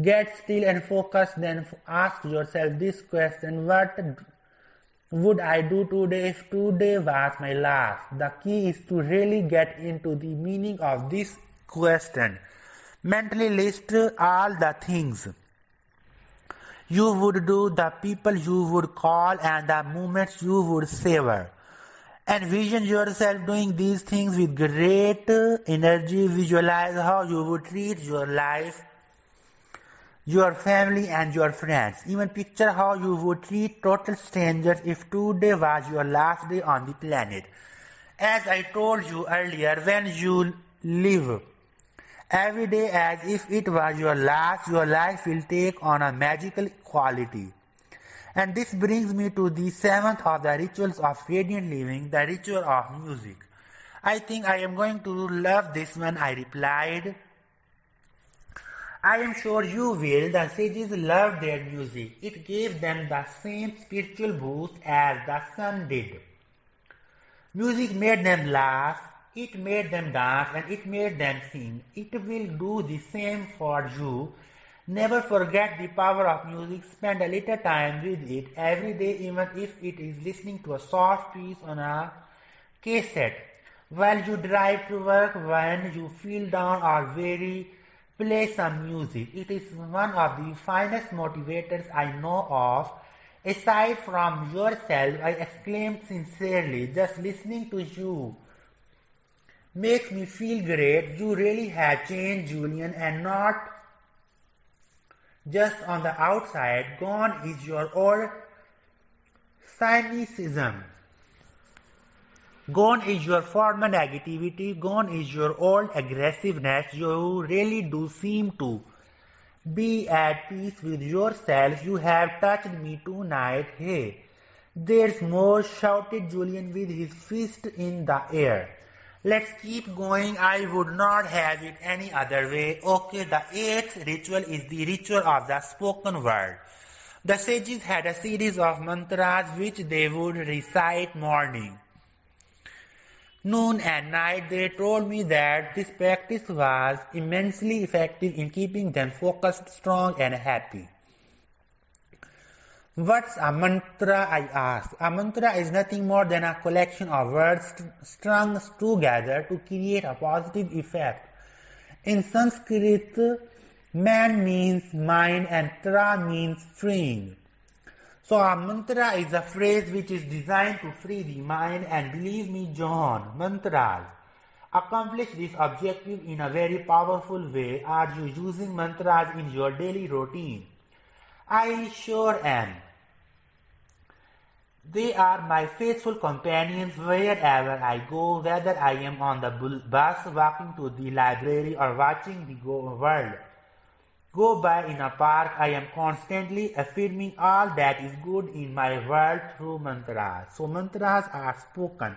Get still and focus, then ask yourself this question: what would I do today if today was my last? The key is to really get into the meaning of this question. Mentally list all the things you would do, the people you would call, and the moments you would savor. Envision yourself doing these things with great energy. Visualize how you would treat your life, your family, and your friends. Even picture how you would treat total strangers if today was your last day on the planet. As I told you earlier, when you live every day as if it was your last, your life will take on a magical quality. And this brings me to the seventh of the rituals of radiant living, the ritual of music. I think I am going to love this one, I replied. I am sure you will. The sages loved their music. It gave them the same spiritual boost as the sun did. Music made them laugh, it made them dance, and it made them sing. It will do the same for you. Never forget the power of music. Spend a little time with it every day, even if it is listening to a soft piece on a cassette. While you drive to work, when you feel down or weary, play some music. It is one of the finest motivators I know of. Aside from yourself, I exclaimed sincerely, just listening to you makes me feel great. You really have changed, Julian, and not just on the outside. Gone is your old cynicism. Gone is your former negativity. Gone is your old aggressiveness. You really do seem to be at peace with yourself. You have touched me tonight. Hey, there's more, shouted Julian with his fist in the air. Let's keep going. I would not have it any other way. Okay, the eighth ritual is the ritual of the spoken word. The sages had a series of mantras which they would recite morning, noon, and night. They told me that this practice was immensely effective in keeping them focused, strong, and happy. What's a mantra? I asked. A mantra is nothing more than a collection of words strung together to create a positive effect. In Sanskrit, man means mind and tra means freeing. So a mantra is a phrase which is designed to free the mind, and believe me, John, mantras accomplish this objective in a very powerful way. Are you using mantras in your daily routine? I sure am. They are my faithful companions wherever I go, whether I am on the bus, walking to the library, or watching the world go by in a park. I am constantly affirming all that is good in my world through mantras. So mantras are spoken.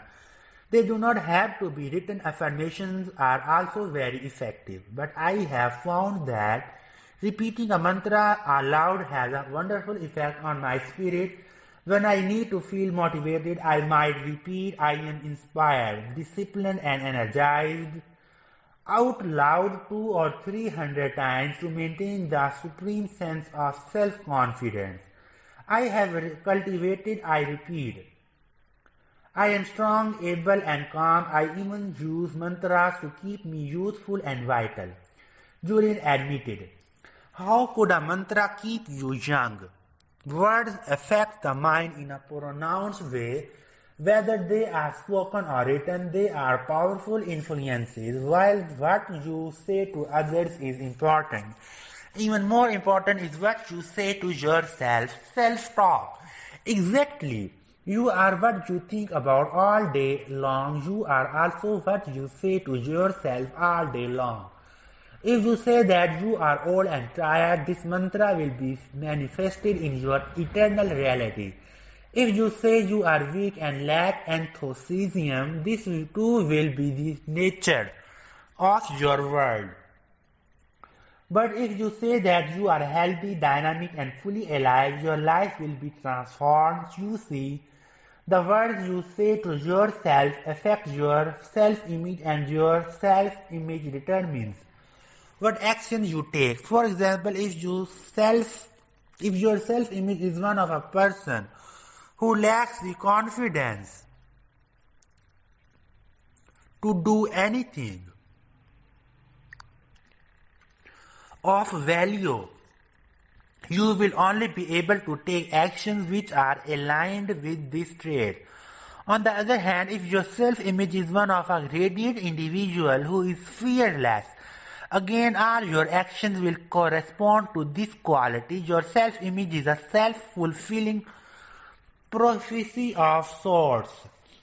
They do not have to be written. Affirmations are also very effective. But I have found that repeating a mantra aloud has a wonderful effect on my spirit. When I need to feel motivated, I might repeat, I am inspired, disciplined, and energized out loud 200 or 300 times to maintain the supreme sense of self-confidence. I have cultivated, I repeat. I am strong, able, and calm. I even use mantras to keep me youthful and vital. Julian admitted. How could a mantra keep you young? Words affect the mind in a pronounced way. Whether they are spoken or written, they are powerful influences, while what you say to others is important. Even more important is what you say to yourself, self-talk. Exactly. You are what you think about all day long. You are also what you say to yourself all day long. If you say that you are old and tired, this mantra will be manifested in your eternal reality. If you say you are weak and lack enthusiasm, this too will be the nature of your world. But if you say that you are healthy, dynamic, and fully alive, your life will be transformed. You see, the words you say to yourself affect your self-image, and your self-image determines what action you take. For example, if your self-image is one of a person who lacks the confidence to do anything of value, you will only be able to take actions which are aligned with this trait. On the other hand, if your self-image is one of a radiant individual who is fearless, again all your actions will correspond to this quality. Your self-image is a self-fulfilling prophecy of sorts.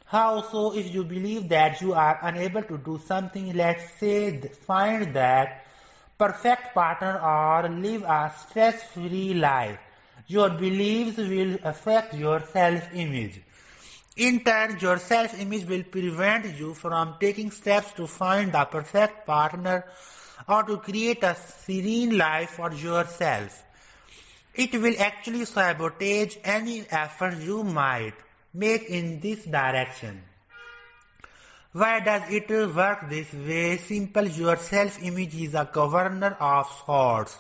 How so? If you believe that you are unable to do something, let's say find that perfect partner or live a stress-free life, your beliefs will affect your self-image. In turn, your self-image will prevent you from taking steps to find the perfect partner or to create a serene life for yourself. It will actually sabotage any effort you might make in this direction. Why does it work this way? Simple, your self-image is a governor of sorts.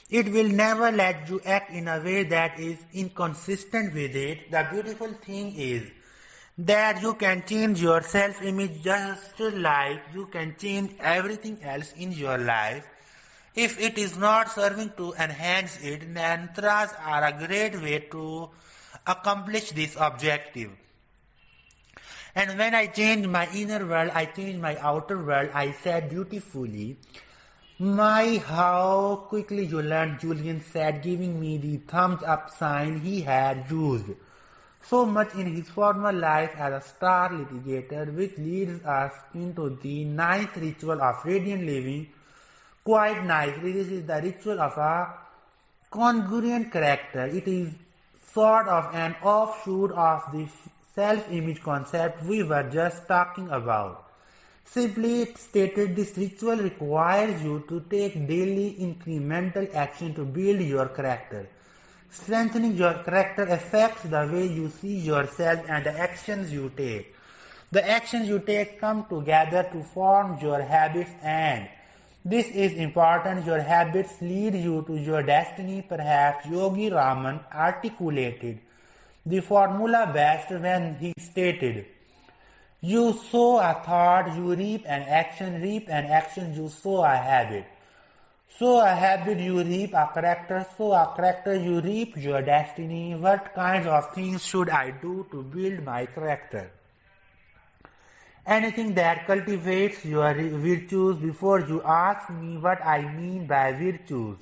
It will never let you act in a way that is inconsistent with it. The beautiful thing is that you can change your self-image just like you can change everything else in your life. If it is not serving to enhance it, mantras are a great way to accomplish this objective. And when I change my inner world, I change my outer world, I said beautifully. My, how quickly you learned, Julian said, giving me the thumbs up sign he had used so much in his former life as a star litigator, which leads us into the ninth ritual of radiant living. Quite nicely, this is the ritual of a congruent character. It is sort of an offshoot of the self-image concept we were just talking about. Simply stated, this ritual requires you to take daily incremental action to build your character. Strengthening your character affects the way you see yourself and the actions you take. The actions you take come together to form your habits, and this is important. Your habits lead you to your destiny. Perhaps Yogi Raman articulated the formula best when he stated, "You sow a thought, you reap an action, you sow a habit. Sow a habit, you reap a character, sow a character, you reap your destiny." What kinds of things should I do to build my character? Anything that cultivates your virtues. Before you ask me what I mean by virtues,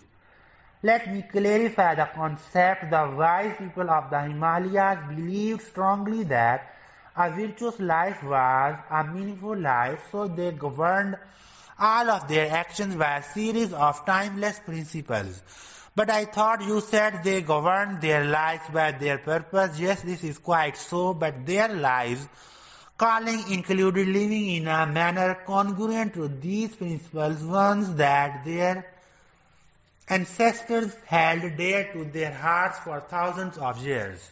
let me clarify the concept. The wise people of the Himalayas believed strongly that a virtuous life was a meaningful life, so they governed all of their actions by a series of timeless principles. But I thought you said they governed their lives by their purpose. Yes, this is quite so, but their lives calling included living in a manner congruent to these principles, ones that their ancestors held dear to their hearts for thousands of years.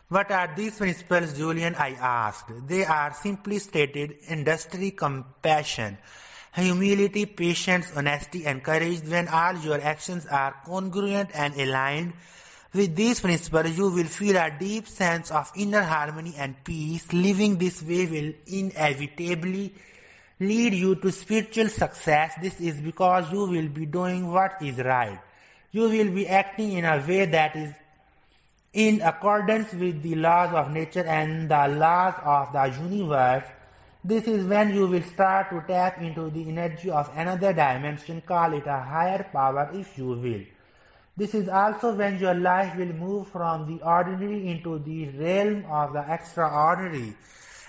What are these principles, Julian? I asked. They are simply stated: industry, compassion, humility, patience, honesty, and courage. When all your actions are congruent and aligned with these principles, you will feel a deep sense of inner harmony and peace. Living this way will inevitably lead you to spiritual success. This is because you will be doing what is right. You will be acting in a way that is in accordance with the laws of nature and the laws of the universe. This is when you will start to tap into the energy of another dimension, call it a higher power if you will. This is also when your life will move from the ordinary into the realm of the extraordinary,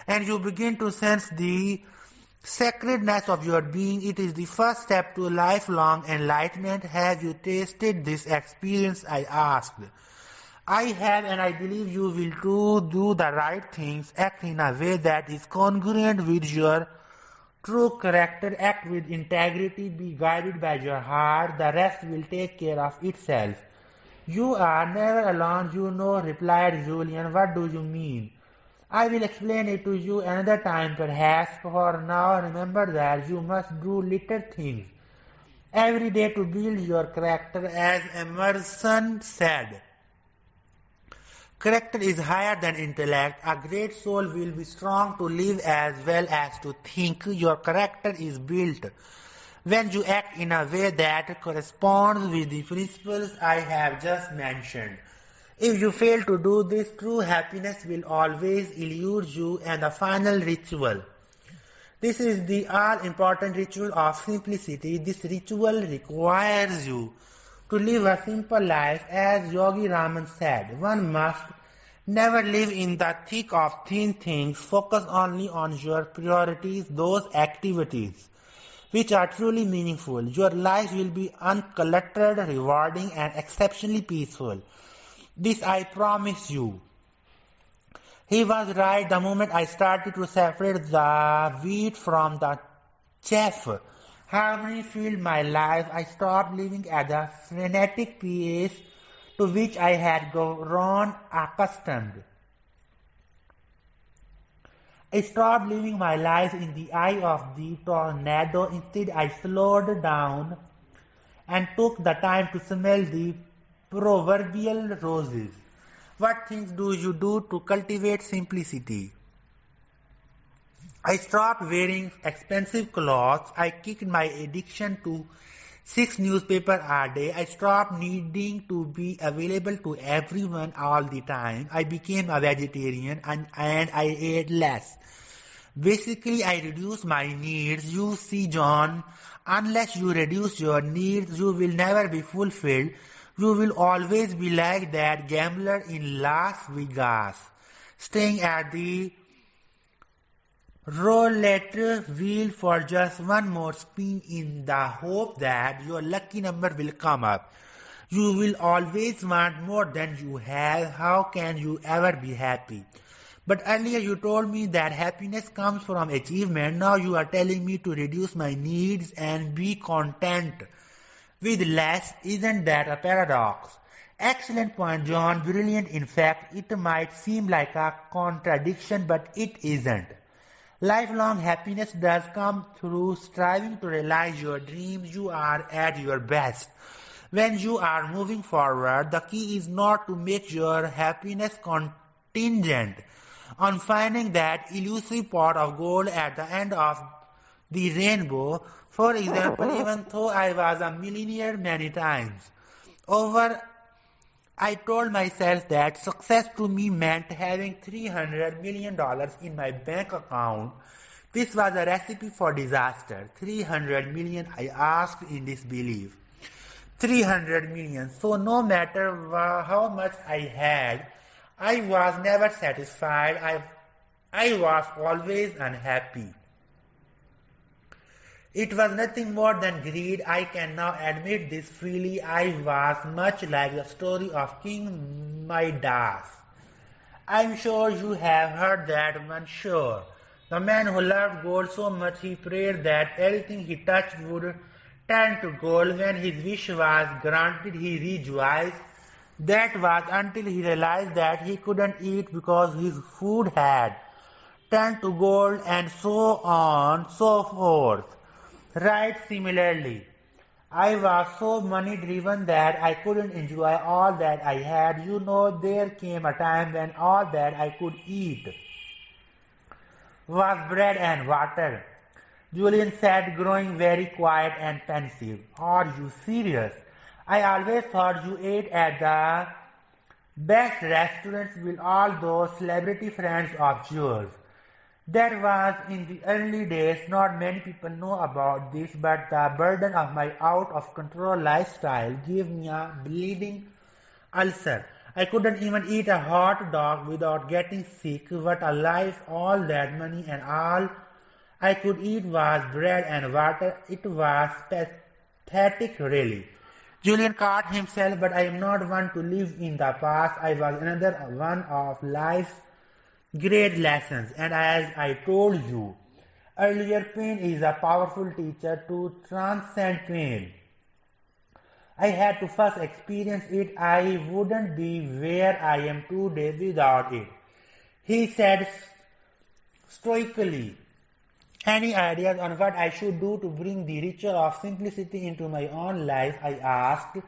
and you begin to sense the sacredness of your being. It is the first step to lifelong enlightenment. Have you tasted this experience? I asked. I have, and I believe you will too. Do the right things, act in a way that is congruent with your true character, act with integrity, be guided by your heart, the rest will take care of itself. You are never alone, you know, replied Julian. What do you mean? I will explain it to you another time perhaps. For now, remember that you must do little things every day to build your character, as Emerson said. Character is higher than intellect. A great soul will be strong to live as well as to think. Your character is built when you act in a way that corresponds with the principles I have just mentioned. If you fail to do this, true happiness will always elude you. And the final ritual. This is the all-important ritual of simplicity. This ritual requires you to live a simple life. As Yogi Raman said, one must never live in the thick of thin things. Focus only on your priorities, those activities which are truly meaningful. Your life will be uncluttered, rewarding, and exceptionally peaceful. This I promise you. He was right. The moment I started to separate the wheat from the chaff, harmony filled my life. I stopped living at the frenetic pace to which I had grown accustomed. I stopped living my life in the eye of the tornado. Instead, I slowed down and took the time to smell the proverbial roses. What things do you do to cultivate simplicity? I stopped wearing expensive clothes. I kicked my addiction to 6 newspapers a day. I stopped needing to be available to everyone all the time. I became a vegetarian and I ate less. Basically, I reduced my needs. You see, John, unless you reduce your needs, you will never be fulfilled. You will always be like that gambler in Las Vegas, staying at the roulette wheel for just one more spin in the hope that your lucky number will come up. You will always want more than you have. How can you ever be happy? But earlier you told me that happiness comes from achievement. Now you are telling me to reduce my needs and be content with less. Isn't that a paradox? Excellent point, John. Brilliant. In fact, it might seem like a contradiction, but it isn't. Lifelong happiness does come through striving to realize your dreams. You are at your best when you are moving forward. The key is not to make your happiness contingent on finding that elusive pot of gold at the end of the rainbow. For example, even though I was a millionaire many times over, I told myself that success to me meant having $300 million in my bank account. This was a recipe for disaster. 300 million, I asked in disbelief. 300 million. So no matter how much I had, I was never satisfied. I was always unhappy. It was nothing more than greed. I can now admit this freely. I was much like the story of King Midas. I'm sure you have heard that one, sure. The man who loved gold so much he prayed that everything he touched would turn to gold. When his wish was granted, he rejoiced. That was until he realized that he couldn't eat because his food had turned to gold, and so on, so forth. Right, similarly, I was so money-driven that I couldn't enjoy all that I had. You know, there came a time when all that I could eat was bread and water. Julian said, growing very quiet and pensive. Are you serious? I always thought you ate at the best restaurants with all those celebrity friends of yours. That was in the early days. Not many people know about this, but the burden of my out of control lifestyle gave me a bleeding ulcer. I couldn't even eat a hot dog without getting sick. What a life, all that money, and all I could eat was bread and water. It was pathetic, really. Julian caught himself, but I am not one to live in the past. I was another one of life's great lessons. And as I told you earlier, pain is a powerful teacher to transcend pain. I had to first experience it. I wouldn't be where I am today without it. He said stoically. Any ideas on what I should do to bring the ritual of simplicity into my own life? I asked.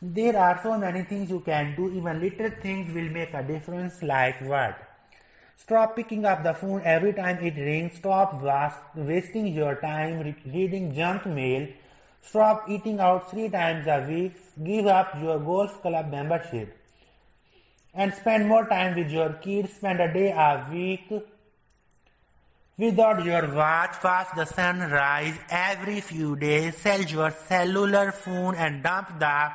There are so many things you can do. Even little things will make a difference. Like what? Stop picking up the phone every time it rings. Stop wasting your time reading junk mail. Stop eating out 3 times a week. Give up your golf club membership. And spend more time with your kids. Spend a day a week without your watch. Watch the sunrise every few days. Sell your cellular phone and dump the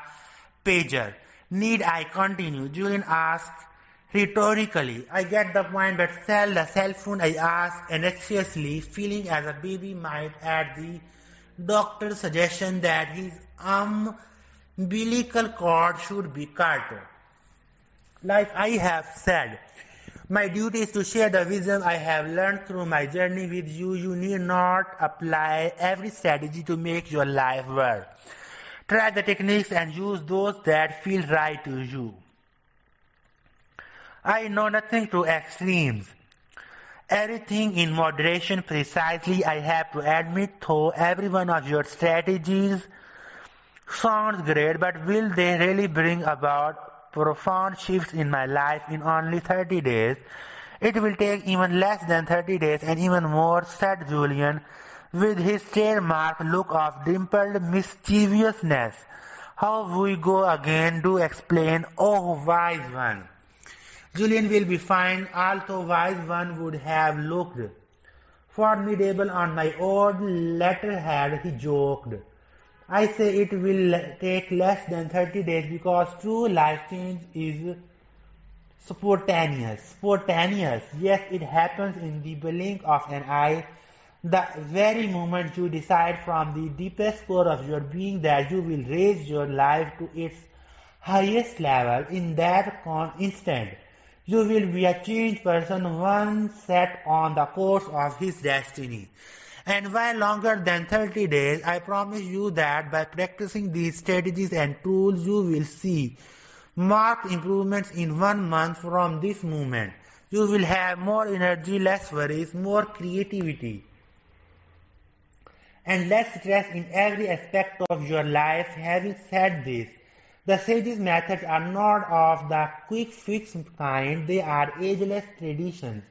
pager. Need I continue? Julian asked rhetorically. I get the point, but sell the cell phone, I asked anxiously, feeling as a baby might at the doctor's suggestion that his umbilical cord should be cut. Like I have said, my duty is to share the wisdom I have learned through my journey with you. You need not apply every strategy to make your life work. Try the techniques and use those that feel right to you. I know nothing to extremes. Everything in moderation, precisely, I have to admit, though every one of your strategies sounds great, but will they really bring about profound shifts in my life in only 30 days? It will take even less than 30 days and even more, said Julian, with his trademark look of dimpled mischievousness. How we go again? Do explain, oh wise one. Julian will be fine, although wise one would have looked formidable on my old letterhead, he joked. I say it will take less than 30 days because true life change is spontaneous. Spontaneous, yes, it happens in the blink of an eye. The very moment you decide from the deepest core of your being that you will raise your life to its highest level, in that instant, you will be a changed person, one set on the course of his destiny. And while longer than 30 days, I promise you that by practicing these strategies and tools, you will see marked improvements in 1 month from this moment. You will have more energy, less worries, more creativity, and less stress in every aspect of your life. Having said this, the sage's methods are not of the quick fix kind. They are ageless traditions,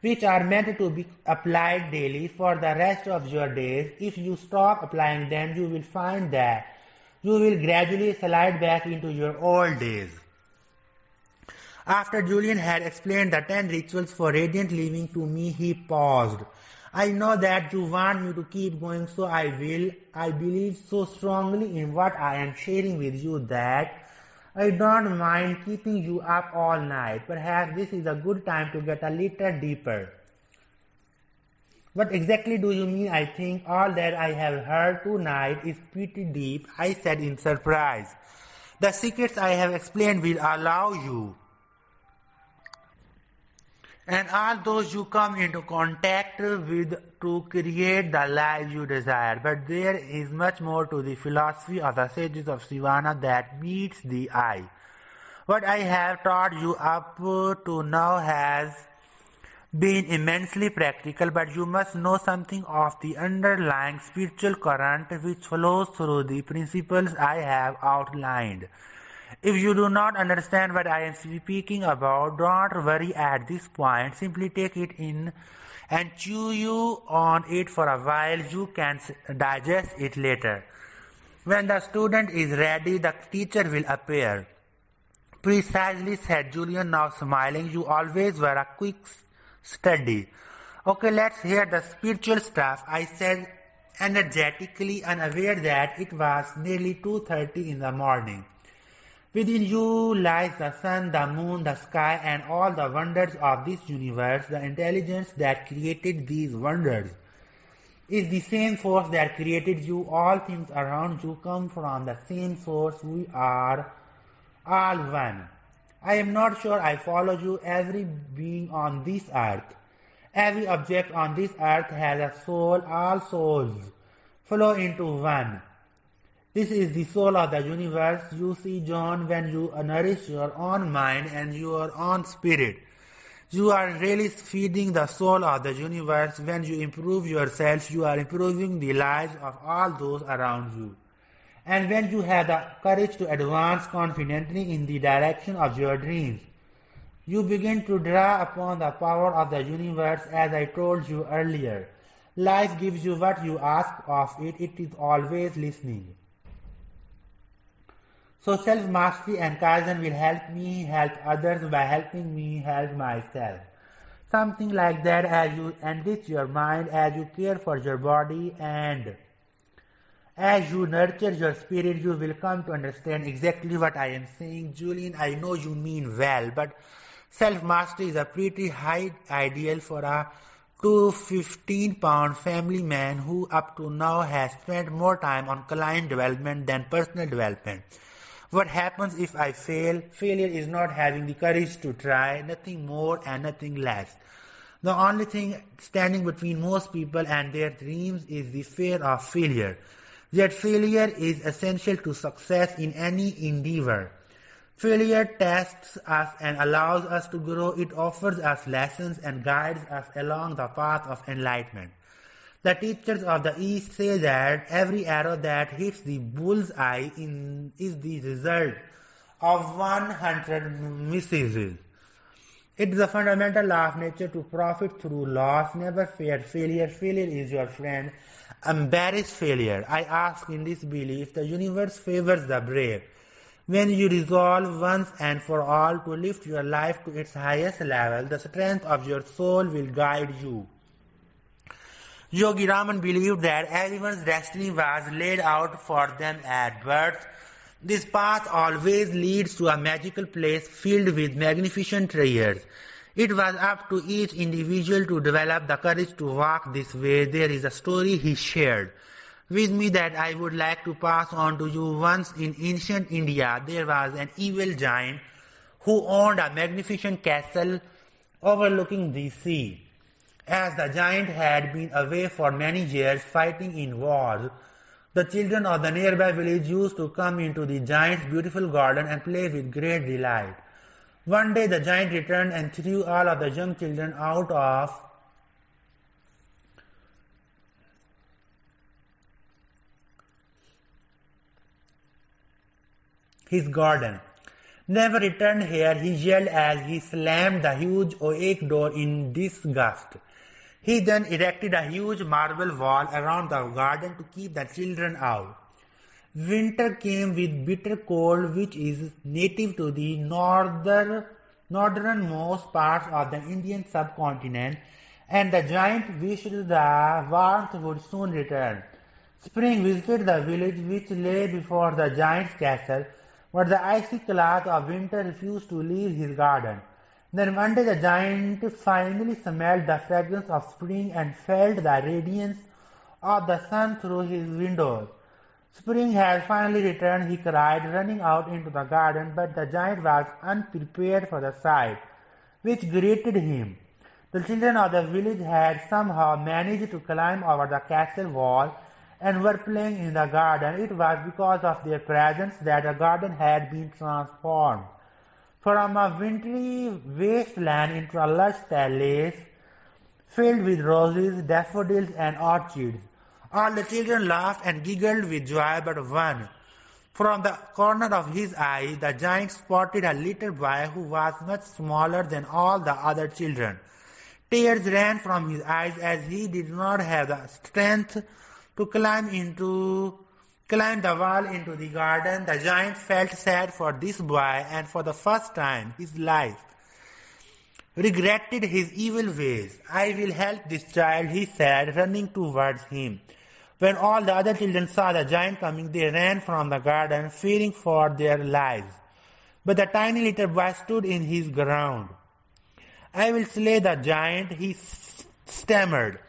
which are meant to be applied daily for the rest of your days. If you stop applying them, you will find that you will gradually slide back into your old days. After Julian had explained the 10 rituals for radiant living to me, he paused. I know that you want me to keep going, so I will. I believe so strongly in what I am sharing with you that I don't mind keeping you up all night. Perhaps this is a good time to get a little deeper. What exactly do you mean? I think all that I have heard tonight is pretty deep, I said in surprise. The secrets I have explained will allow you and all those you come into contact with to create the life you desire. But there is much more to the philosophy of the sages of Sivana that meets the eye. What I have taught you up to now has been immensely practical, but you must know something of the underlying spiritual current which flows through the principles I have outlined. If you do not understand what I am speaking about, don't worry at this point. Simply take it in and chew on it for a while. You can digest it later. When the student is ready, the teacher will appear. Precisely, said Julian, now smiling. You always were a quick study. Okay, let's hear the spiritual stuff, I said energetically, unaware that it was nearly 2:30 in the morning. Within you lies the sun, the moon, the sky, and all the wonders of this universe. The intelligence that created these wonders is the same force that created you. All things around you come from the same source. We are all one. I am not sure I follow you. Every being on this earth, every object on this earth has a soul. All souls flow into one. This is the soul of the universe. You see, John, when you nourish your own mind and your own spirit, you are really feeding the soul of the universe. When you improve yourself, you are improving the lives of all those around you. And when you have the courage to advance confidently in the direction of your dreams, you begin to draw upon the power of the universe. As I told you earlier, life gives you what you ask of it. It is always listening. So self-mastery and Kaizen will help me help others by helping me help myself. Something like that. As you enrich your mind, as you care for your body, and as you nurture your spirit, you will come to understand exactly what I am saying. Julian, I know you mean well, but self-mastery is a pretty high ideal for a 215-pound family man who up to now has spent more time on client development than personal development. What happens if I fail? Failure is not having the courage to try, nothing more and nothing less. The only thing standing between most people and their dreams is the fear of failure. Yet failure is essential to success in any endeavor. Failure tests us and allows us to grow. It offers us lessons and guides us along the path of enlightenment. The teachers of the East say that every arrow that hits the bull's eye is the result of 100 misses. It is a fundamental law of nature to profit through loss. Never fear failure. Failure is your friend. Embrace failure. I ask in this belief, the universe favors the brave. When you resolve once and for all to lift your life to its highest level, the strength of your soul will guide you. Yogi Raman believed that everyone's destiny was laid out for them at birth. This path always leads to a magical place filled with magnificent treasures. It was up to each individual to develop the courage to walk this way. There is a story he shared with me that I would like to pass on to you. Once in ancient India, there was an evil giant who owned a magnificent castle overlooking the sea. As the giant had been away for many years fighting in wars, the children of the nearby village used to come into the giant's beautiful garden and play with great delight. One day the giant returned and threw all of the young children out of his garden. Never return here, he yelled as he slammed the huge oak door in disgust. He then erected a huge marble wall around the garden to keep the children out. Winter came with bitter cold, which is native to the northernmost parts of the Indian subcontinent, and the giant wished the warmth would soon return. Spring visited the village which lay before the giant's castle, but the icy claws of winter refused to leave his garden. Then one day the giant finally smelled the fragrance of spring and felt the radiance of the sun through his windows. Spring has finally returned, he cried, running out into the garden, but the giant was unprepared for the sight which greeted him. The children of the village had somehow managed to climb over the castle wall and were playing in the garden. It was because of their presence that the garden had been transformed from a wintry wasteland into a lush palace filled with roses, daffodils, and orchids. All the children laughed and giggled with joy but one. From the corner of his eye, the giant spotted a little boy who was much smaller than all the other children. Tears ran from his eyes as he did not have the strength to climb climbed the wall into the garden. The giant felt sad for this boy and for the first time in his life regretted his evil ways. I will help this child, he said, running towards him. When all the other children saw the giant coming, they ran from the garden, fearing for their lives. But the tiny little boy stood in his ground. I will slay the giant, he stammered.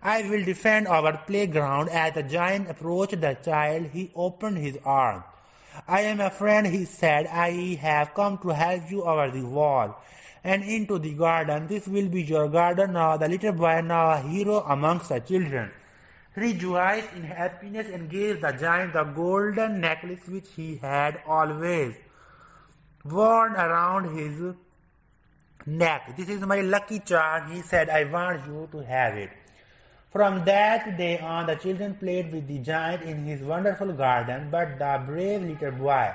I will defend our playground. As the giant approached the child, he opened his arms. I am a friend, he said. I have come to help you over the wall and into the garden. This will be your garden now. The little boy, now a hero amongst the children, rejoiced in happiness and gave the giant the golden necklace which he had always worn around his neck. This is my lucky charm, he said. I want you to have it. From that day on, the children played with the giant in his wonderful garden, but the brave little boy,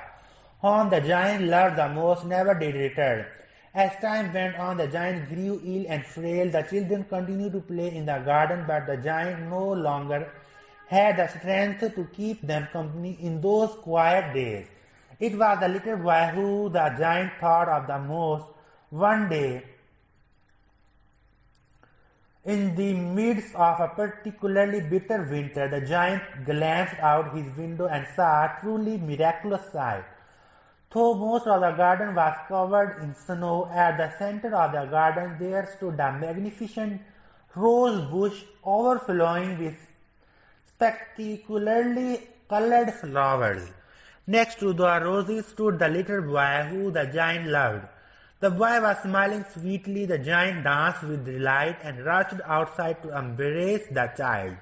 whom the giant loved the most, never did return. As time went on, the giant grew ill and frail. The children continued to play in the garden, but the giant no longer had the strength to keep them company in those quiet days. It was the little boy who the giant thought of the most. One day, in the midst of a particularly bitter winter, the giant glanced out his window and saw a truly miraculous sight. Though most of the garden was covered in snow, at the center of the garden there stood a magnificent rose bush overflowing with spectacularly colored flowers. Next to the roses stood the little boy who the giant loved. The boy was smiling sweetly. The giant danced with delight and rushed outside to embrace the child.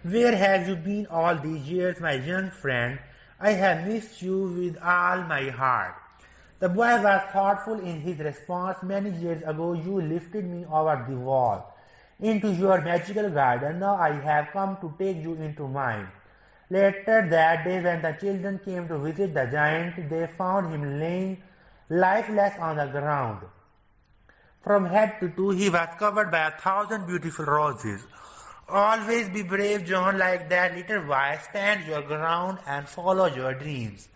Where have you been all these years, my young friend? I have missed you with all my heart. The boy was thoughtful in his response. Many years ago you lifted me over the wall into your magical garden. Now I have come to take you into mine. Later that day, when the children came to visit the giant, they found him lying lifeless on the ground. From head to toe he was covered by 1,000 beautiful roses. Always be brave, John, like that little boy. Stand your ground and follow your dreams.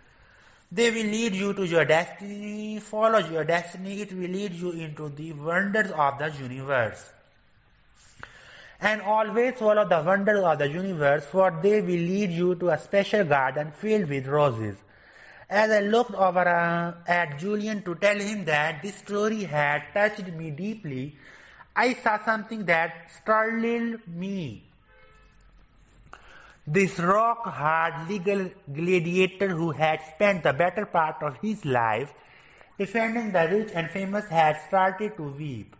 They will lead you to your destiny. Follow your destiny. It will lead you into the wonders of the universe. And always follow the wonders of the universe, for they will lead you to a special garden filled with roses. As I looked over at Julian to tell him that this story had touched me deeply, I saw something that startled me. This rock-hard legal gladiator who had spent the better part of his life defending the rich and famous had started to weep.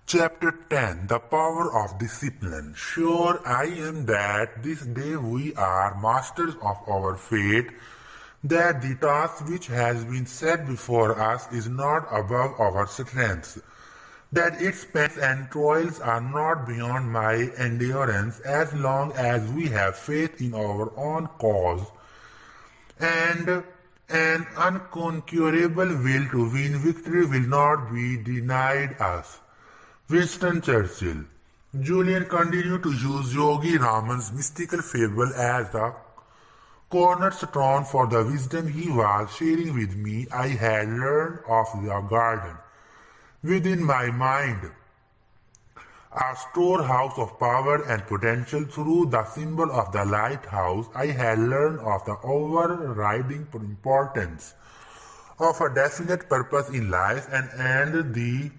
Chapter 10 The Power of Discipline. Sure I am that this day we are masters of our fate, that the task which has been set before us is not above our strength, that its pains and toils are not beyond my endurance, as long as we have faith in our own cause, and an unconquerable will to win victory will not be denied us. Winston Churchill. Julian continued to use Yogi Raman's mystical fable as the cornerstone for the wisdom he was sharing with me. I had learned of the garden within my mind, a storehouse of power and potential. Through the symbol of the lighthouse, I had learned of the overriding importance of a definite purpose in life and the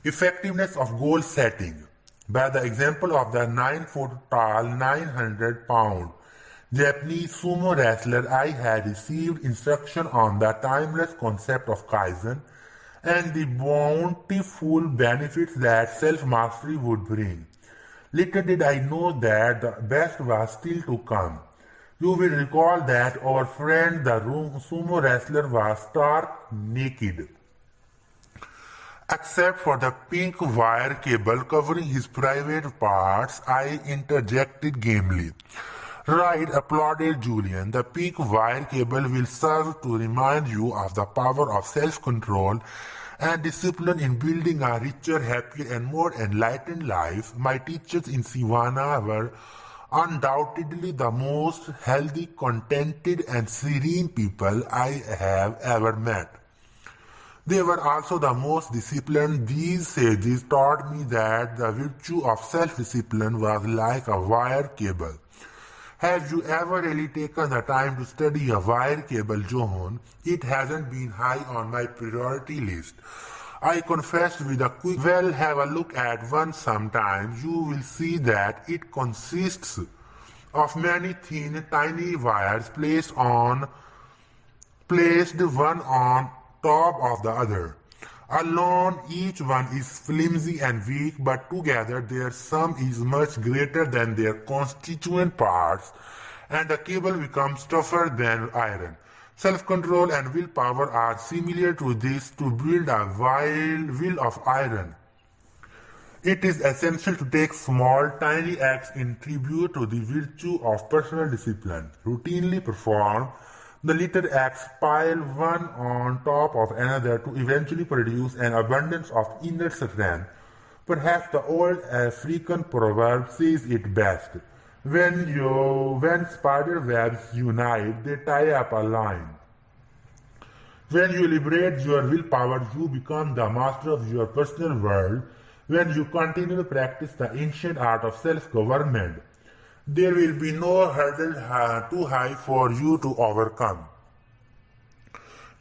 effectiveness of goal setting. By the example of the 9-foot tall, 900-pound Japanese sumo wrestler, I had received instruction on the timeless concept of Kaizen and the bountiful benefits that self-mastery would bring. Little did I know that the best was still to come. You will recall that our friend the sumo wrestler was stark naked, except for the pink wire cable covering his private parts. I interjected gamely. Right, applauded Julian. The peak wire cable will serve to remind you of the power of self-control and discipline in building a richer, happier, and more enlightened life. My teachers in Sivana were undoubtedly the most healthy, contented, and serene people I have ever met. They were also the most disciplined. These sages taught me that the virtue of self-discipline was like a wire cable. Have you ever really taken the time to study a wire cable, Johan? It hasn't been high on my priority list. I confessed with a quick, well, have a look at one sometime. You will see that it consists of many thin, tiny wires placed one on top of the other. Alone, each one is flimsy and weak, but together their sum is much greater than their constituent parts, and the cable becomes tougher than iron. Self-control and willpower are similar to this. To build a will of iron, it is essential to take small, tiny acts in tribute to the virtue of personal discipline. Routinely perform the little acts pile one on top of another to eventually produce an abundance of inner strength. Perhaps the old African proverb says it best. When spider webs unite, they tie up a line. When you liberate your willpower, you become the master of your personal world. When you continue to practice the ancient art of self-government, there will be no hurdle too high for you to overcome,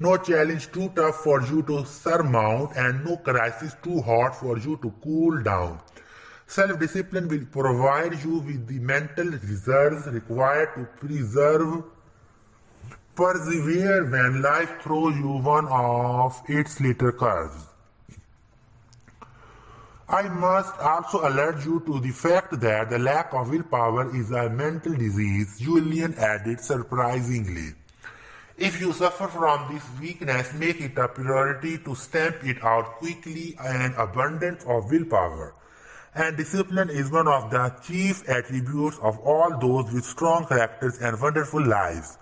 no challenge too tough for you to surmount, and no crisis too hot for you to cool down. Self-discipline will provide you with the mental reserves required to persevere when life throws you one of its little curves. I must also alert you to the fact that the lack of willpower is a mental disease, Julian added surprisingly. If you suffer from this weakness, make it a priority to stamp it out quickly. An abundance of willpower and discipline is one of the chief attributes of all those with strong characters and wonderful lives.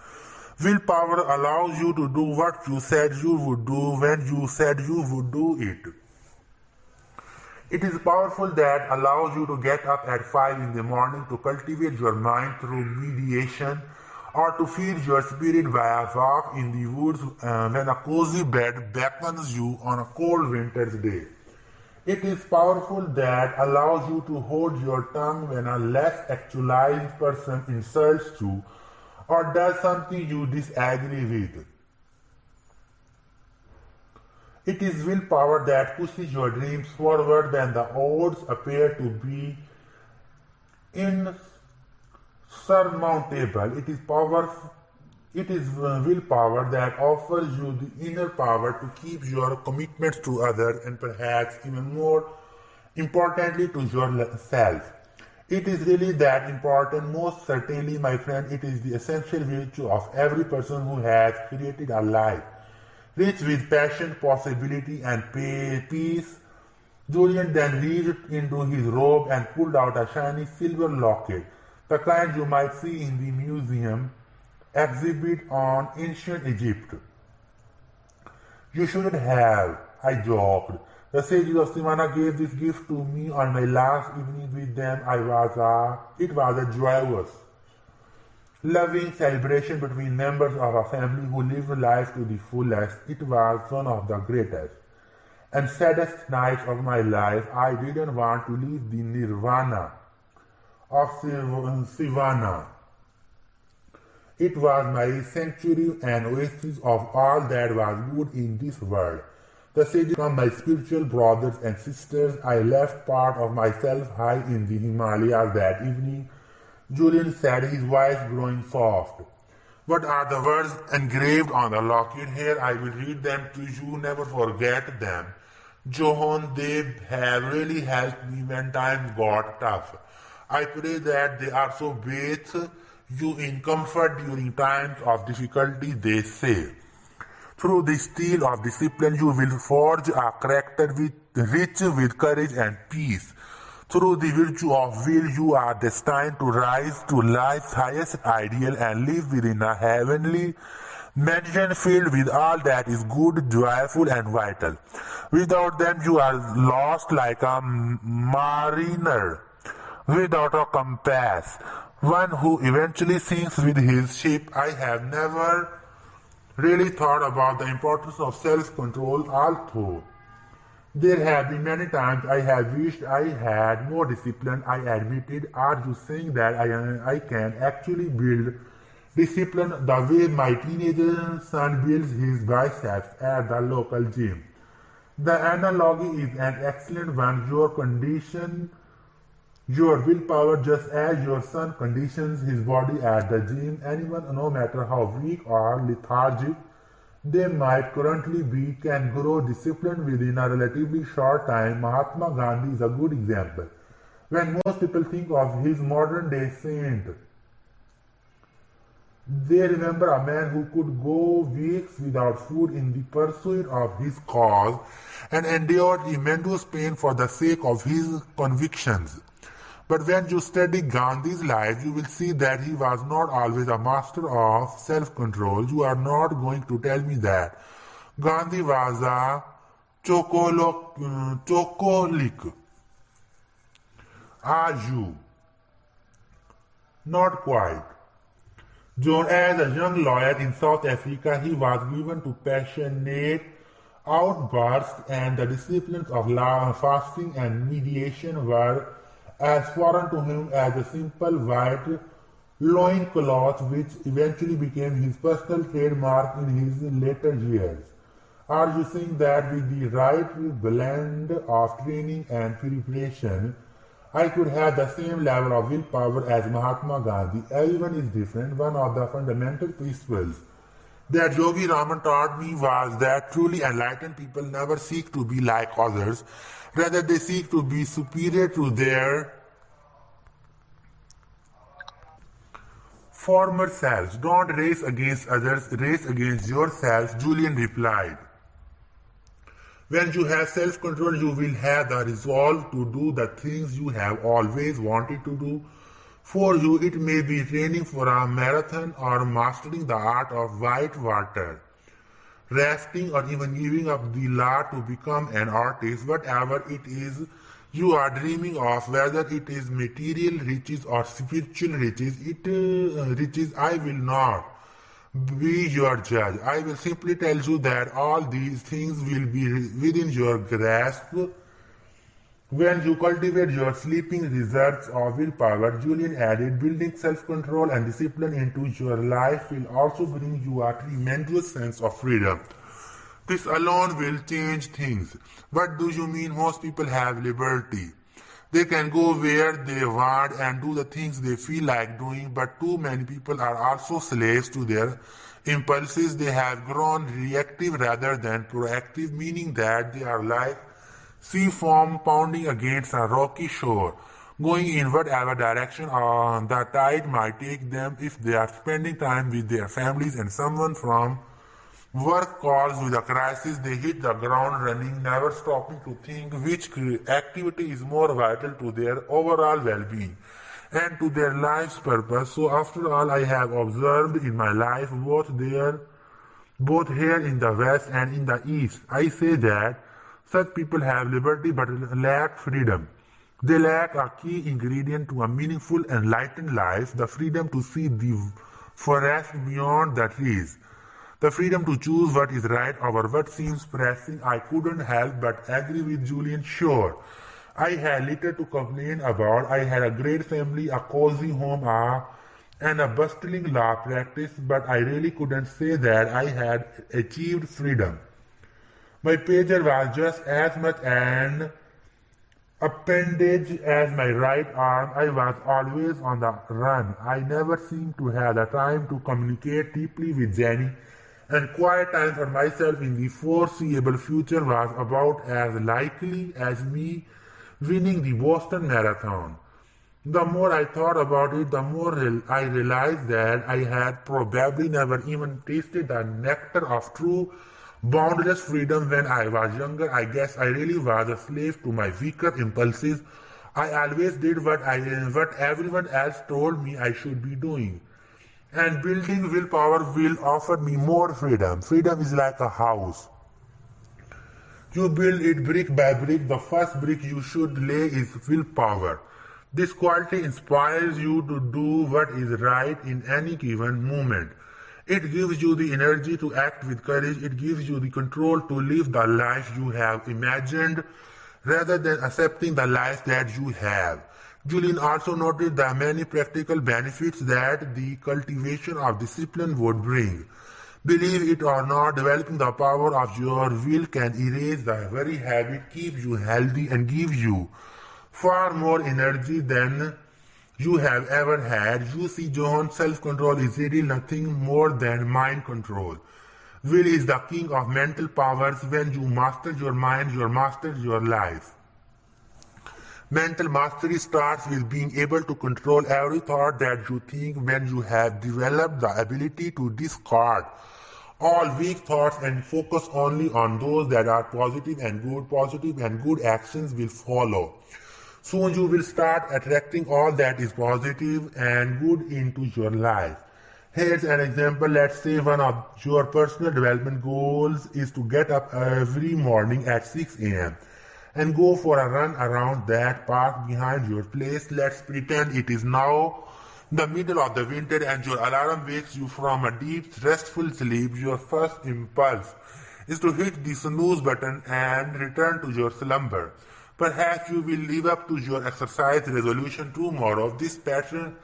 Willpower allows you to do what you said you would do when you said you would do it. It is powerful that allows you to get up at 5 in the morning to cultivate your mind through meditation, or to feed your spirit by a walk in the woods when a cozy bed beckons you on a cold winter's day. It is powerful that allows you to hold your tongue when a less actualized person insults you or does something you disagree with. It is willpower that pushes your dreams forward when the odds appear to be insurmountable. It is willpower that offers you the inner power to keep your commitments to others and perhaps even more importantly to yourself. It is really that important. Most certainly, my friend, it is the essential virtue of every person who has created a life rich with passion, possibility, and peace. Julian then reached into his robe and pulled out a shiny silver locket, the kind you might see in the museum exhibit on ancient Egypt. You shouldn't have, I joked. The sages of Sivana gave this gift to me on my last evening with them. It was a joyous, loving celebration between members of a family who lived life to the fullest. It was one of the greatest and saddest nights of my life. I didn't want to leave the nirvana of Sivana. It was my sanctuary and oasis of all that was good in this world. The sages became my spiritual brothers and sisters. I left part of myself high in the Himalayas that evening. Julian said, his voice growing soft. What are the words engraved on the locket? Here, I will read them to you. Never forget them. Johan, they have really helped me when times got tough. I pray that they also bathe you in comfort during times of difficulty, they say. Through the steel of discipline, you will forge a character rich with courage and peace. Through the virtue of will, you are destined to rise to life's highest ideal and live within a heavenly mansion filled with all that is good, joyful, and vital. Without them, you are lost like a mariner without a compass, one who eventually sinks with his ship. I have never really thought about the importance of self-control, although there have been many times I have wished I had more discipline. I admitted. Are you saying that I can actually build discipline the way my teenager son builds his biceps at the local gym? The analogy is an excellent one. Your condition your willpower just as your son conditions his body at the gym. Anyone, no matter how weak or lethargic they might currently be, can grow discipline within a relatively short time. Mahatma Gandhi is a good example. When most people think of his modern day saint, they remember a man who could go weeks without food in the pursuit of his cause and endured immense pain for the sake of his convictions. But when you study Gandhi's life, you will see that he was not always a master of self-control. You are not going to tell me that Gandhi was a chocoholic. Are you? Not quite. John, as a young lawyer in South Africa, he was given to passionate outbursts, and the disciplines of fasting and mediation were as foreign to him as a simple white loincloth, which eventually became his personal trademark in his later years. Are you saying that with the right blend of training and preparation, I could have the same level of willpower as Mahatma Gandhi? Everyone is different. One of the fundamental principles that Yogi Raman taught me was that truly enlightened people never seek to be like others. Rather, they seek to be superior to their former selves. Don't race against others, race against yourself, Julian replied. When you have self-control, you will have the resolve to do the things you have always wanted to do. For you, it may be training for a marathon or mastering the art of white water rafting, or even giving up the law to become an artist. Whatever it is you are dreaming of, whether it is material riches or spiritual riches, I will not be your judge. I will simply tell you that all these things will be within your grasp when you cultivate your sleeping reserves of willpower. Julian added, building self-control and discipline into your life will also bring you a tremendous sense of freedom. This alone will change things. What do you mean? Most people have liberty. They can go where they want and do the things they feel like doing, but too many people are also slaves to their impulses. They have grown reactive rather than proactive, meaning that they are like sea foam pounding against a rocky shore, going in whatever direction the tide might take them. If they are spending time with their families and someone from work calls with a crisis, they hit the ground running, never stopping to think which activity is more vital to their overall well-being and to their life's purpose. So after all, I have observed in my life, both here in the West and in the East, I say that such people have liberty but lack freedom. They lack a key ingredient to a meaningful, enlightened life, the freedom to see the forest beyond the trees, the freedom to choose what is right over what seems pressing. I couldn't help but agree with Julian. Sure, I had little to complain about. I had a great family, a cozy home, and a bustling law practice, but I really couldn't say that I had achieved freedom. My pager was just as much an appendage as my right arm. I was always on the run. I never seemed to have the time to communicate deeply with Jenny, and quiet time for myself in the foreseeable future was about as likely as me winning the Boston Marathon. The more I thought about it, the more I realized that I had probably never even tasted the nectar of true boundless freedom when I was younger. I guess I really was a slave to my weaker impulses, I always did what everyone else told me I should be doing. And building willpower will offer me more freedom. Freedom is like a house. You build it brick by brick. The first brick you should lay is willpower. This quality inspires you to do what is right in any given moment. It gives you the energy to act with courage. It gives you the control to live the life you have imagined rather than accepting the life that you have. Julian also noted the many practical benefits that the cultivation of discipline would bring. Believe it or not, developing the power of your will can erase the very habit, keep you healthy, and give you far more energy than you have ever had. You see, John, self-control is really nothing more than mind control. Will is the king of mental powers. When you master your mind, you master your life. Mental mastery starts with being able to control every thought that you think. When you have developed the ability to discard all weak thoughts and focus only on those that are positive and good actions will follow. Soon you will start attracting all that is positive and good into your life. Here's an example. Let's say one of your personal development goals is to get up every morning at 6 a.m. and go for a run around that park behind your place. Let's pretend it is now the middle of the winter and your alarm wakes you from a deep, restful sleep. Your first impulse is to hit the snooze button and return to your slumber. Perhaps you will live up to your exercise resolution tomorrow. This pattern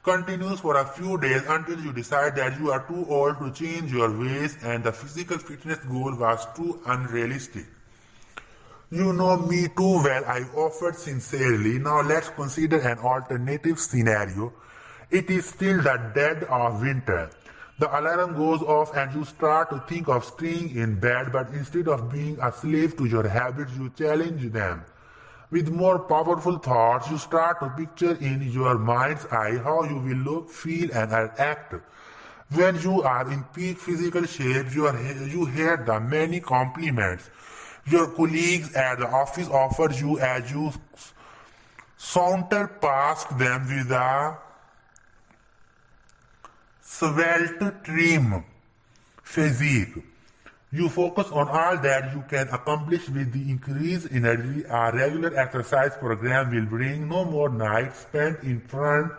continues for a few days until you decide that you are too old to change your ways and the physical fitness goal was too unrealistic. You know me too well, I offered sincerely. Now let's consider an alternative scenario. It is still the dead of winter. The alarm goes off and you start to think of staying in bed, but instead of being a slave to your habits, you challenge them. With more powerful thoughts, you start to picture in your mind's eye how you will look, feel, and act. When you are in peak physical shape, you hear the many compliments your colleagues at the office offer you as you saunter past them with a svelte trim physique. You focus on all that you can accomplish with the increased energy a regular exercise program will bring. No more nights spent in front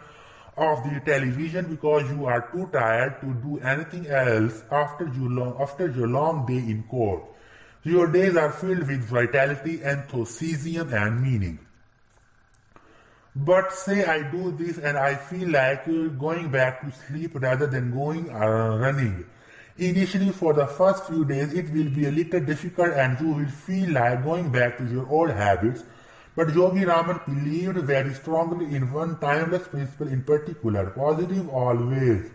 of the television because you are too tired to do anything else after your long day in court. Your days are filled with vitality, enthusiasm, and meaning. But say I do this and I feel like going back to sleep rather than going running. Initially, for the first few days, it will be a little difficult and you will feel like going back to your old habits. But Yogi Raman believed very strongly in one timeless principle in particular: positive always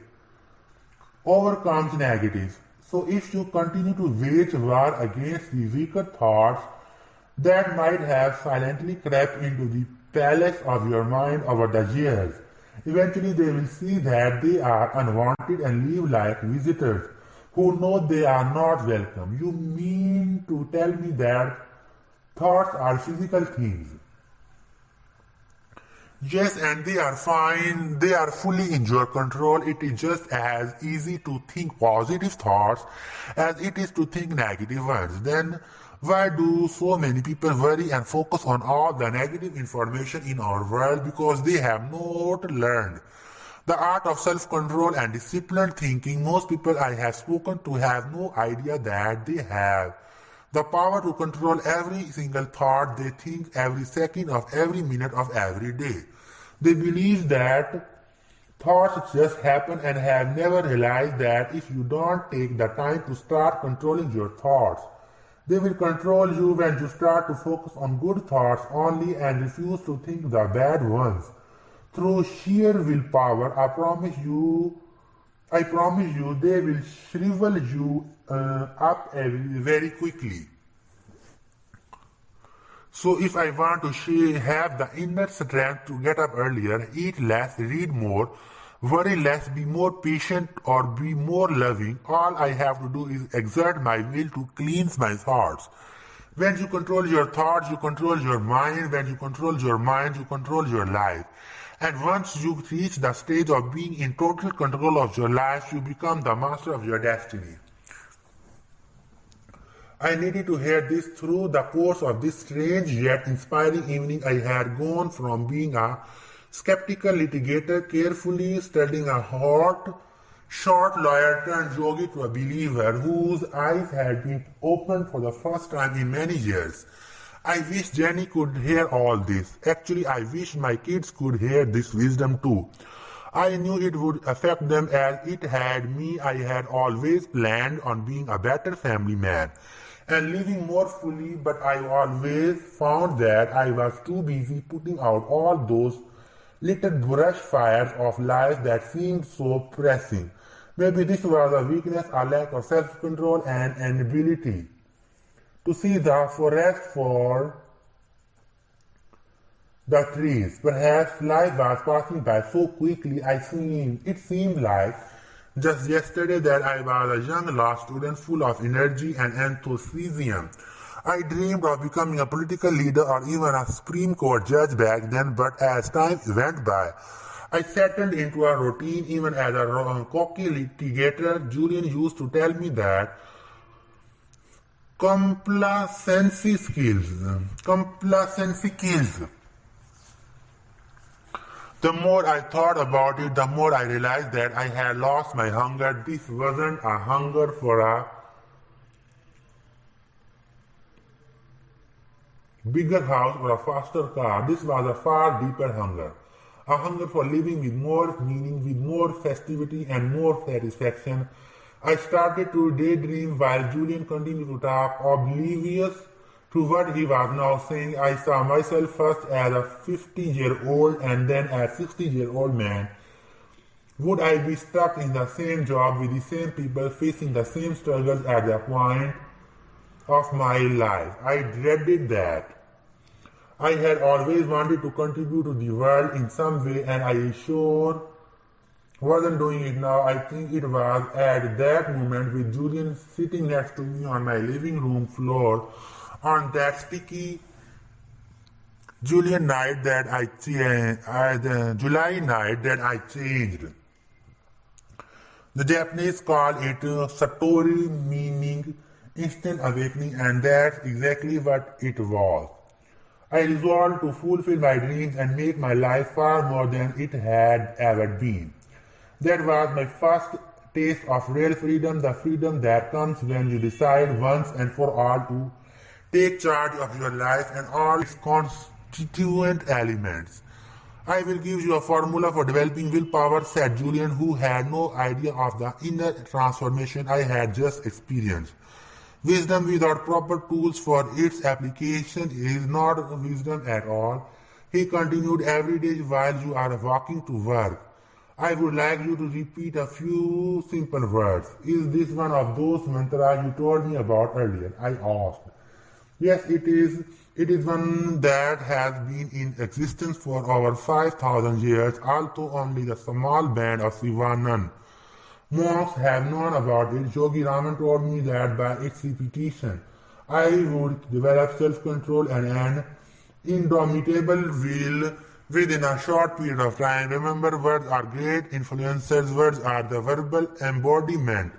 overcomes negatives. So if you continue to wage war against the weaker thoughts that might have silently crept into the palace of your mind over the years, eventually they will see that they are unwanted and live like visitors who know they are not welcome. You mean to tell me that thoughts are physical things? Yes, and they are fine. They are fully in your control. It is just as easy to think positive thoughts as it is to think negative ones. Then why do so many people worry and focus on all the negative information in our world? Because they have not learned the art of self-control and disciplined thinking. Most people I have spoken to have no idea that they have the power to control every single thought they think every second of every minute of every day. They believe that thoughts just happen and have never realized that if you don't take the time to start controlling your thoughts, they will control you when you start to focus on good thoughts only and refuse to think the bad ones. Through sheer willpower, I promise you, they will shrivel you up very quickly. So if I want to have the inner strength to get up earlier, eat less, read more, worry less, be more patient, or be more loving, all I have to do is exert my will to cleanse my thoughts. When you control your thoughts, you control your mind. When you control your mind, you control your life. And once you reach the stage of being in total control of your life, you become the master of your destiny. I needed to hear this. Through the course of this strange yet inspiring evening. I had gone from being a skeptical litigator, carefully studying a hot, short lawyer turned yogi, to a believer whose eyes had been opened for the first time in many years. I wish Jenny could hear all this. Actually, I wish my kids could hear this wisdom too. I knew it would affect them as it had me. I had always planned on being a better family man and living more fully, but I always found that I was too busy putting out all those little brush fires of life that seemed so pressing. Maybe this was a weakness, a lack of self-control, and an inability to see the forest for the trees. Perhaps life was passing by so quickly. It seemed like just yesterday that I was a young law student full of energy and enthusiasm. I dreamed of becoming a political leader or even a Supreme Court judge back then, but as time went by, I settled into a routine. Even as a cocky litigator, Julian used to tell me that complacency kills. The more I thought about it, the more I realized that I had lost my hunger. This wasn't a hunger for a bigger house or a faster car. This was a far deeper hunger. A hunger for living with more meaning, with more festivity and more satisfaction. I started to daydream while Julian continued to talk, oblivious to what he was now saying. I saw myself first as a 50-year-old and then as a 60-year-old man. Would I be stuck in the same job with the same people, facing the same struggles at the point of my life? I dreaded that. I had always wanted to contribute to the world in some way, and I sure wasn't doing it now. I think it was at that moment, with Julian sitting next to me on my living room floor on that sticky July night, that I changed. The Japanese call it Satori, meaning instant awakening, and that's exactly what it was. I resolved to fulfill my dreams and make my life far more than it had ever been. That was my first taste of real freedom, the freedom that comes when you decide once and for all to take charge of your life and all its constituent elements. I will give you a formula for developing willpower, said Julian, who had no idea of the inner transformation I had just experienced. Wisdom without proper tools for its application is not wisdom at all. He continued, every day while you are walking to work, I would like you to repeat a few simple words. Is this one of those mantras you told me about earlier? I asked. Yes, it is. It is one that has been in existence for over 5,000 years, although only the small band of Sivanan monks have known about it. Yogi Raman told me that by its repetition, I would develop self-control and an indomitable will within a short period of time. Remember, words are great influencers. Words are the verbal embodiment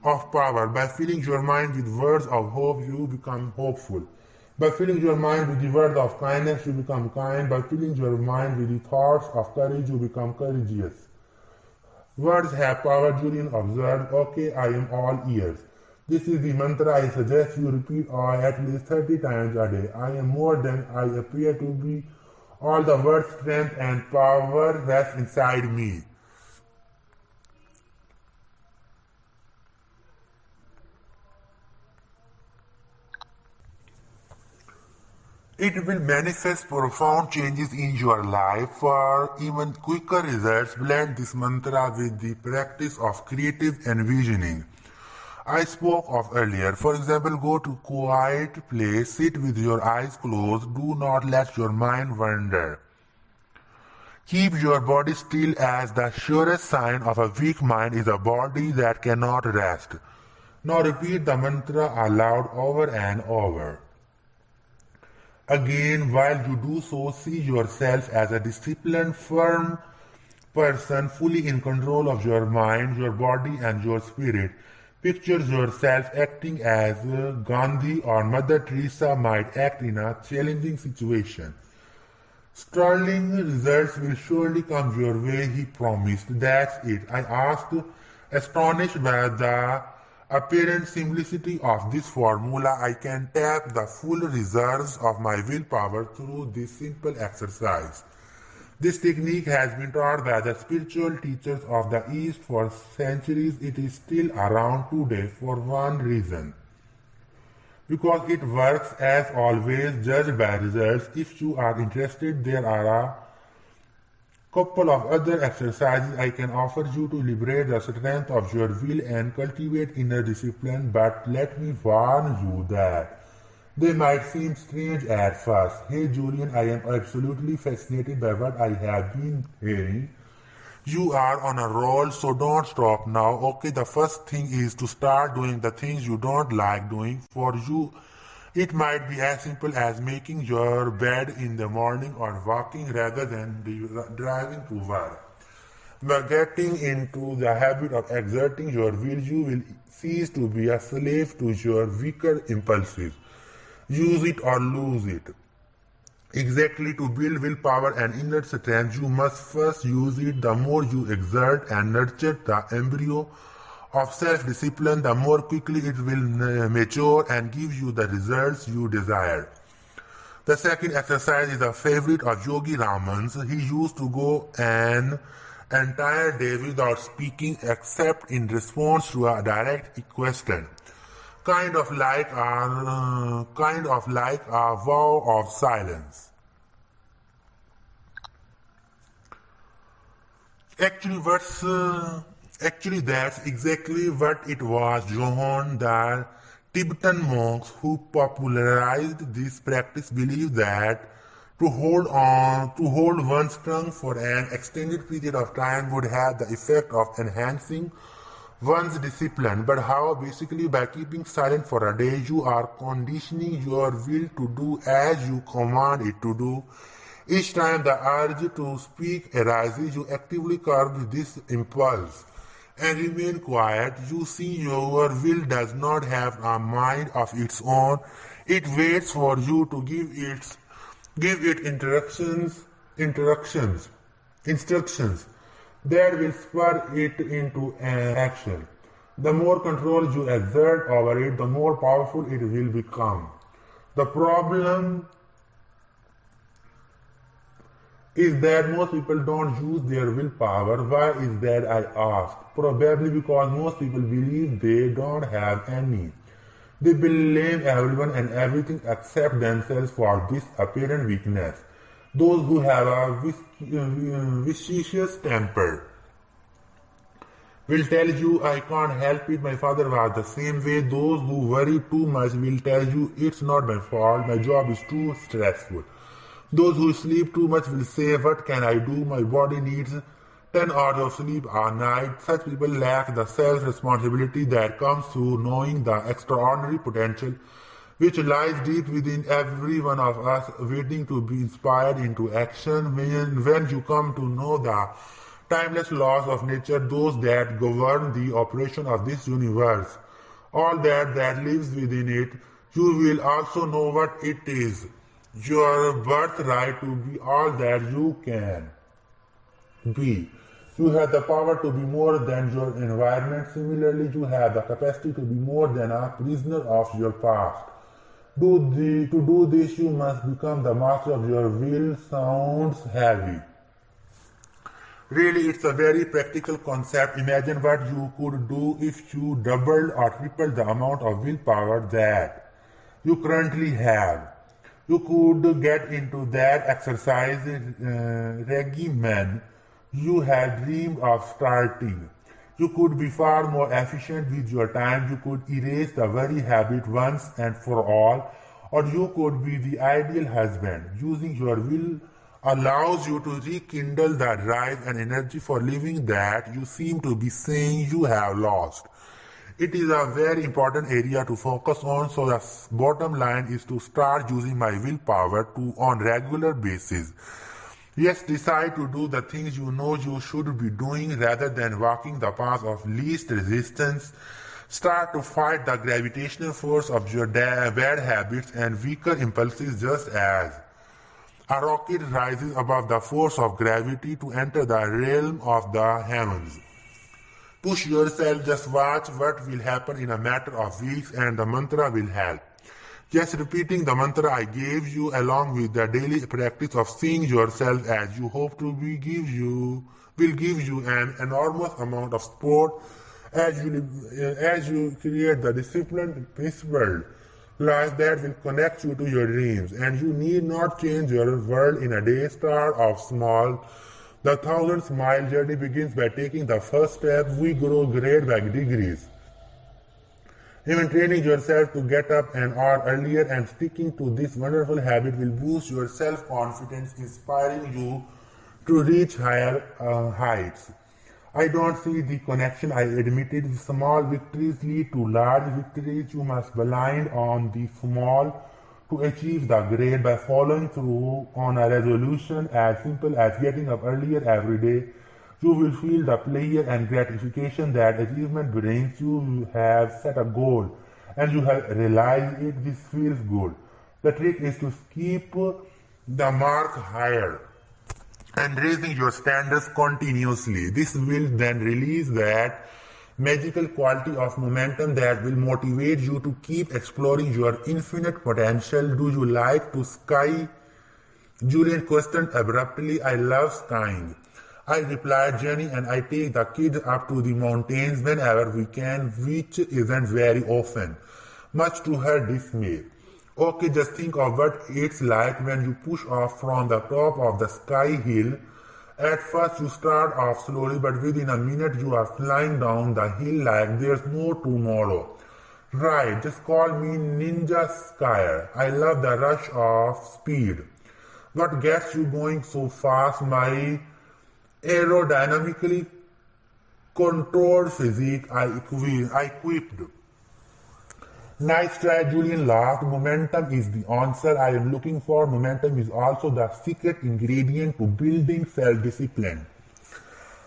of power. By filling your mind with words of hope, you become hopeful. By filling your mind with the words of kindness, you become kind. By filling your mind with the thoughts of courage, you become courageous. Words have power, Julian observed. Okay, I am all ears. This is the mantra I suggest you repeat at least 30 times a day. I am more than I appear to be. All the words, strength and power rest inside me. It will manifest profound changes in your life. For even quicker results, blend this mantra with the practice of creative envisioning I spoke of earlier. For example, go to a quiet place, sit with your eyes closed, do not let your mind wander. Keep your body still, as the surest sign of a weak mind is a body that cannot rest. Now repeat the mantra aloud over and over. Again, while you do so, see yourself as a disciplined, firm person fully in control of your mind, your body, and your spirit. Picture yourself acting as Gandhi or Mother Teresa might act in a challenging situation. Sterling results will surely come your way, he promised. That's it. I asked, astonished by the apparent simplicity of this formula. I can tap the full reserves of my willpower through this simple exercise. This technique has been taught by the spiritual teachers of the East for centuries. It is still around today for one reason. Because it works as always, judged by results. If you are interested, there are a couple of other exercises I can offer you to liberate the strength of your will and cultivate inner discipline, but let me warn you that they might seem strange at first. Hey Julian, I am absolutely fascinated by what I have been hearing. You are on a roll, so don't stop now. Okay, the first thing is to start doing the things you don't like doing. For you, it might be as simple as making your bed in the morning or walking rather than driving to work. By getting into the habit of exerting your will, you will cease to be a slave to your weaker impulses. Use it or lose it. Exactly, to build willpower and inner strength, you must first use it. The more you exert and nurture the embryo of self-discipline, the more quickly it will mature and give you the results you desire. The second exercise is a favorite of Yogi Raman's. He used to go an entire day without speaking except in response to a direct question. Kind of like a vow of silence. Actually, that's exactly what it was. Johan, the Tibetan monks who popularized this practice, believed that to hold one's tongue for an extended period of time would have the effect of enhancing one's discipline. But how? Basically, by keeping silent for a day, you are conditioning your will to do as you command it to do. Each time the urge to speak arises, you actively curb this impulse and remain quiet. You see, your will does not have a mind of its own. It waits for you to give it instructions that will spur it into action. The more control you exert over it, the more powerful it will become. The problem is that most people don't use their willpower. Why is that, I ask? Probably because most people believe they don't have any. They blame everyone and everything except themselves for this apparent weakness. Those who have a vicious temper will tell you, I can't help it, my father was the same way. Those who worry too much will tell you, it's not my fault, my job is too stressful. Those who sleep too much will say, what can I do, my body needs 10 hours of sleep a night. Such people lack the self-responsibility that comes through knowing the extraordinary potential which lies deep within every one of us, waiting to be inspired into action. When you come to know the timeless laws of nature, those that govern the operation of this universe, all that lives within it, you will also know what it is, your birthright to be all that you can be. You have the power to be more than your environment. Similarly, you have the capacity to be more than a prisoner of your past. To do this, you must become the master of your will. Sounds heavy. Really, it's a very practical concept. Imagine what you could do if you doubled or tripled the amount of willpower that you currently have. You could get into that exercise regimen you had dreamed of starting. You could be far more efficient with your time. You could erase the very habit once and for all, or you could be the ideal husband. Using your will allows you to rekindle the drive and energy for living that you seem to be saying you have lost. It is a very important area to focus on, so the bottom line is to start using my willpower on regular basis. Yes, decide to do the things you know you should be doing rather than walking the path of least resistance. Start to fight the gravitational force of your bad habits and weaker impulses, just as a rocket rises above the force of gravity to enter the realm of the heavens. Push yourself, just watch what will happen in a matter of weeks, and the mantra will help. Just repeating the mantra I gave you along with the daily practice of seeing yourself as you hope to be will give you an enormous amount of support as you create the disciplined, principled life that will connect you to your dreams. And you need not change your world in a day. Start off small. The 1,000-mile journey begins by taking the first step. We grow great by degrees. Even training yourself to get up an hour earlier and sticking to this wonderful habit will boost your self-confidence, inspiring you to reach higher heights. I don't see the connection. I admitted small victories lead to large victories. You must blind on the small to achieve the great by following through on a resolution as simple as getting up earlier every day. You will feel the pleasure and gratification that achievement brings. You have set a goal and you have realized it. This feels good. The trick is to keep the mark higher and raising your standards continuously. This will then release that magical quality of momentum that will motivate you to keep exploring your infinite potential. Do you like to ski? Julian questioned abruptly. I love skiing, I replied, Jenny, and I take the kids up to the mountains whenever we can, which isn't very often, much to her dismay. Okay, just think of what it's like when you push off from the top of the ski hill. At first you start off slowly, but within a minute you are flying down the hill like there's no tomorrow. Right, just call me Ninja Skier. I love the rush of speed. What gets you going so fast? My aerodynamically controlled physique, I quipped. Nice try, Julian laughed. Momentum is the answer I am looking for. Momentum is also the secret ingredient to building self-discipline.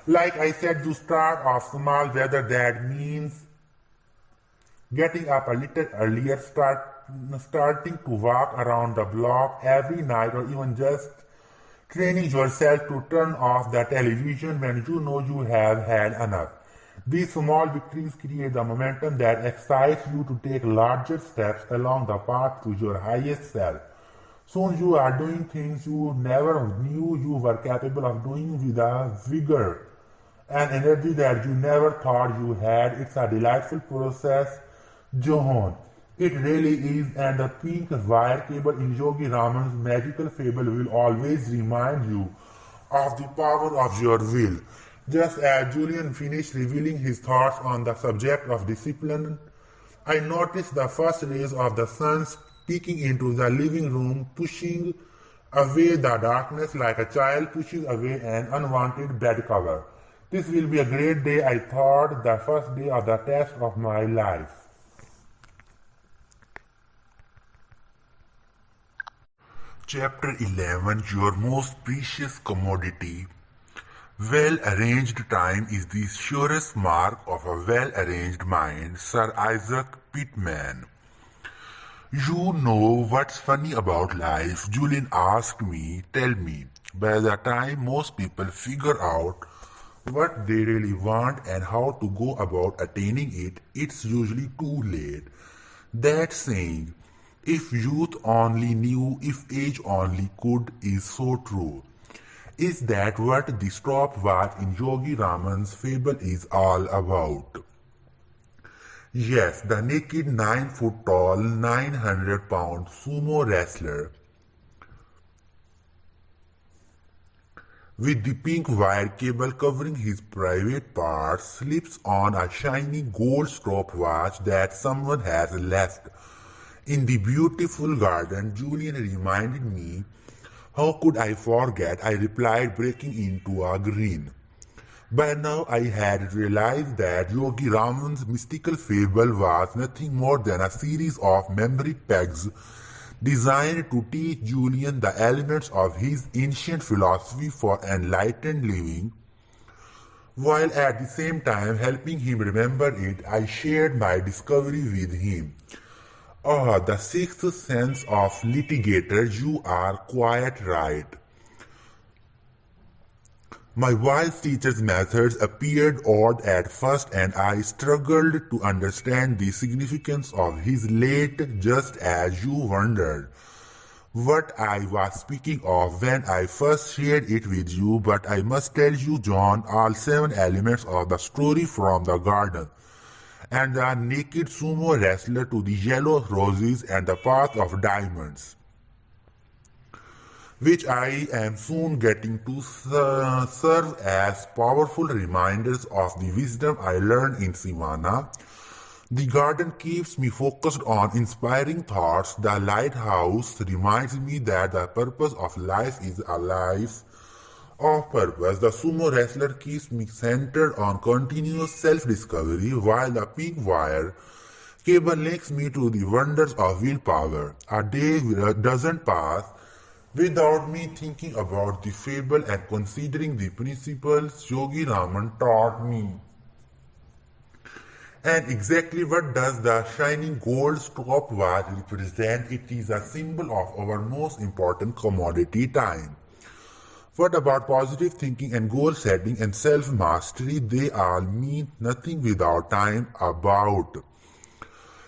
Like I said, you start off small, whether that means getting up a little earlier, starting to walk around the block every night, or even just training yourself to turn off the television when you know you have had enough. These small victories create the momentum that excites you to take larger steps along the path to your highest self. Soon you are doing things you never knew you were capable of doing with a vigor and energy that you never thought you had. It's a delightful process, Johan. It really is, and the pink wire cable in Yogi Raman's magical fable will always remind you of the power of your will. Just as Julian finished revealing his thoughts on the subject of discipline, I noticed the first rays of the sun peeking into the living room, pushing away the darkness like a child pushes away an unwanted bed cover. This will be a great day, I thought, the first day of the test of my life. Chapter 11, Your Most Precious Commodity. Well-arranged time is the surest mark of a well-arranged mind. Sir Isaac Pitman. You know what's funny about life? Julian asked me. Tell me. By the time most people figure out what they really want and how to go about attaining it, it's usually too late. That saying, if youth only knew, if age only could, is so true. Is that what the stopwatch in Yogi Raman's fable is all about? Yes, the naked 9-foot-tall, 900-pound sumo wrestler with the pink wire cable covering his private parts slips on a shiny gold stopwatch that someone has left in the beautiful garden. Julian reminded me. How could I forget? I replied, breaking into a grin. By now I had realized that Yogi Raman's mystical fable was nothing more than a series of memory pegs designed to teach Julian the elements of his ancient philosophy for enlightened living, while at the same time helping him remember it. I shared my discovery with him. Ah, the sixth sense of litigator, you are quite right. My wise teacher's methods appeared odd at first, and I struggled to understand the significance of his late, just as you wondered what I was speaking of when I first shared it with you. But I must tell you, John, all 7 elements of the story, from the garden and the naked sumo wrestler to the yellow roses and the path of diamonds, which I am soon getting to serve as powerful reminders of the wisdom I learned in Sivana. The garden keeps me focused on inspiring thoughts. The lighthouse reminds me that the purpose of life is a life of purpose. The sumo wrestler keeps me centered on continuous self-discovery, while the pink wire cable links me to the wonders of willpower. A day doesn't pass without me thinking about the fable and considering the principles Yogi Raman taught me. And exactly what does the shining gold stopwatch represent? It is a symbol of our most important commodity, time. What about positive thinking and goal setting and self-mastery? They all mean nothing without time. About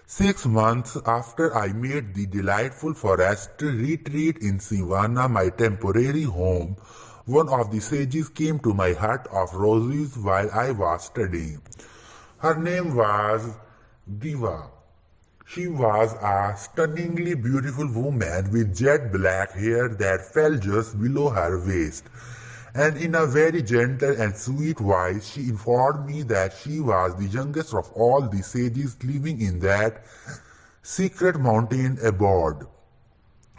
6 months after I made the delightful forest retreat in Sivana my temporary home, one of the sages came to my hut of roses while I was studying. Her name was Diva. She was a stunningly beautiful woman with jet black hair that fell just below her waist, and in a very gentle and sweet voice she informed me that she was the youngest of all the sages living in that secret mountain abode.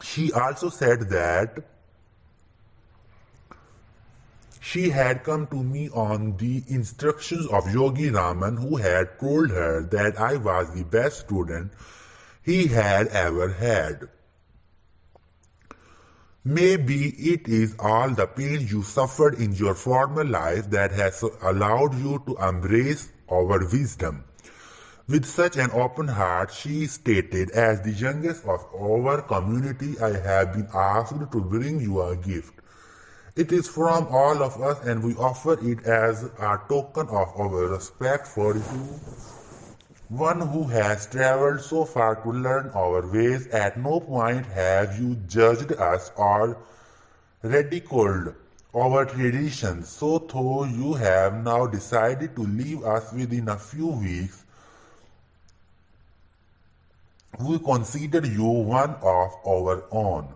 She also said that she had come to me on the instructions of Yogi Raman, who had told her that I was the best student he had ever had. Maybe it is all the pain you suffered in your former life that has allowed you to embrace our wisdom. With such an open heart, she stated, as the youngest of our community, I have been asked to bring you a gift. It is from all of us, and we offer it as a token of our respect for you, one who has traveled so far to learn our ways. At no point have you judged us or ridiculed our traditions. So though you have now decided to leave us within a few weeks, we consider you one of our own.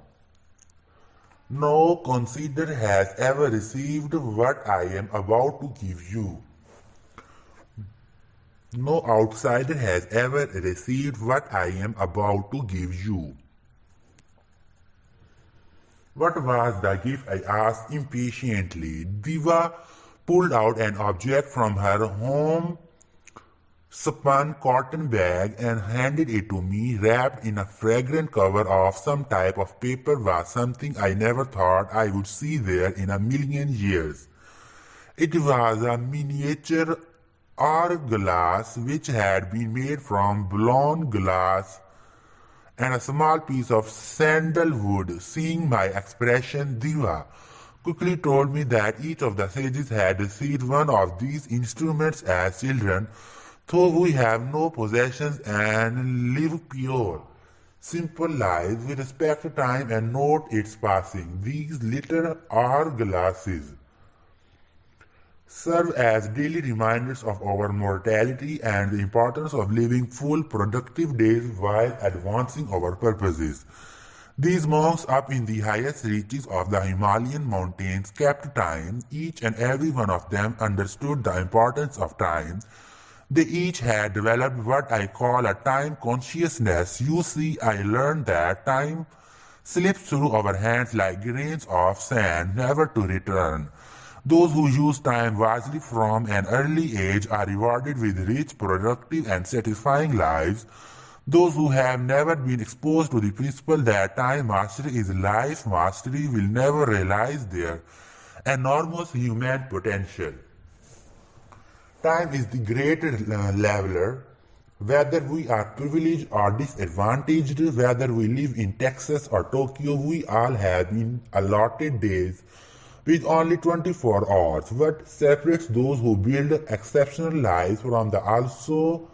No consider has ever received what I am about to give you. No outsider has ever received what I am about to give you. What was the gift? I asked impatiently. Diva pulled out an object from her home spun cotton bag and handed it to me. Wrapped in a fragrant cover of some type of paper was something I never thought I would see there in a million years. It was a miniature hourglass which had been made from blown glass and a small piece of sandalwood. Seeing my expression, Diva quickly told me that each of the sages had received one of these instruments as children. Though we have no possessions and live pure, simple lives, we respect time and note its passing. These little hourglasses serve as daily reminders of our mortality and the importance of living full, productive days while advancing our purposes. These monks up in the highest reaches of the Himalayan mountains kept time. Each and every one of them understood the importance of time. They each had developed what I call a time consciousness. You see, I learned that time slips through our hands like grains of sand, never to return. Those who use time wisely from an early age are rewarded with rich, productive, and satisfying lives. Those who have never been exposed to the principle that time mastery is life mastery will never realize their enormous human potential. Time is the great leveler. Whether we are privileged or disadvantaged, whether we live in Texas or Tokyo, we all have been allotted days with only 24 hours. What separates those who build exceptional lives from the also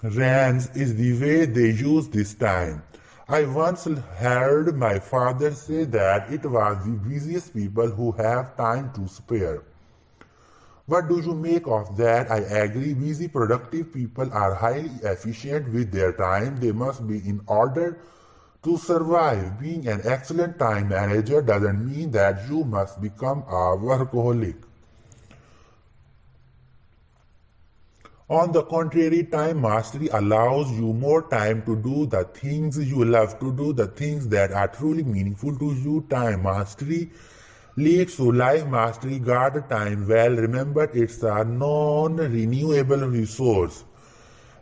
rans is the way they use this time. I once heard my father say that it was the busiest people who have time to spare. What do you make of that? I agree. Busy, productive people are highly efficient with their time. They must be in order to survive. Being an excellent time manager doesn't mean that you must become a workaholic. On the contrary, time mastery allows you more time to do the things you love to do, the things that are truly meaningful to you. Time mastery leads to life mastery. Guard time well. Remember, it's a non-renewable resource.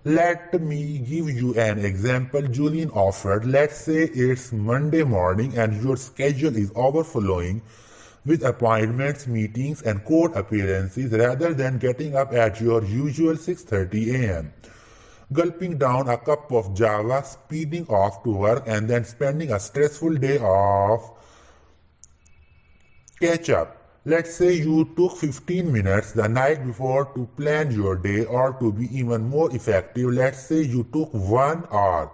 Let me give you an example Julian offered. Let's say it's Monday morning and your schedule is overflowing with appointments, meetings, and court appearances. Rather than getting up at your usual 6:30 a.m., gulping down a cup of Java, speeding off to work, and then spending a stressful day of catch up. Let's say you took 15 minutes the night before to plan your day, or to be even more effective, let's say you took 1 hour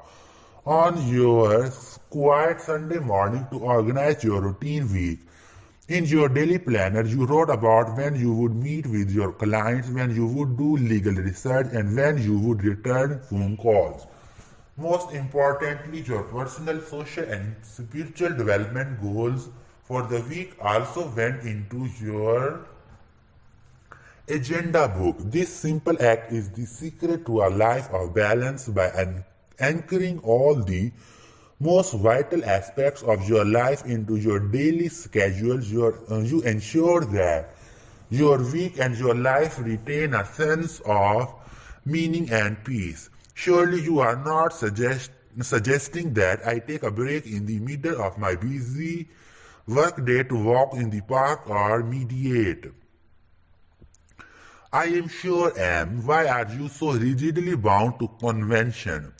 on your quiet Sunday morning to organize your routine week. In your daily planner, you wrote about when you would meet with your clients, when you would do legal research, and when you would return phone calls. Most importantly, your personal, social, and spiritual development goals for the week also went into your agenda book. This simple act is the secret to a life of balance. By anchoring all the most vital aspects of your life into your daily schedules, you ensure that your week and your life retain a sense of meaning and peace. Surely you are not suggesting that I take a break in the middle of my busy workday to walk in the park or meditate. I am sure am. Why are you so rigidly bound to convention?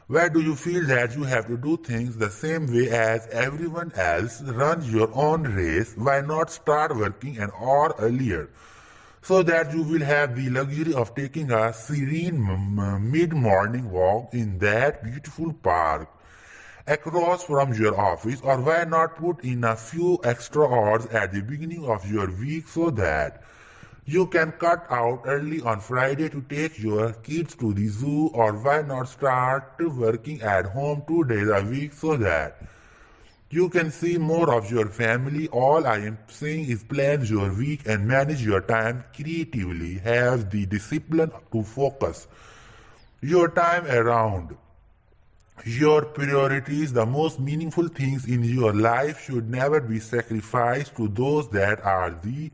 Where do you feel that you have to do things the same way as everyone else? Run your own race. Why not start working an hour earlier, so that you will have the luxury of taking a serene mid-morning walk in that beautiful park across from your office? Or why not put in a few extra hours at the beginning of your week so that you can cut out early on Friday to take your kids to the zoo? Or why not start working at home 2 days a week so that you can see more of your family? All I am saying is plan your week and manage your time creatively. Have the discipline to focus your time around your priorities. The most meaningful things in your life should never be sacrificed to those that are the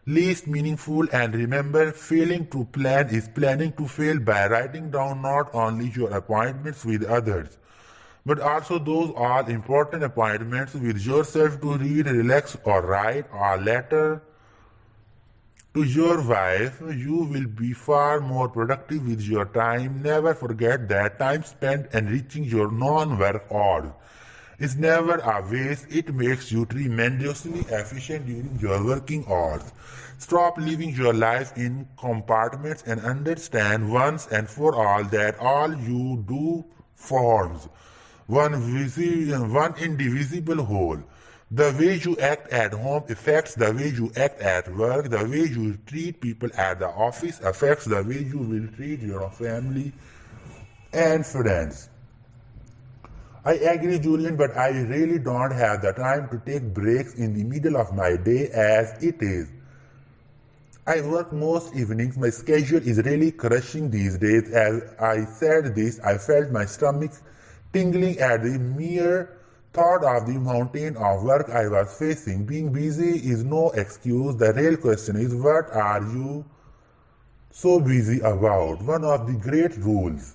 least meaningful. And remember, failing to plan is planning to fail. By writing down not only your appointments with others, but also those all important appointments with yourself, to read, relax, or write a letter to your wife, you will be far more productive with your time. Never forget that time spent enriching your non-work hours is never a waste. It makes you tremendously efficient during your working hours. Stop living your life in compartments and understand once and for all that all you do forms one indivisible whole. The way you act at home affects the way you act at work. The way you treat people at the office affects the way you will treat your family and friends. I agree, Julian, but I really don't have the time to take breaks in the middle of my day as it is. I work most evenings. My schedule is really crushing these days. As I said this, I felt my stomach tingling at the mere thought of the mountain of work I was facing. Being busy is no excuse. The real question is, what are you so busy about? One of the great rules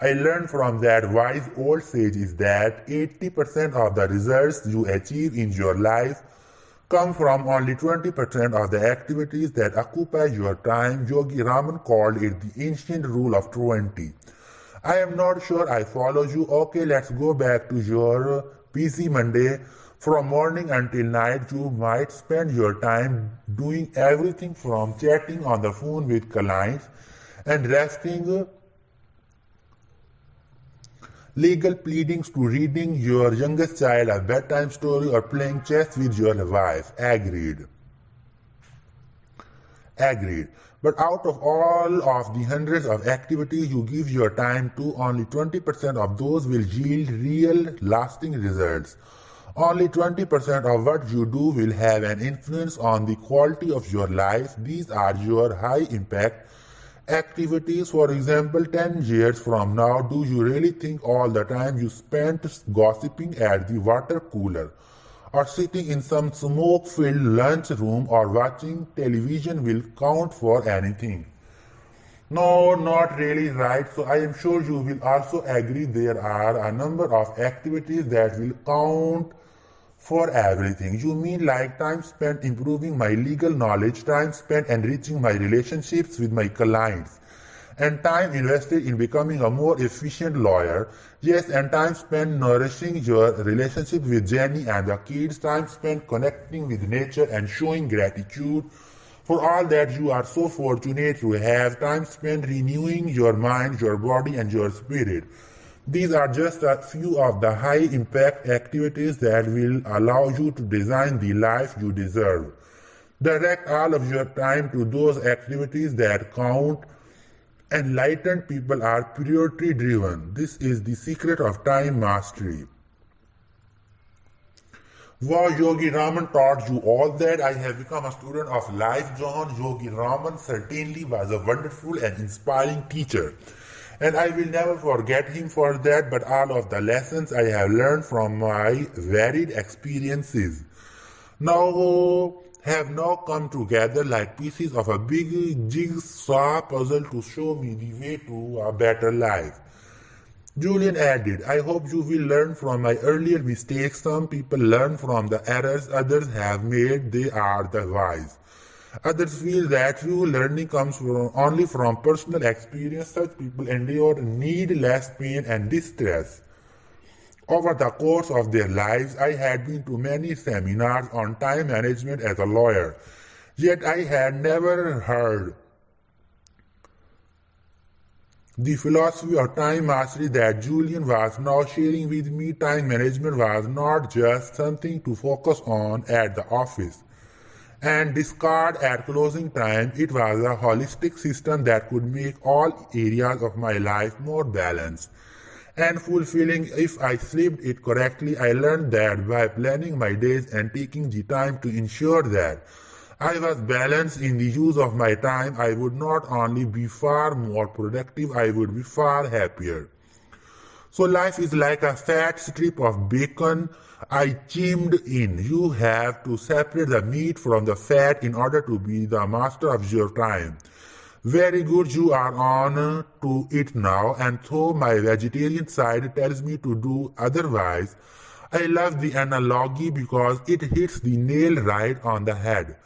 I learned from that wise old sage is that 80% of the results you achieve in your life come from only 20% of the activities that occupy your time. Yogi Raman called it the ancient rule of 20. I am not sure I follow you. Okay, let's go back to your busy Monday. From morning until night, you might spend your time doing everything from chatting on the phone with clients and drafting legal pleadings to reading your youngest child a bedtime story or playing chess with your wife. Agreed. Agreed. But out of all of the hundreds of activities you give your time to, only 20% of those will yield real, lasting results. Only 20% of what you do will have an influence on the quality of your life. These are your high-impact activities. For example, 10 years from now, do you really think all the time you spent gossiping at the water cooler or sitting in some smoke-filled lunch room or watching television will count for anything? No, not really, right? So I am sure you will also agree there are a number of activities that will count for everything. You mean like time spent improving my legal knowledge, time spent enriching my relationships with my clients, and time invested in becoming a more efficient lawyer. Yes, and time spent nourishing your relationship with Jenny and the kids, time spent connecting with nature and showing gratitude for all that you are so fortunate to have, time spent renewing your mind, your body, and your spirit. These are just a few of the high-impact activities that will allow you to design the life you deserve. Direct all of your time to those activities that count. Enlightened people are priority-driven. This is the secret of time mastery. Wow, Yogi Raman taught you all that. I have become a student of life, John. Yogi Raman certainly was a wonderful and inspiring teacher, and I will never forget him for that, but all of the lessons I have learned from my varied experiences have now come together like pieces of a big jigsaw puzzle to show me the way to a better life. Julian added, I hope you will learn from my earlier mistakes. Some people learn from the errors others have made. They are the wise. Others feel that true learning comes only from personal experience. Such people endure needless pain and distress. Over the course of their lives, I had been to many seminars on time management as a lawyer, yet I had never heard the philosophy of time mastery that Julian was now sharing with me. Time management was not just something to focus on at the office and discard at closing time. It was a holistic system that could make all areas of my life more balanced and fulfilling if I slipped it correctly. I learned that by planning my days and taking the time to ensure that I was balanced in the use of my time, I would not only be far more productive, I would be far happier. So life is like a fat strip of bacon. I chimed in. You have to separate the meat from the fat in order to be the master of your time. Very good, you are on to it now, and though my vegetarian side tells me to do otherwise, I love the analogy because it hits the nail right on the head.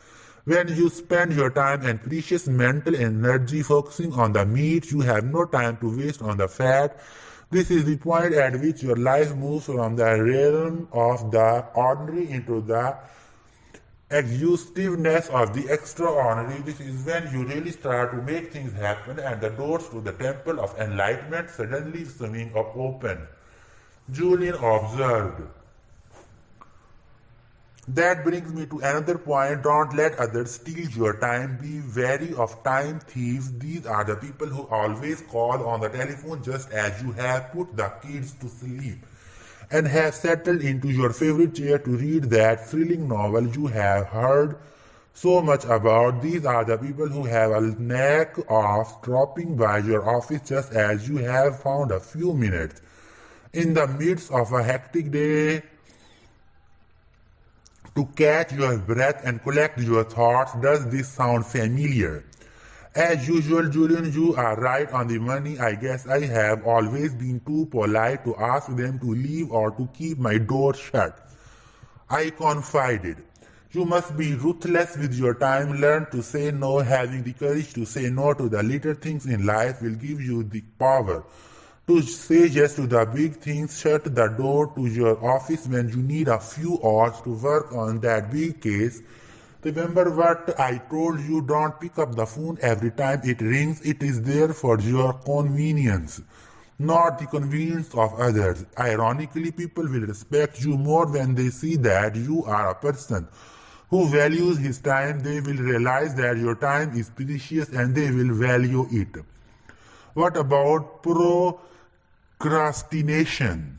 When you spend your time and precious mental energy focusing on the meat, you have no time to waste on the fat. This is the point at which your life moves from the realm of the ordinary into the exhaustiveness of the extraordinary. This is when you really start to make things happen and the doors to the temple of enlightenment suddenly swing open. Julian observed. That brings me to another point. Don't let others steal your time. Be wary of time thieves. These are the people who always call on the telephone just as you have put the kids to sleep and have settled into your favorite chair to read that thrilling novel you have heard so much about. These are the people who have a knack of dropping by your office just as you have found a few minutes in the midst of a hectic day to catch your breath and collect your thoughts. Does this sound familiar? As usual, Julian, you are right on the money. I guess I have always been too polite to ask them to leave or to keep my door shut. I confided. You must be ruthless with your time. Learn to say no. Having the courage to say no to the little things in life will give you the power to say yes to the big things. Shut the door to your office when you need a few hours to work on that big case. Remember what I told you, don't pick up the phone every time it rings. It is there for your convenience, not the convenience of others. Ironically, people will respect you more when they see that you are a person who values his time. They will realize that your time is precious and they will value it. What about procrastination?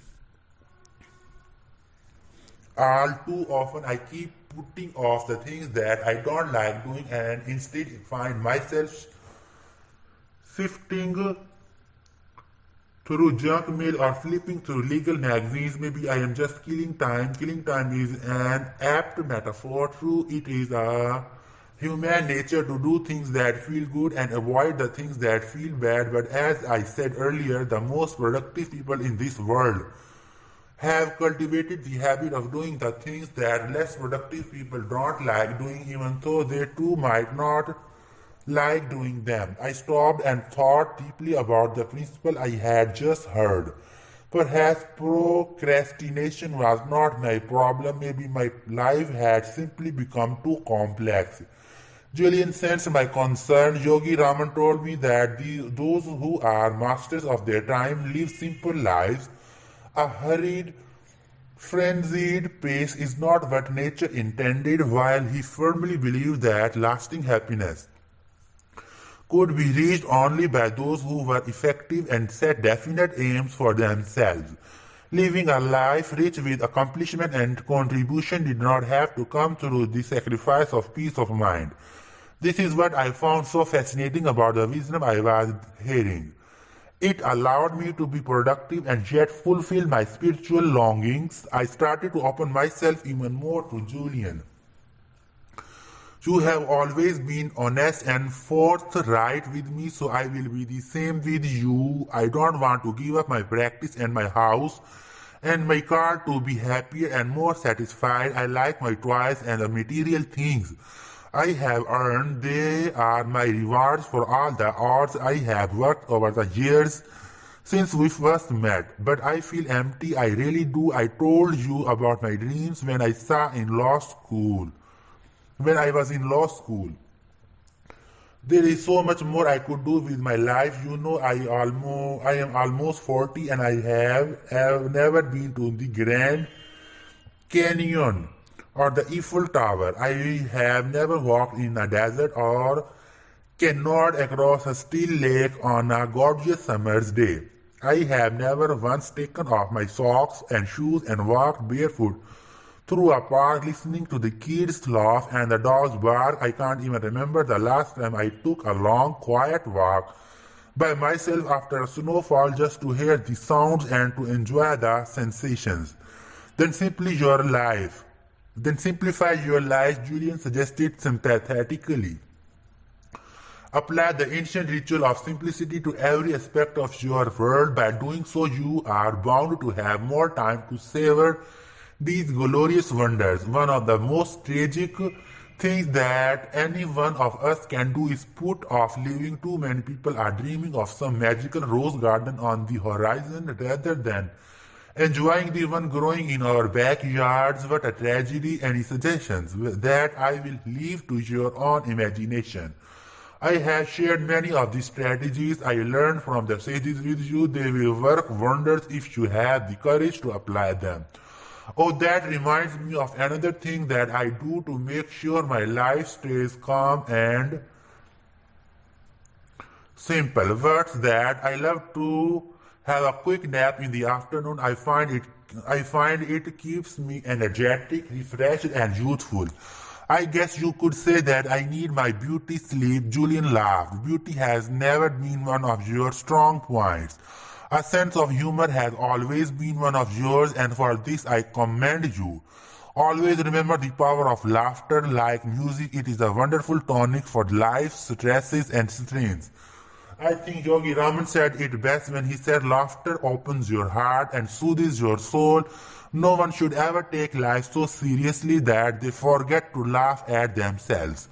All too often I keep putting off the things that I don't like doing and instead find myself sifting through junk mail or flipping through legal magazines. Maybe I am just killing time. Killing time is an apt metaphor. True, it is a human nature to do things that feel good and avoid the things that feel bad. But as I said earlier, the most productive people in this world have cultivated the habit of doing the things that less productive people don't like doing, even though they too might not like doing them. I stopped and thought deeply about the principle I had just heard. Perhaps procrastination was not my problem. Maybe my life had simply become too complex. Julian sensed my concern. Yogi Raman told me that those who are masters of their time live simple lives. A hurried, frenzied pace is not what nature intended, while he firmly believed that lasting happiness could be reached only by those who were effective and set definite aims for themselves. Living a life rich with accomplishment and contribution did not have to come through the sacrifice of peace of mind. This is what I found so fascinating about the wisdom I was hearing. It allowed me to be productive and yet fulfill my spiritual longings. I started to open myself even more to Julian. You have always been honest and forthright with me, so I will be the same with you. I don't want to give up my practice and my house and my car to be happier and more satisfied. I like my toys and the material things I have earned. They are my rewards for all the hours I have worked over the years since we first met. But I feel empty, I really do. I told you about my dreams when I was in law school. There is so much more I could do with my life. You know, I am almost 40 and I have never been to the Grand Canyon or the Eiffel Tower. I have never walked in a desert or canoed across a still lake on a gorgeous summer's day. I have never once taken off my socks and shoes and walked barefoot through a park listening to the kids laugh and the dogs bark. I can't even remember the last time I took a long, quiet walk by myself after a snowfall just to hear the sounds and to enjoy the sensations. Then simplify your life, Julian suggested sympathetically. Apply the ancient ritual of simplicity to every aspect of your world. By doing so, you are bound to have more time to savor these glorious wonders. One of the most tragic things that any one of us can do is put off living. Too many people are dreaming of some magical rose garden on the horizon rather than enjoying the one growing in our backyards. What a tragedy. Any suggestions? That I will leave to your own imagination. I have shared many of the strategies I learned from the sages with you. They will work wonders if you have the courage to apply them. Oh, that reminds me of another thing that I do to make sure my life stays calm and simple. Words that I love to have a quick nap in the afternoon. I find it keeps me energetic, refreshed, and youthful. I guess you could say that I need my beauty sleep. Julian laughed. Beauty has never been one of your strong points. A sense of humor has always been one of yours, and for this I commend you. Always remember the power of laughter. Like music, it is a wonderful tonic for life's stresses and strains. I think Yogi Raman said it best when he said laughter opens your heart and soothes your soul. No one should ever take life so seriously that they forget to laugh at themselves.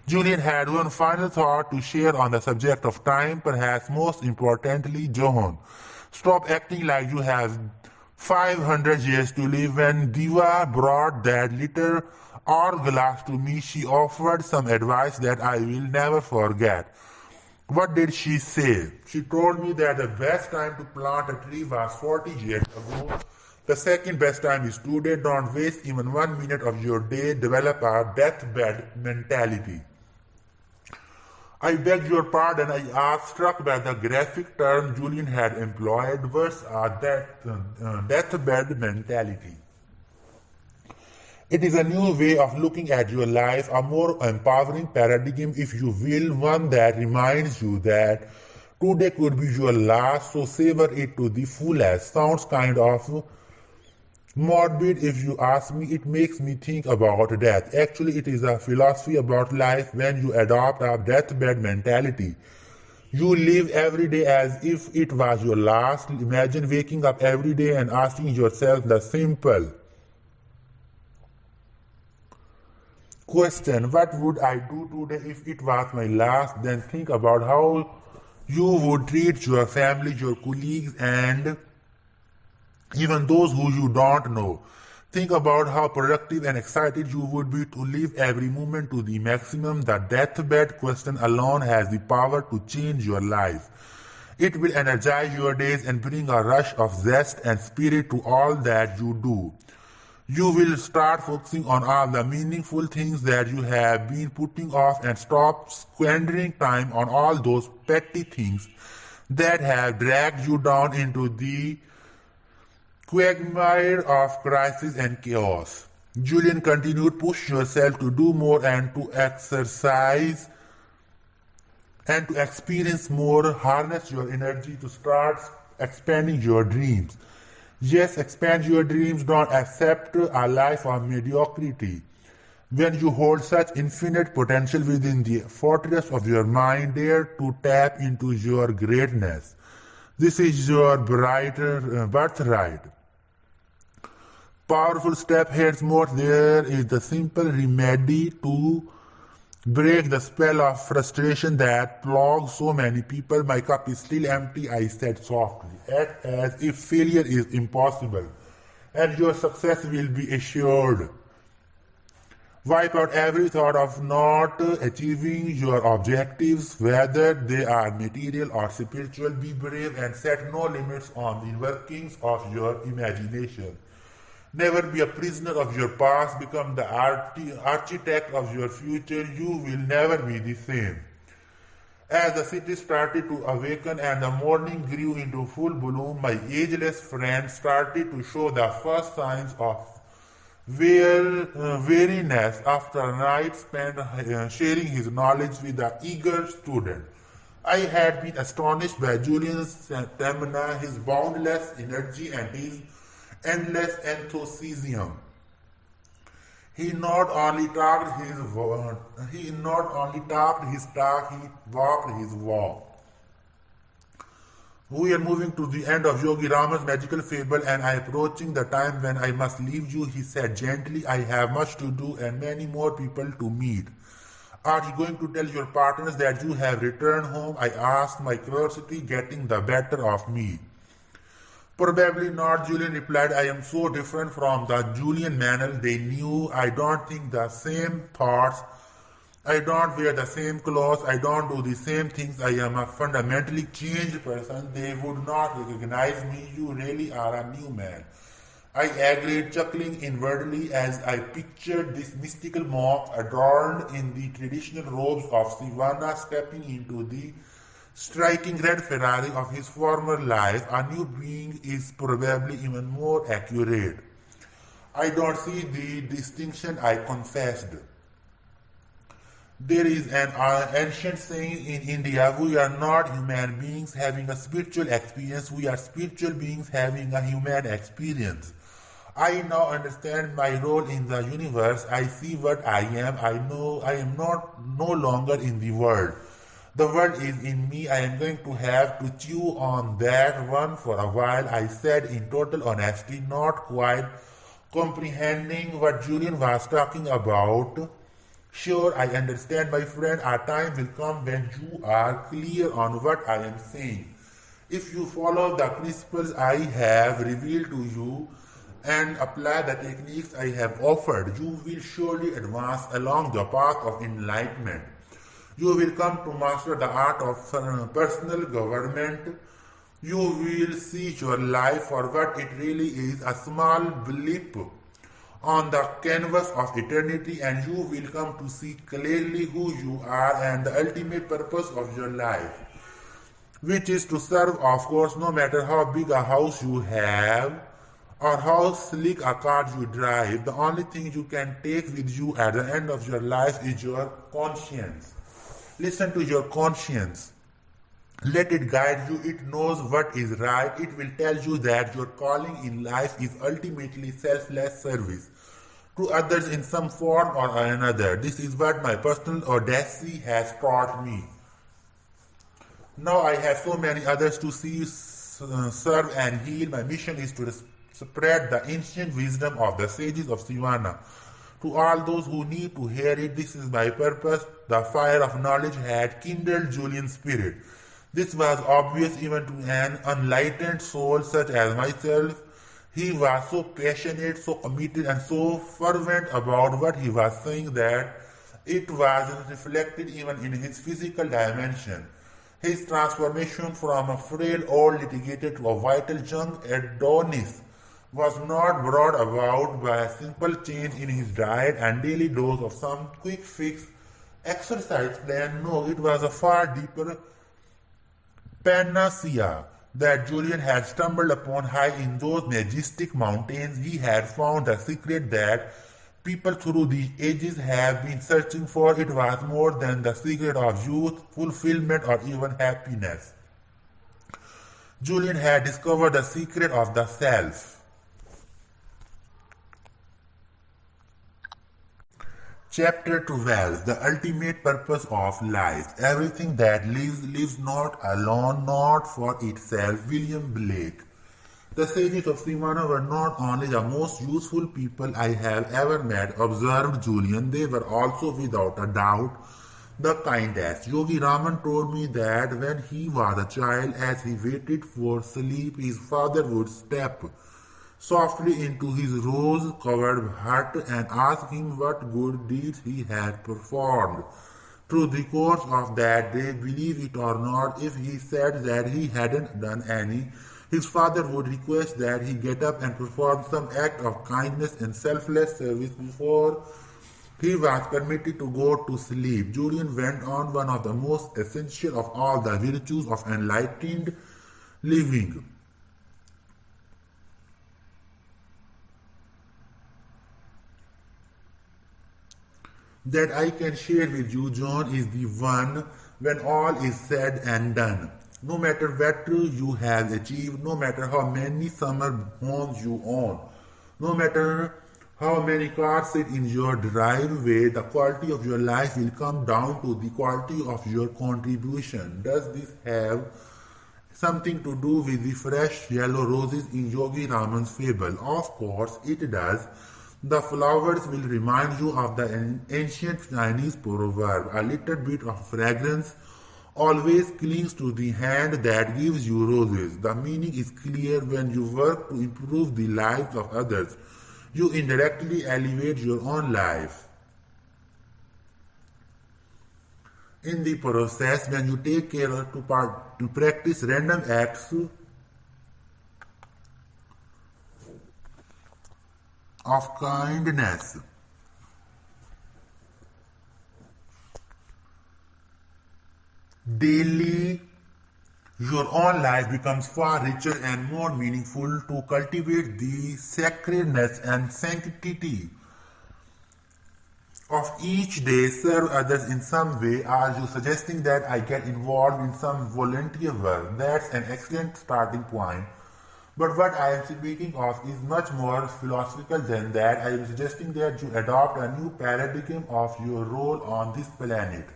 Julian had one final thought to share on the subject of time, perhaps most importantly, Johan. Stop acting like you have 500 years to live. When Diva brought that little hourglass to me, she offered some advice that I will never forget. What did she say? She told me that the best time to plant a tree was 40 years ago. The second best time is today. Don't waste even 1 minute of your day. Develop a deathbed mentality. I beg your pardon, I was struck by the graphic term Julian had employed. What's a deathbed mentality? It is a new way of looking at your life, a more empowering paradigm, if you will, one that reminds you that today could be your last, so savor it to the fullest. Sounds kind of morbid if you ask me. It makes me think about death. Actually, it is a philosophy about life. When you adopt a deathbed mentality, you live every day as if it was your last. Imagine waking up every day and asking yourself the simple question, what would I do today if it was my last? Then think about how you would treat your family, your colleagues, and even those who you don't know. Think about how productive and excited you would be to live every moment to the maximum. The deathbed question alone has the power to change your life. It will energize your days and bring a rush of zest and spirit to all that you do. You will start focusing on all the meaningful things that you have been putting off and stop squandering time on all those petty things that have dragged you down into the quagmire of crisis and chaos. Julian continued, push yourself to do more and to exercise and to experience more. Harness your energy to start expanding your dreams. Yes, expand your dreams. Don't accept a life of mediocrity. When you hold such infinite potential within the fortress of your mind, dare to tap into your greatness. This is your birthright. Powerful step heads more. There is the simple remedy to break the spell of frustration that plagues so many people. My cup is still empty, I said softly. Act as if failure is impossible, and your success will be assured. Wipe out every thought of not achieving your objectives, whether they are material or spiritual. Be brave and set no limits on the workings of your imagination. Never be a prisoner of your past. Become the architect of your future. You will never be the same. As the city started to awaken and the morning grew into full bloom, my ageless friend started to show the first signs of weariness after a night spent sharing his knowledge with the eager student. I had been astonished by Julian's stamina, his boundless energy, and his endless enthusiasm. He not only talked his talk, he walked his walk. We are moving to the end of Yogi Raman's magical fable, and I am approaching the time when I must leave you, he said gently. I have much to do and many more people to meet. Are you going to tell your partners that you have returned home? I asked, my curiosity getting the better of me. Probably not, Julian replied. I am so different from the Julian manner they knew. I don't think the same thoughts. I don't wear the same clothes. I don't do the same things. I am a fundamentally changed person. They would not recognize me. You really are a new man. I agreed, chuckling inwardly as I pictured this mystical monk adorned in the traditional robes of Sivana stepping into the striking red Ferrari of his former life. A new being is probably even more accurate. I don't see the distinction, I confessed. There is an ancient saying in India, we are not human beings having a spiritual experience, we are spiritual beings having a human experience. I now understand my role in the universe. I see what I am. I know I am not no longer in the world. The world is in me. I am going to have to chew on that one for a while, I said in total honesty, not quite comprehending what Julian was talking about. Sure, I understand, my friend. A time will come when you are clear on what I am saying. If you follow the principles I have revealed to you and apply the techniques I have offered, you will surely advance along the path of enlightenment. You will come to master the art of personal government. You will see your life for what it really is, a small blip on the canvas of eternity, and you will come to see clearly who you are and the ultimate purpose of your life, which is to serve, of course, no matter how big a house you have or how sleek a car you drive. The only thing you can take with you at the end of your life is your conscience. Listen to your conscience. Let it guide you. It knows what is right. It will tell you that your calling in life is ultimately selfless service to others in some form or another. This is what my personal audacity has taught me. Now I have so many others to see, serve and heal. My mission is to spread the ancient wisdom of the sages of Sivana to all those who need to hear it. This is my purpose. The fire of knowledge had kindled Julian's spirit. This was obvious even to an unenlightened soul such as myself. He was so passionate, so committed, and so fervent about what he was saying that it was reflected even in his physical dimension. His transformation from a frail old litigator to a vital young Adonis was not brought about by a simple change in his diet and daily dose of some quick fix exercise plan. No, it was a far deeper panacea that Julian had stumbled upon high in those majestic mountains. He had found a secret that people through the ages have been searching for. It was more than the secret of youth, fulfillment, or even happiness. Julian had discovered the secret of the self. Chapter 12. The ultimate purpose of life. Everything that lives, lives not alone, not for itself. William Blake. The sages of Sivana were not only the most useful people I have ever met, observed Julian, they were also without a doubt the kindest. Yogi Raman told me that when he was a child, as he waited for sleep, his father would step softly into his rose-covered hut and ask him what good deeds he had performed. Through the course of that day, believe it or not, if he said that he hadn't done any, his father would request that he get up and perform some act of kindness and selfless service before he was permitted to go to sleep. Julian went on, one of the most essential of all the virtues of enlightened living that I can share with you, John, is the one when all is said and done. No matter what you have achieved, no matter how many summer homes you own, no matter how many cars sit in your driveway, the quality of your life will come down to the quality of your contribution. Does this have something to do with the fresh yellow roses in Yogi Raman's fable? Of course it does. The flowers will remind you of the ancient Chinese proverb, a little bit of fragrance always clings to the hand that gives you roses. The meaning is clear. When you work to improve the lives of others, you indirectly elevate your own life. In the process, when you take care to practice random acts of kindness, daily, your own life becomes far richer and more meaningful. To cultivate the sacredness and sanctity of each day, serve others in some way. Are you suggesting that I get involved in some volunteer work? That's an excellent starting point. But what I am speaking of is much more philosophical than that. I am suggesting that you adopt a new paradigm of your role on this planet.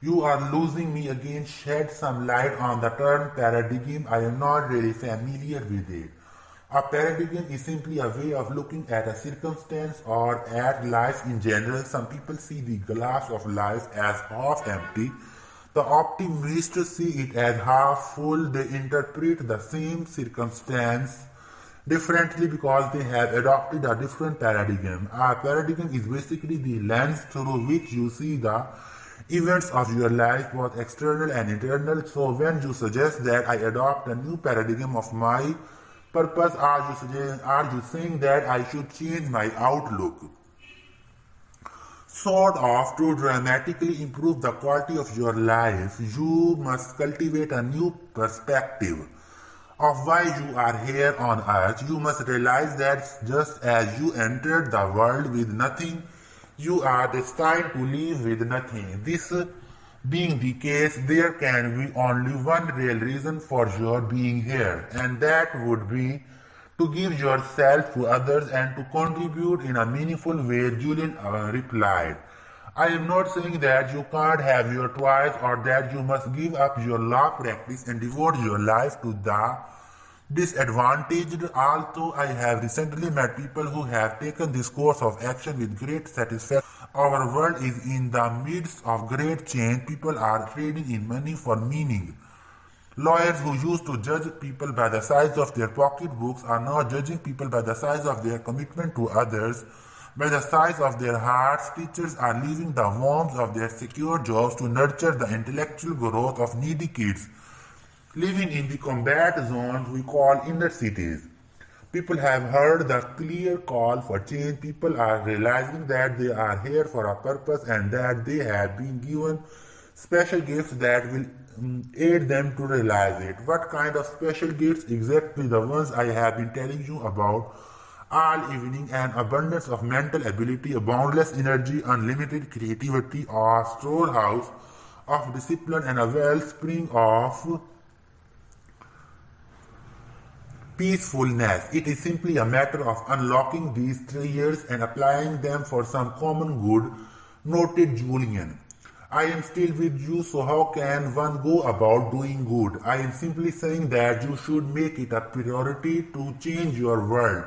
You are losing me again. Shed some light on the term paradigm. I am not really familiar with it. A paradigm is simply a way of looking at a circumstance or at life in general. Some people see the glass of life as half empty. The optimists see it as half full. They interpret the same circumstance differently because they have adopted a different paradigm. A paradigm is basically the lens through which you see the events of your life, both external and internal. So when you suggest that I adopt a new paradigm of my purpose, are you saying that I should change my outlook? Sort of, to dramatically improve the quality of your life, you must cultivate a new perspective of why you are here on earth. You must realize that just as you entered the world with nothing, you are destined to leave with nothing. This being the case, there can be only one real reason for your being here, and that would be to give yourself to others and to contribute in a meaningful way. Julian replied, I am not saying that you can't have your choice or that you must give up your law practice and devote your life to the disadvantaged. Although I have recently met people who have taken this course of action with great satisfaction. Our world is in the midst of great change. People are trading in money for meaning. Lawyers who used to judge people by the size of their pocketbooks are now judging people by the size of their commitment to others, by the size of their hearts. Teachers are leaving the warmth of their secure jobs to nurture the intellectual growth of needy kids living in the combat zones we call inner cities. People have heard the clear call for change. People are realizing that they are here for a purpose and that they have been given special gifts that will aid them to realize it. What kind of special gifts? Exactly the ones I have been telling you about all evening: an abundance of mental ability, a boundless energy, unlimited creativity, a storehouse of discipline, and a wellspring of peacefulness. It is simply a matter of unlocking these treasures and applying them for some common good, noted Julian. I am still with you, so how can one go about doing good? I am simply saying that you should make it a priority to change your world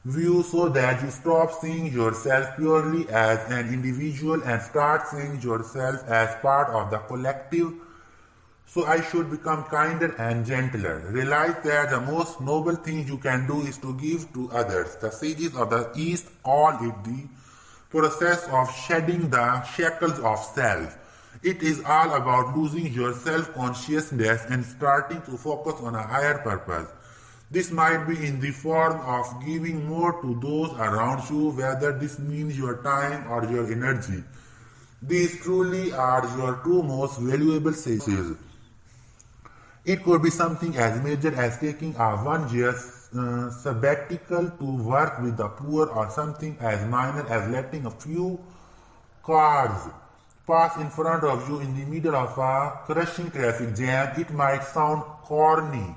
view so that you stop seeing yourself purely as an individual and start seeing yourself as part of the collective. So I should become kinder and gentler. Realize that the most noble thing you can do is to give to others. The sages of the East call it the process of shedding the shackles of self. It is all about losing your self-consciousness and starting to focus on a higher purpose. This might be in the form of giving more to those around you, whether this means your time or your energy. These truly are your two most valuable sages. It could be something as major as taking a 1 year sabbatical to work with the poor, or something as minor as letting a few cars pass in front of you in the middle of a crushing traffic jam. It might sound corny,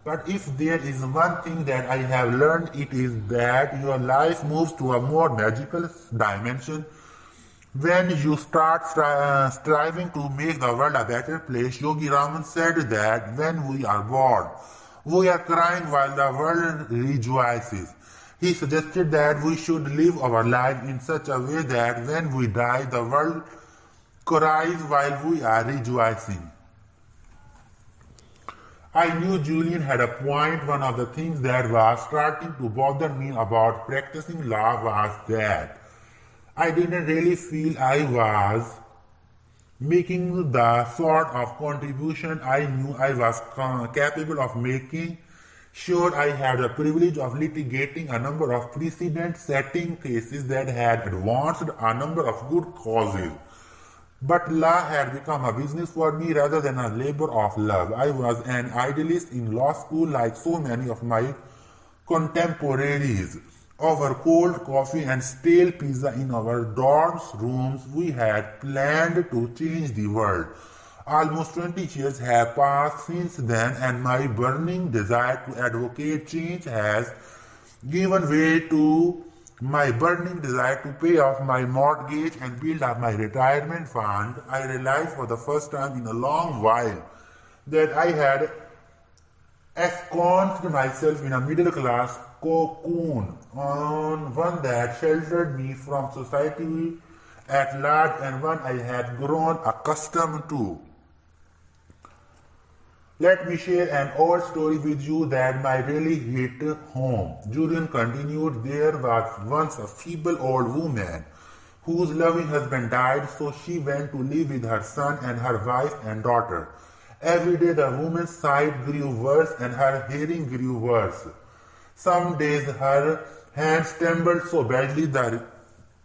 but if there is one thing that I have learned, it is that your life moves to a more magical dimension when you start striving to make the world a better place. Yogi Raman said that when we are born, we are crying while the world rejoices. He suggested that we should live our life in such a way that when we die, the world cries while we are rejoicing. I knew Julian had a point. One of the things that was starting to bother me about practicing law was that I didn't really feel I was making the sort of contribution I knew I was capable of making. Sure, I had the privilege of litigating a number of precedent-setting cases that had advanced a number of good causes. But law had become a business for me rather than a labor of love. I was an idealist in law school like so many of my contemporaries. Over cold coffee and stale pizza in our dorms rooms, we had planned to change the world. Almost 20 years have passed since then, and my burning desire to advocate change has given way to my burning desire to pay off my mortgage and build up my retirement fund. I realized for the first time in a long while that I had ensconced myself in a middle class cocoon, on one that sheltered me from society at large and one I had grown accustomed to. Let me share an old story with you that might really hit home. Julian continued, there was once a feeble old woman whose loving husband died, so she went to live with her son and her wife and daughter. Every day the woman's sight grew worse and her hearing grew worse. Some days her hands trembled so badly the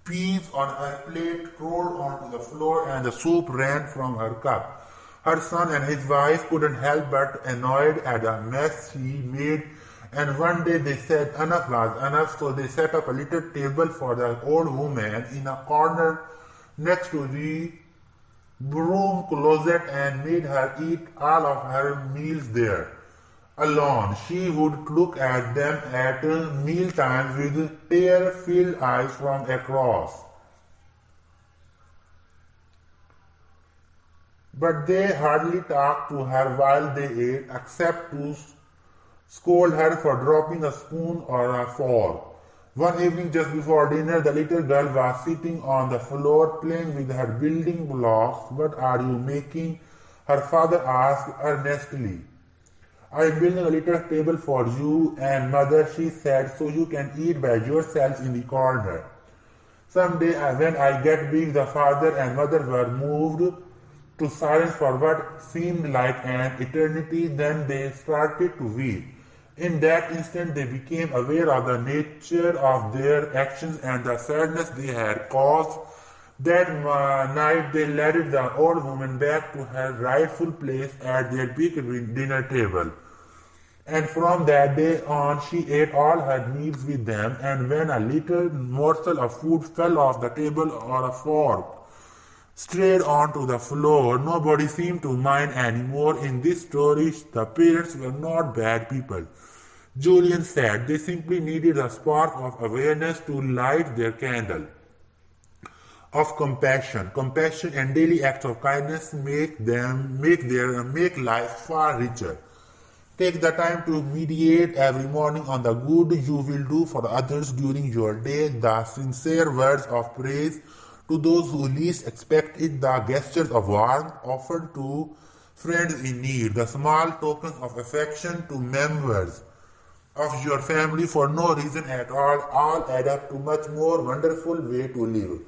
peas on her plate rolled onto the floor and the soup ran from her cup. Her son and his wife couldn't help but annoyed at the mess she made, and one day they said enough was enough, so they set up a little table for the old woman in a corner next to the broom closet and made her eat all of her meals there. Alone, she would look at them at meal times with tear-filled eyes from across. But they hardly talked to her while they ate, except to scold her for dropping a spoon or a fork. One evening just before dinner, the little girl was sitting on the floor playing with her building blocks. What are you making? Her father asked earnestly. I am building a little table for you and mother, she said, so you can eat by yourselves in the corner. Someday when I get big, the father and mother were moved to silence for what seemed like an eternity. Then they started to weep. In that instant, they became aware of the nature of their actions and the sadness they had caused. That night, they led the old woman back to her rightful place at their big dinner table. And from that day on, she ate all her meals with them, and when a little morsel of food fell off the table or a fork strayed onto the floor, nobody seemed to mind anymore. In this story, the parents were not bad people. Julian said they simply needed a spark of awareness to light their candle. Of compassion. Compassion and daily acts of kindness make life far richer. Take the time to meditate every morning on the good you will do for others during your day, the sincere words of praise to those who least expect it, the gestures of warmth offered to friends in need, the small tokens of affection to members of your family for no reason at all add up to much more wonderful way to live.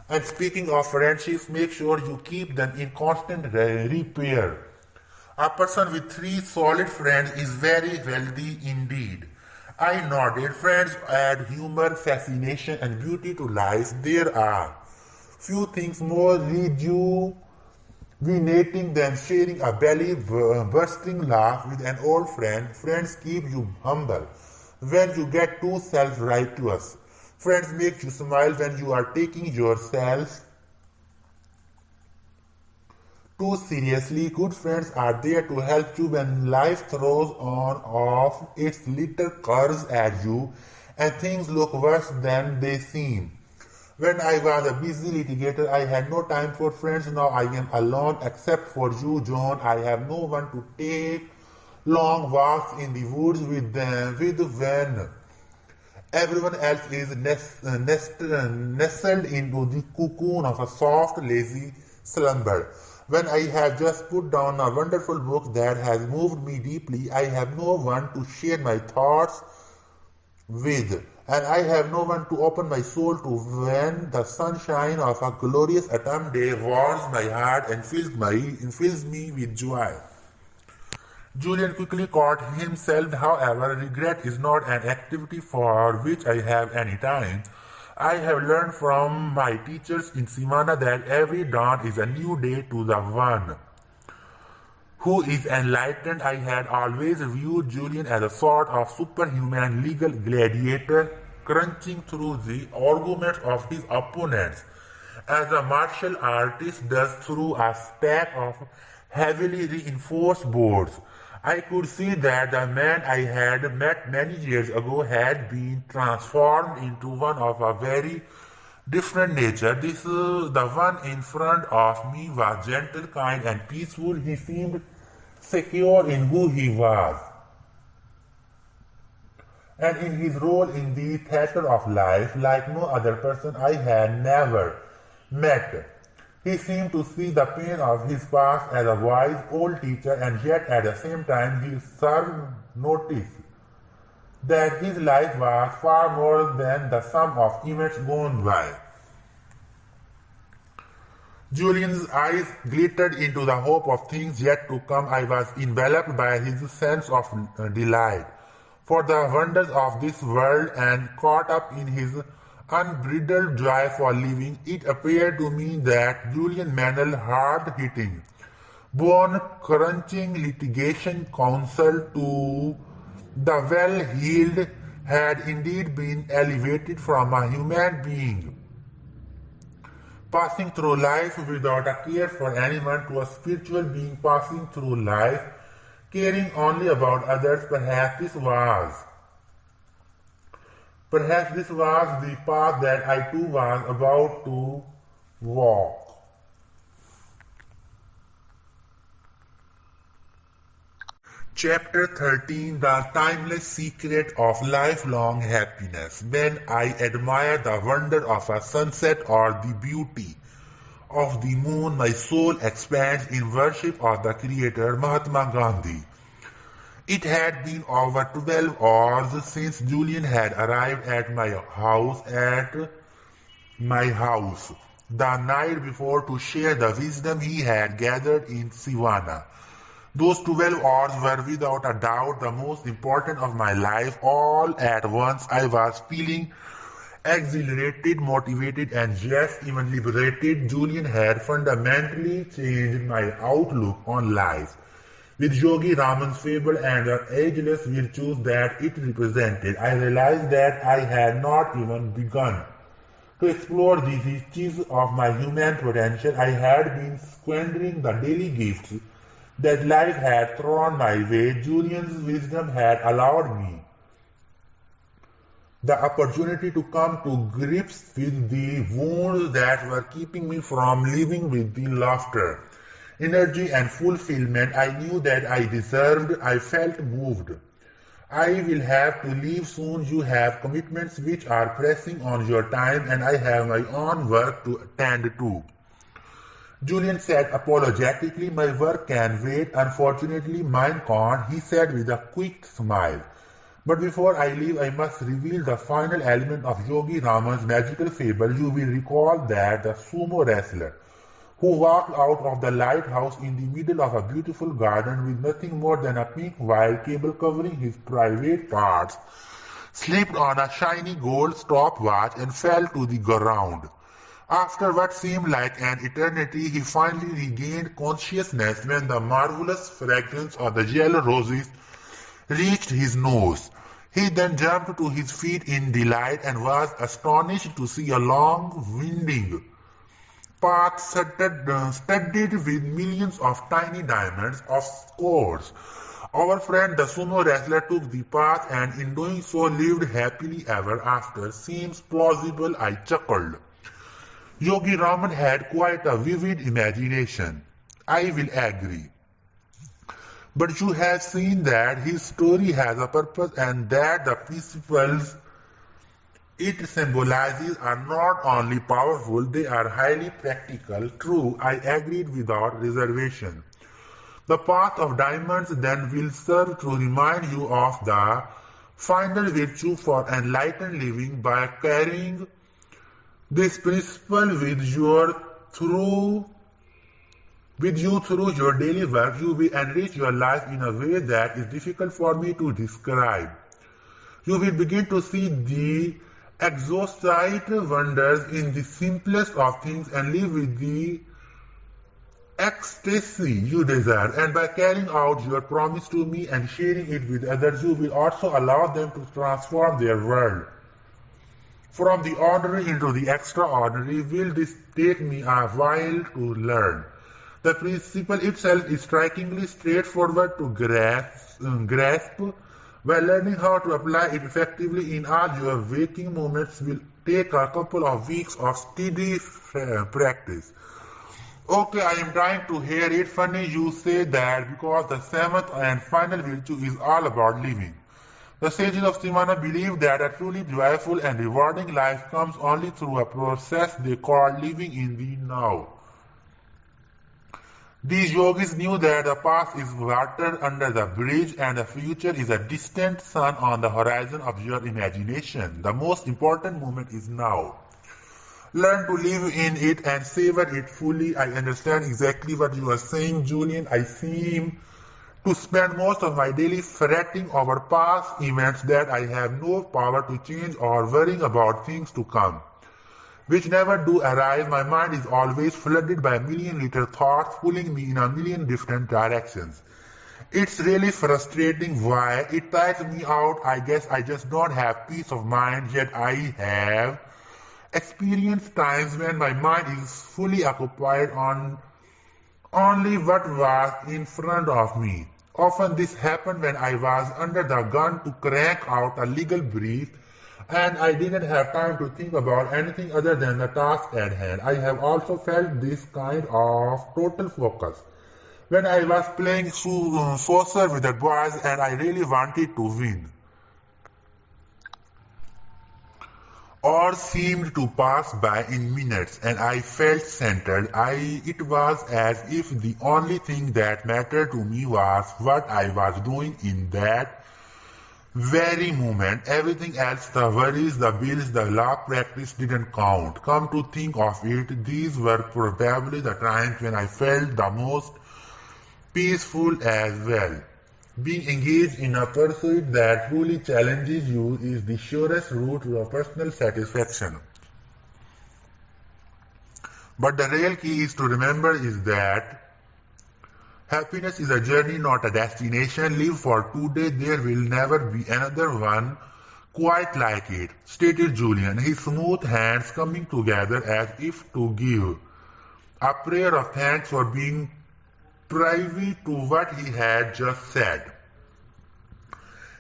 And speaking of friendships, make sure you keep them in constant repair. A person with 3 solid friends is very wealthy indeed. I nodded. Friends add humor, fascination, and beauty to life. There are few things more rejuvenating than sharing a belly-bursting laugh with an old friend. Friends keep you humble when you get too self-righteous. Friends make you smile when you are taking yourself too seriously. Good friends are there to help you when life throws on off its little curves at you and things look worse than they seem. When I was a busy litigator, I had no time for friends. Now I am alone except for you, John. I have no one to take long walks in the woods with when everyone else is nestled into the cocoon of a soft, lazy slumber. When I have just put down a wonderful book that has moved me deeply, I have no one to share my thoughts with, and I have no one to open my soul to when the sunshine of a glorious autumn day warms my heart and fills me with joy. Julian quickly caught himself, however, regret is not an activity for which I have any time. I have learned from my teachers in Simana that every dawn is a new day to the one who is enlightened. I had always viewed Julian as a sort of superhuman legal gladiator, crunching through the arguments of his opponents, as a martial artist does through a stack of heavily reinforced boards. I could see that the man I had met many years ago had been transformed into one of a very different nature. The one in front of me was gentle, kind, and peaceful. He seemed secure in who he was and in his role in the theater of life, like no other person I had never met. He seemed to see the pain of his past as a wise old teacher, and yet at the same time he served notice that his life was far more than the sum of events gone by. Julian's eyes glittered into the hope of things yet to come. I was enveloped by his sense of delight for the wonders of this world and caught up in his unbridled joy for living. It appeared to me that Julian Mannel, hard-hitting, bone-crunching litigation counsel to the well-heeled, had indeed been elevated from a human being passing through life without a care for anyone to a spiritual being passing through life caring only about others. Perhaps this was the path that I too was about to walk. Chapter 13: The Timeless Secret of Lifelong Happiness. When I admire the wonder of a sunset or the beauty of the moon, my soul expands in worship of the Creator, Mahatma Gandhi. It had been over 12 hours since Julian had arrived at my house the night before to share the wisdom he had gathered in Sivana. Those 12 hours were without a doubt the most important of my life. All at once I was feeling exhilarated, motivated, and yes, even liberated. Julian had fundamentally changed my outlook on life. With Yogi Raman's fable and the ageless virtues that it represented, I realized that I had not even begun to explore the riches of my human potential. I had been squandering the daily gifts that life had thrown my way. Julian's wisdom had allowed me the opportunity to come to grips with the wounds that were keeping me from living with the laughter, energy, and fulfillment I knew that I deserved. I felt moved. I will have to leave soon. You have commitments which are pressing on your time, and I have my own work to attend to. Julian said apologetically, "My work can wait." "Unfortunately, mine can't," he said with a quick smile. "But before I leave, I must reveal the final element of Yogi Raman's magical fable. You will recall that the sumo wrestler who walked out of the lighthouse in the middle of a beautiful garden with nothing more than a pink wire cable covering his private parts slipped on a shiny gold stopwatch and fell to the ground. After what seemed like an eternity, he finally regained consciousness when the marvelous fragrance of the yellow roses reached his nose. He then jumped to his feet in delight and was astonished to see a long, winding path studded with millions of tiny diamonds. Of course, our friend the sumo wrestler took the path and in doing so lived happily ever after. Seems plausible, I chuckled. Yogi Raman had quite a vivid imagination. I will agree. But you have seen that his story has a purpose and that the principles it symbolizes are not only powerful, they are highly practical. True, I agreed without reservation. The path of diamonds then will serve to remind you of the final virtue for enlightened living. By carrying this principle with you through your daily work, you will enrich your life in a way that is difficult for me to describe. You will begin to see the exquisite wonders in the simplest of things and live with the ecstasy you deserve. And by carrying out your promise to me and sharing it with others, you will also allow them to transform their world from the ordinary into the extraordinary. Will this take me a while to learn? The principle itself is strikingly straightforward to grasp. While learning how to apply it effectively in all your waking moments will take a couple of weeks of steady practice. Okay, I am trying to hear it. Funny you say that because the seventh and final virtue is all about living. The sages of Simana believe that a truly joyful and rewarding life comes only through a process they call living in the now. These yogis knew that the past is water under the bridge and the future is a distant sun on the horizon of your imagination. The most important moment is now. Learn to live in it and savor it fully. I understand exactly what you are saying, Julian. I seem to spend most of my daily fretting over past events that I have no power to change or worrying about things to come, which never do arise. My mind is always flooded by a million little thoughts pulling me in a million different directions. It's really frustrating. Why? It tires me out. I guess I just don't have peace of mind, yet I have experienced times when my mind is fully occupied on only what was in front of me. Often this happened when I was under the gun to crank out a legal brief and I didn't have time to think about anything other than the task at hand. I have also felt this kind of total focus when I was playing saucer with the boys and I really wanted to win, or seemed to pass by in minutes, and I felt centered. It was as if the only thing that mattered to me was what I was doing in that very moment. Everything else, the worries, the bills, the law practice didn't count. Come to think of it, these were probably the times when I felt the most peaceful as well. Being engaged in a pursuit that truly challenges you is the surest route to a personal satisfaction. But the real key is to remember is that happiness is a journey, not a destination. Live for today, there will never be another one quite like it, stated Julian, his smooth hands coming together as if to give a prayer of thanks for being privy to what he had just said.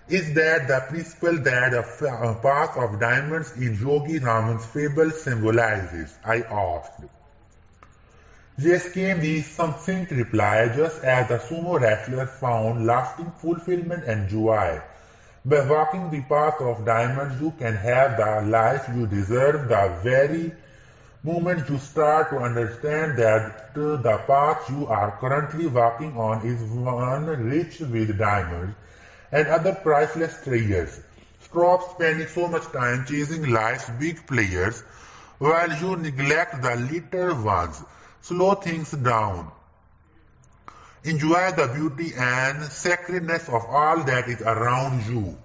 Is that the principle that a path of diamonds in Yogi Raman's fable symbolizes? I asked. Yes, came the succinct reply, just as the sumo wrestler found lasting fulfillment and joy. By walking the path of diamonds, you can have the life you deserve the very moment you start to understand that the path you are currently walking on is one rich with diamonds and other priceless treasures. Stop spending so much time chasing life's big players while you neglect the little ones. Slow things down. Enjoy the beauty and sacredness of all that is around you.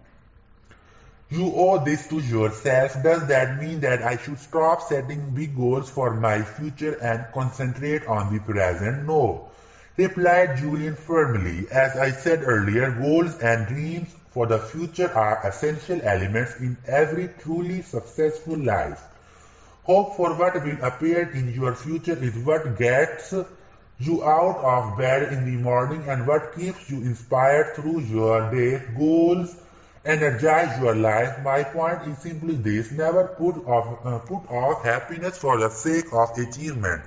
You owe this to yourself. Does that mean that I should stop setting big goals for my future and concentrate on the present? No, replied Julian firmly. As I said earlier, goals and dreams for the future are essential elements in every truly successful life. Hope for what will appear in your future is what gets you out of bed in the morning and what keeps you inspired through your day. Goals energize your life. My point is simply this: never put off happiness for the sake of achievement.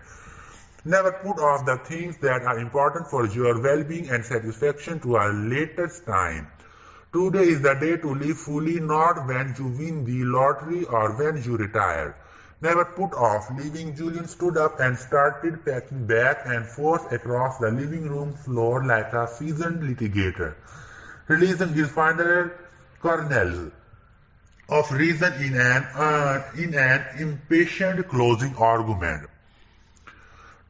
Never put off the things that are important for your well-being and satisfaction to a later time. Today is the day to live fully, not when you win the lottery or when you retire. Never put off living. Julian stood up and started packing back and forth across the living room floor like a seasoned litigator, releasing his final kernels of reason in an impatient closing argument.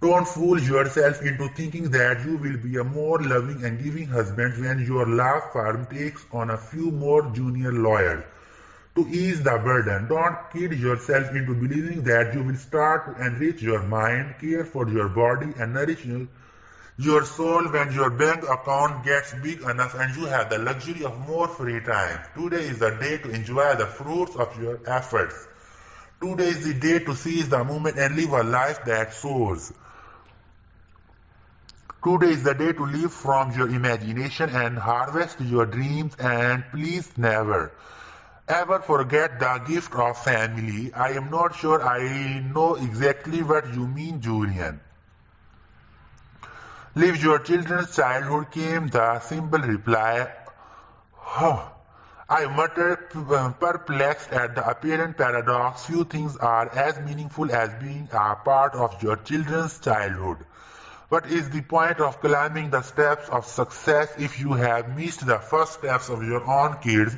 Don't fool yourself into thinking that you will be a more loving and giving husband when your law firm takes on a few more junior lawyers to ease the burden. Don't kid yourself into believing that you will start to enrich your mind, care for your body, and nourish your soul when your bank account gets big enough and you have the luxury of more free time. Today is the day to enjoy the fruits of your efforts. Today is the day to seize the moment and live a life that soars. Today is the day to live from your imagination and harvest your dreams, and please never ever forget the gift of family. I am not sure I know exactly what you mean, Julian. Live your children's childhood, came the simple reply. Huh. I muttered, perplexed at the apparent paradox. Few things are as meaningful as being a part of your children's childhood. What is the point of climbing the steps of success if you have missed the first steps of your own kids?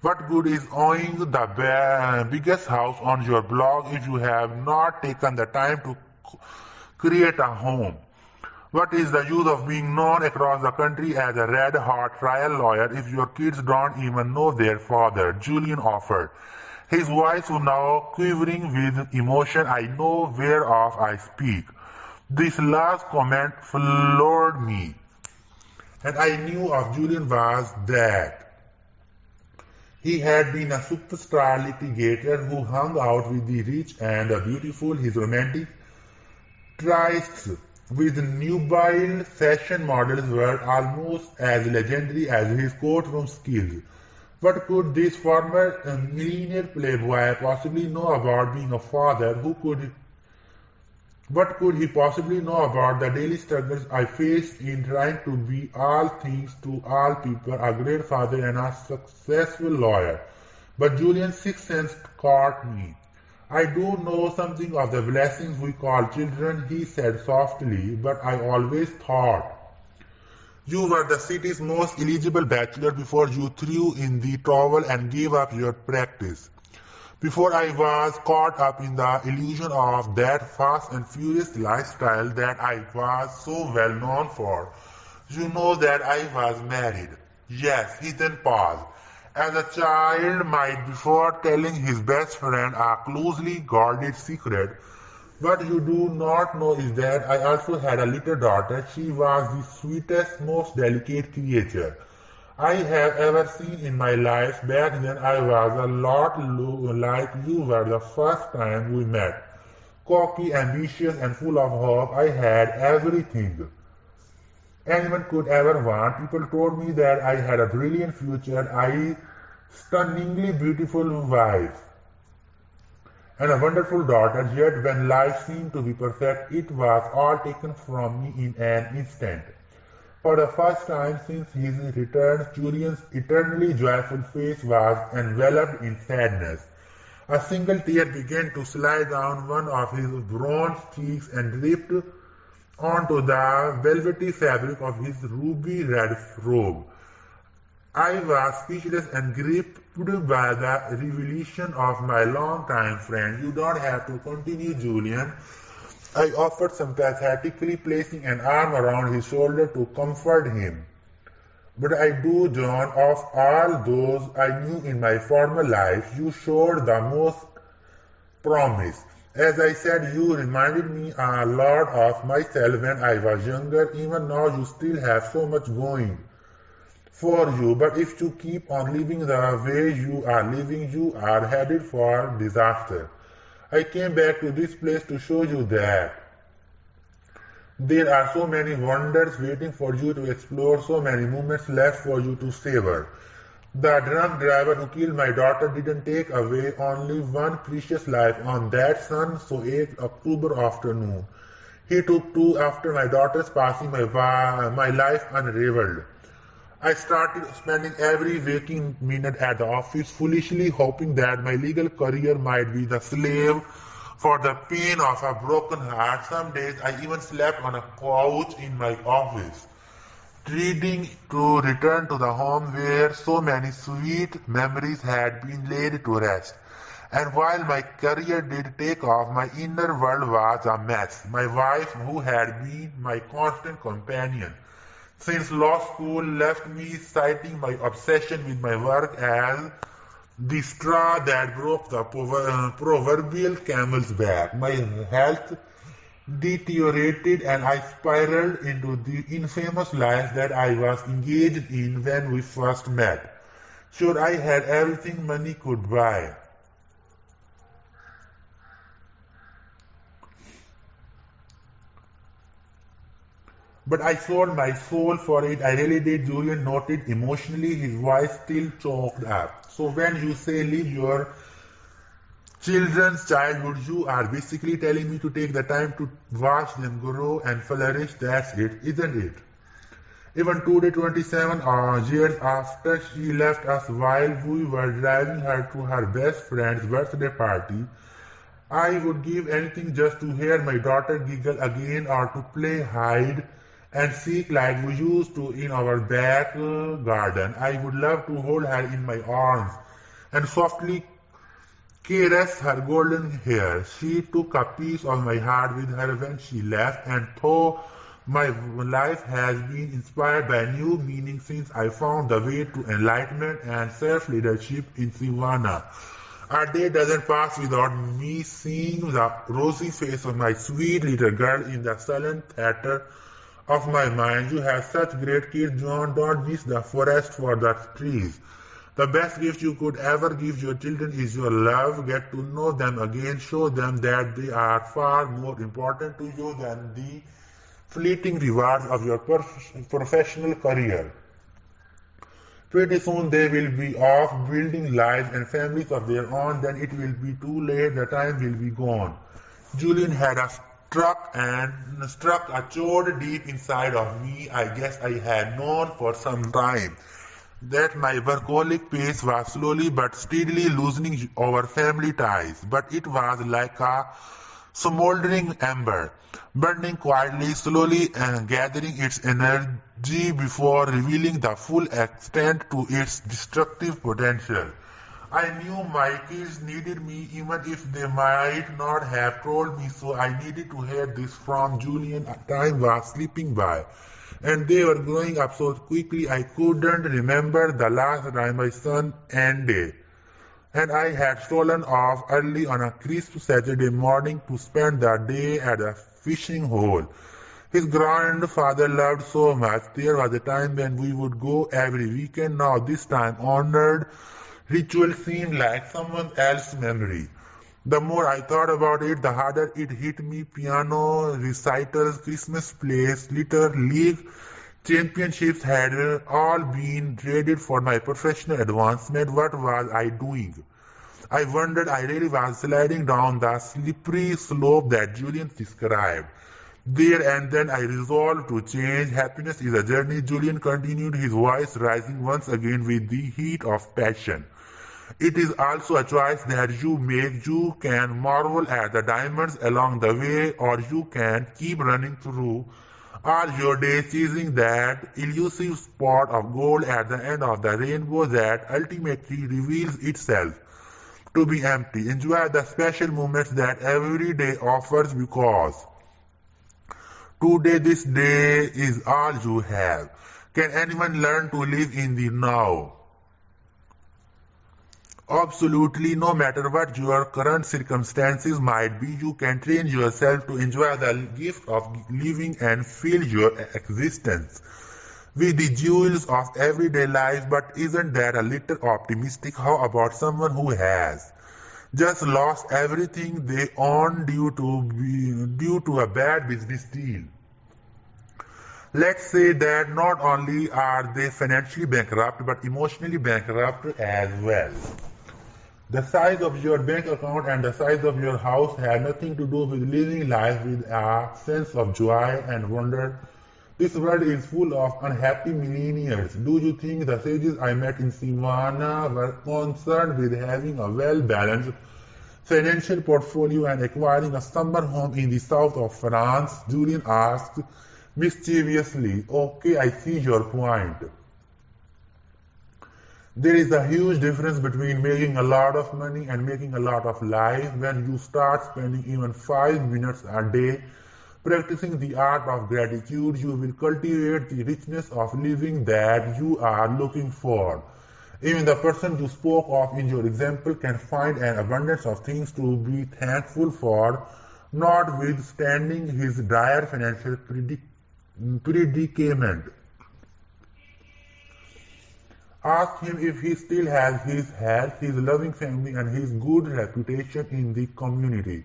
What good is owning the biggest house on your blog if you have not taken the time to create a home? What is the use of being known across the country as a red-hot trial lawyer if your kids don't even know their father? Julian offered, his voice now quivering with emotion. I know whereof I speak. This last comment floored me, and I knew of Julian was that he had been a superstar litigator who hung out with the rich and the beautiful. His romantic trysts with nubile fashion models were almost as legendary as his courtroom skills. What could this former millionaire playboy possibly know about being a father? What could he possibly know about the daily struggles I faced in trying to be all things to all people, a great father and a successful lawyer? But Julian's sixth sense caught me. I do know something of the blessings we call children, he said softly, but I always thought you were the city's most eligible bachelor before you threw in the towel and gave up your practice. Before I was caught up in the illusion of that fast and furious lifestyle that I was so well known for. You know that I was married. Yes, he then paused. As a child might before telling his best friend a closely guarded secret. What you do not know is that I also had a little daughter. She was the sweetest, most delicate creature I have ever seen in my life. Back then I was a lot like you were the first time we met. Cocky, ambitious, and full of hope. I had everything anyone could ever want. People told me that I had a brilliant future, a stunningly beautiful wife, and a wonderful daughter. Yet when life seemed to be perfect, it was all taken from me in an instant. For the first time since his return, Julian's eternally joyful face was enveloped in sadness. A single tear began to slide down one of his bronze cheeks and dripped onto the velvety fabric of his ruby-red robe. I was speechless and gripped by the revelation of my longtime friend. You don't have to continue, Julian. I offered sympathetically, placing an arm around his shoulder to comfort him. But I do, John. Of all those I knew in my former life, you showed the most promise. As I said, you reminded me a lot of myself when I was younger. Even now you still have so much going for you. But if you keep on living the way you are living, you are headed for disaster. I came back to this place to show you that there are so many wonders waiting for you to explore, so many moments left for you to savor. The drunk driver who killed my daughter didn't take away only one precious life on that sun-so-8 October afternoon. He took two. After my daughter's passing, my life unraveled. I started spending every waking minute at the office, foolishly hoping that my legal career might be the slave for the pain of a broken heart. Some days I even slept on a couch in my office, dreading to return to the home where so many sweet memories had been laid to rest. And while my career did take off, my inner world was a mess. My wife, who had been my constant companion since law school, left me, citing my obsession with my work as the straw that broke the proverbial camel's back. My health deteriorated and I spiraled into the infamous life that I was engaged in when we first met. Sure, I had everything money could buy. But I sold my soul for it. I really did. Julian noted emotionally, his voice still choked up. So when you say live your children's childhood, you are basically telling me to take the time to watch them grow and flourish. That's it, isn't it? Even today, 27 years after she left us while we were driving her to her best friend's birthday party, I would give anything just to hear my daughter giggle again or to play hide and seek like we used to in our back garden. I would love to hold her in my arms and softly caress her golden hair. She took a piece of my heart with her when she left, and though my life has been inspired by new meaning since I found the way to enlightenment and self-leadership in Savannah. A day doesn't pass without me seeing the rosy face of my sweet little girl in the silent theater of my mind. You have such great kids, John. Don't miss the forest for the trees. The best gift you could ever give your children is your love. Get to know them again. Show them that they are far more important to you than the fleeting rewards of your professional career. Pretty soon they will be off building lives and families of their own. Then it will be too late. The time will be gone. Julian had struck a chord deep inside of me. I guess I had known for some time that my workaholic pace was slowly but steadily loosening our family ties. But it was like a smoldering ember, burning quietly, slowly, and gathering its energy before revealing the full extent to its destructive potential. I knew my kids needed me even if they might not have told me so. I needed to hear this from Julian. Time was slipping by, and they were growing up so quickly I couldn't remember the last time my son ended. And I had stolen off early on a crisp Saturday morning to spend the day at a fishing hole his grandfather loved so much. There was a time when we would go every weekend. Now this time honored ritual seemed like someone else's memory. The more I thought about it, the harder it hit me. Piano recitals, Christmas plays, Little League championships had all been traded for my professional advancement. What was I doing? I wondered. I really was sliding down the slippery slope that Julian described. There and then I resolved to change. Happiness is a journey, Julian continued, his voice rising once again with the heat of passion. It is also a choice that you make. You can marvel at the diamonds along the way, or you can keep running through all your days chasing that elusive spot of gold at the end of the rainbow that ultimately reveals itself to be empty. Enjoy the special moments that every day offers, because today, this day is all you have. Can anyone learn to live in the now? Absolutely, no matter what your current circumstances might be, you can train yourself to enjoy the gift of living and fill your existence with the jewels of everyday life. But isn't that a little optimistic? How about someone who has just lost everything they own due to a bad business deal? Let's say that not only are they financially bankrupt, but emotionally bankrupt as well. The size of your bank account and the size of your house have nothing to do with living life with a sense of joy and wonder. This world is full of unhappy millionaires. Do you think the sages I met in Savannah were concerned with having a well-balanced financial portfolio and acquiring a summer home in the south of France? Julian asked mischievously. Okay, I see your point. There is a huge difference between making a lot of money and making a lot of life. When you start spending even 5 minutes a day practicing the art of gratitude, you will cultivate the richness of living that you are looking for. Even the person you spoke of in your example can find an abundance of things to be thankful for, notwithstanding his dire financial predicament. Ask him if he still has his health, his loving family, and his good reputation in the community.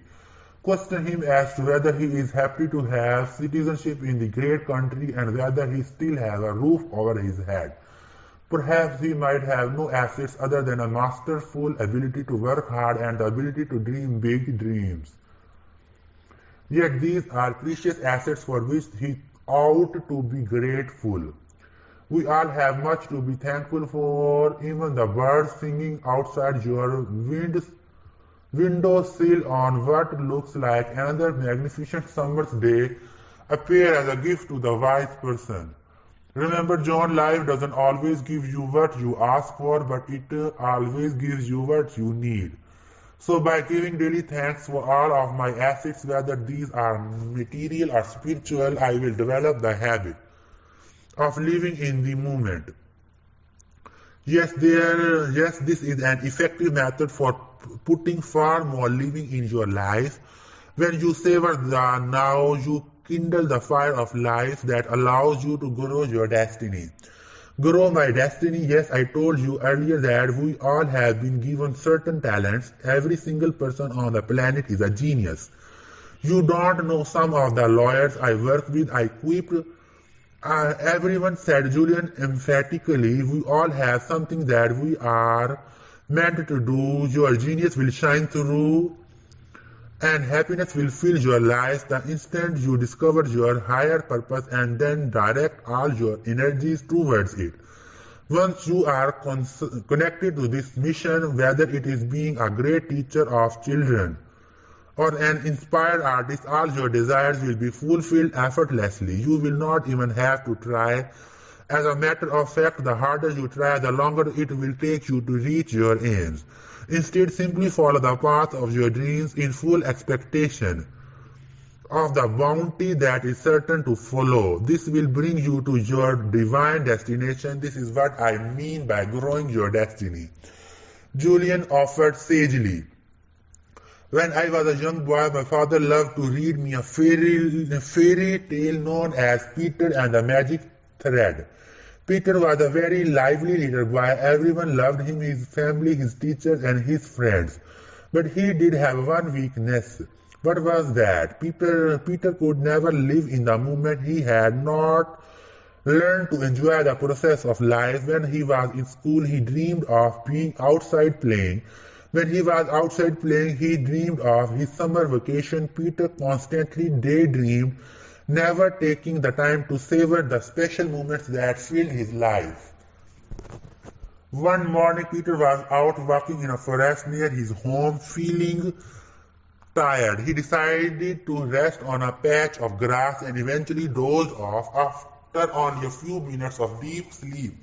question him as to whether he is happy to have citizenship in the great country and whether he still has a roof over his head. Perhaps he might have no assets other than a masterful ability to work hard and the ability to dream big dreams. Yet these are precious assets for which he ought to be grateful. We all have much to be thankful for, even the birds singing outside your windowsill on what looks like another magnificent summer's day appear as a gift to the wise person. Remember, John, life doesn't always give you what you ask for, but it always gives you what you need. So by giving daily thanks for all of my assets, whether these are material or spiritual, I will develop the habit of living in the moment. Yes, this is an effective method for putting far more living in your life. When you savor the now, you kindle the fire of life that allows you to grow your destiny. Grow my destiny. Yes, I told you earlier that we all have been given certain talents. Every single person on the planet is a genius. You don't know some of the lawyers I work with. I quipped. Everyone, said Julian emphatically. We all have something that we are meant to do. Your genius will shine through and happiness will fill your life the instant you discover your higher purpose and then direct all your energies towards it. Once you are connected to this mission, whether it is being a great teacher of children or an inspired artist, all your desires will be fulfilled effortlessly. You will not even have to try. As a matter of fact, the harder you try, the longer it will take you to reach your aims. Instead, simply follow the path of your dreams in full expectation of the bounty that is certain to follow. This will bring you to your divine destination. This is what I mean by growing your destiny. Julian offered sagely. When I was a young boy, my father loved to read me a fairy tale known as Peter and the Magic Thread. Peter was a very lively little boy. Everyone loved him, his family, his teachers, and his friends. But he did have one weakness. What was that? Peter could never live in the moment. He had not learned to enjoy the process of life. When he was in school, he dreamed of being outside playing. When he was outside playing, he dreamed of his summer vacation. Peter constantly daydreamed, never taking the time to savor the special moments that filled his life. One morning, Peter was out walking in a forest near his home, feeling tired. He decided to rest on a patch of grass and eventually dozed off. After only a few minutes of deep sleep,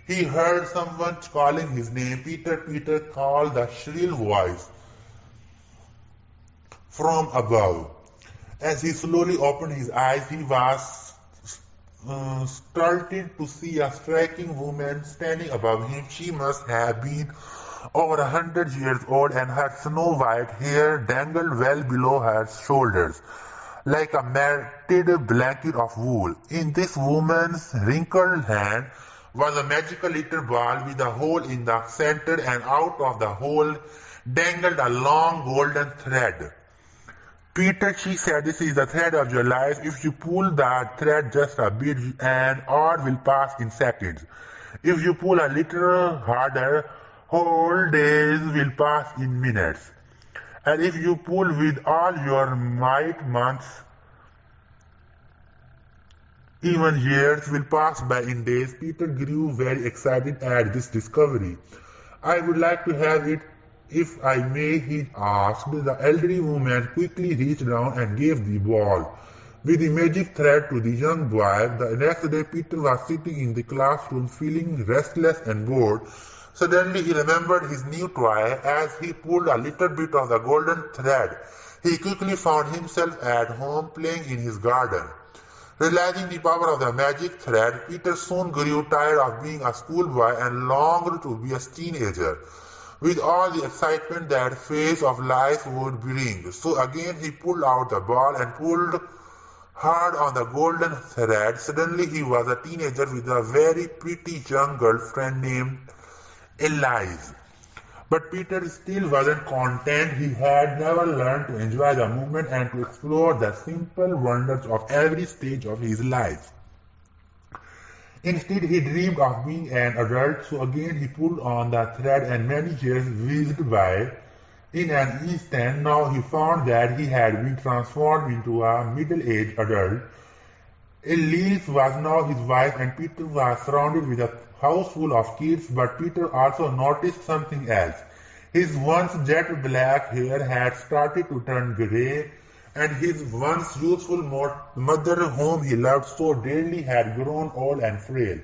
he heard someone calling his name. Peter, Peter, called the shrill voice from above. As he slowly opened his eyes, he was startled to see a striking woman standing above him. She must have been over 100 years old, and her snow-white hair dangled well below her shoulders, like a matted blanket of wool. In this woman's wrinkled hand was a magical little ball with a hole in the center, and out of the hole dangled a long golden thread. Peter, she said, this is the thread of your life. If you pull that thread just a bit, an hour will pass in seconds. If you pull a little harder, whole days will pass in minutes. And if you pull with all your might, months, even years will pass by in days. Peter grew very excited at this discovery. I would like to have it if I may, he asked. The elderly woman quickly reached down and gave the ball with the magic thread to the young boy. The next day Peter was sitting in the classroom feeling restless and bored. Suddenly he remembered his new toy. As he pulled a little bit of the golden thread, he quickly found himself at home playing in his garden. Realizing the power of the magic thread, Peter soon grew tired of being a schoolboy and longed to be a teenager, with all the excitement that phase of life would bring. So again he pulled out the ball and pulled hard on the golden thread. Suddenly he was a teenager with a very pretty young girlfriend named Elise. But Peter still wasn't content. He had never learned to enjoy the moment and to explore the simple wonders of every stage of his life. Instead, he dreamed of being an adult, so again he pulled on the thread and many years whizzed by. In an instant, now he found that he had been transformed into a middle-aged adult. Elise was now his wife and Peter was surrounded with a house full of kids, but Peter also noticed something else. His once jet black hair had started to turn grey, and his once youthful mother whom he loved so dearly had grown old and frail.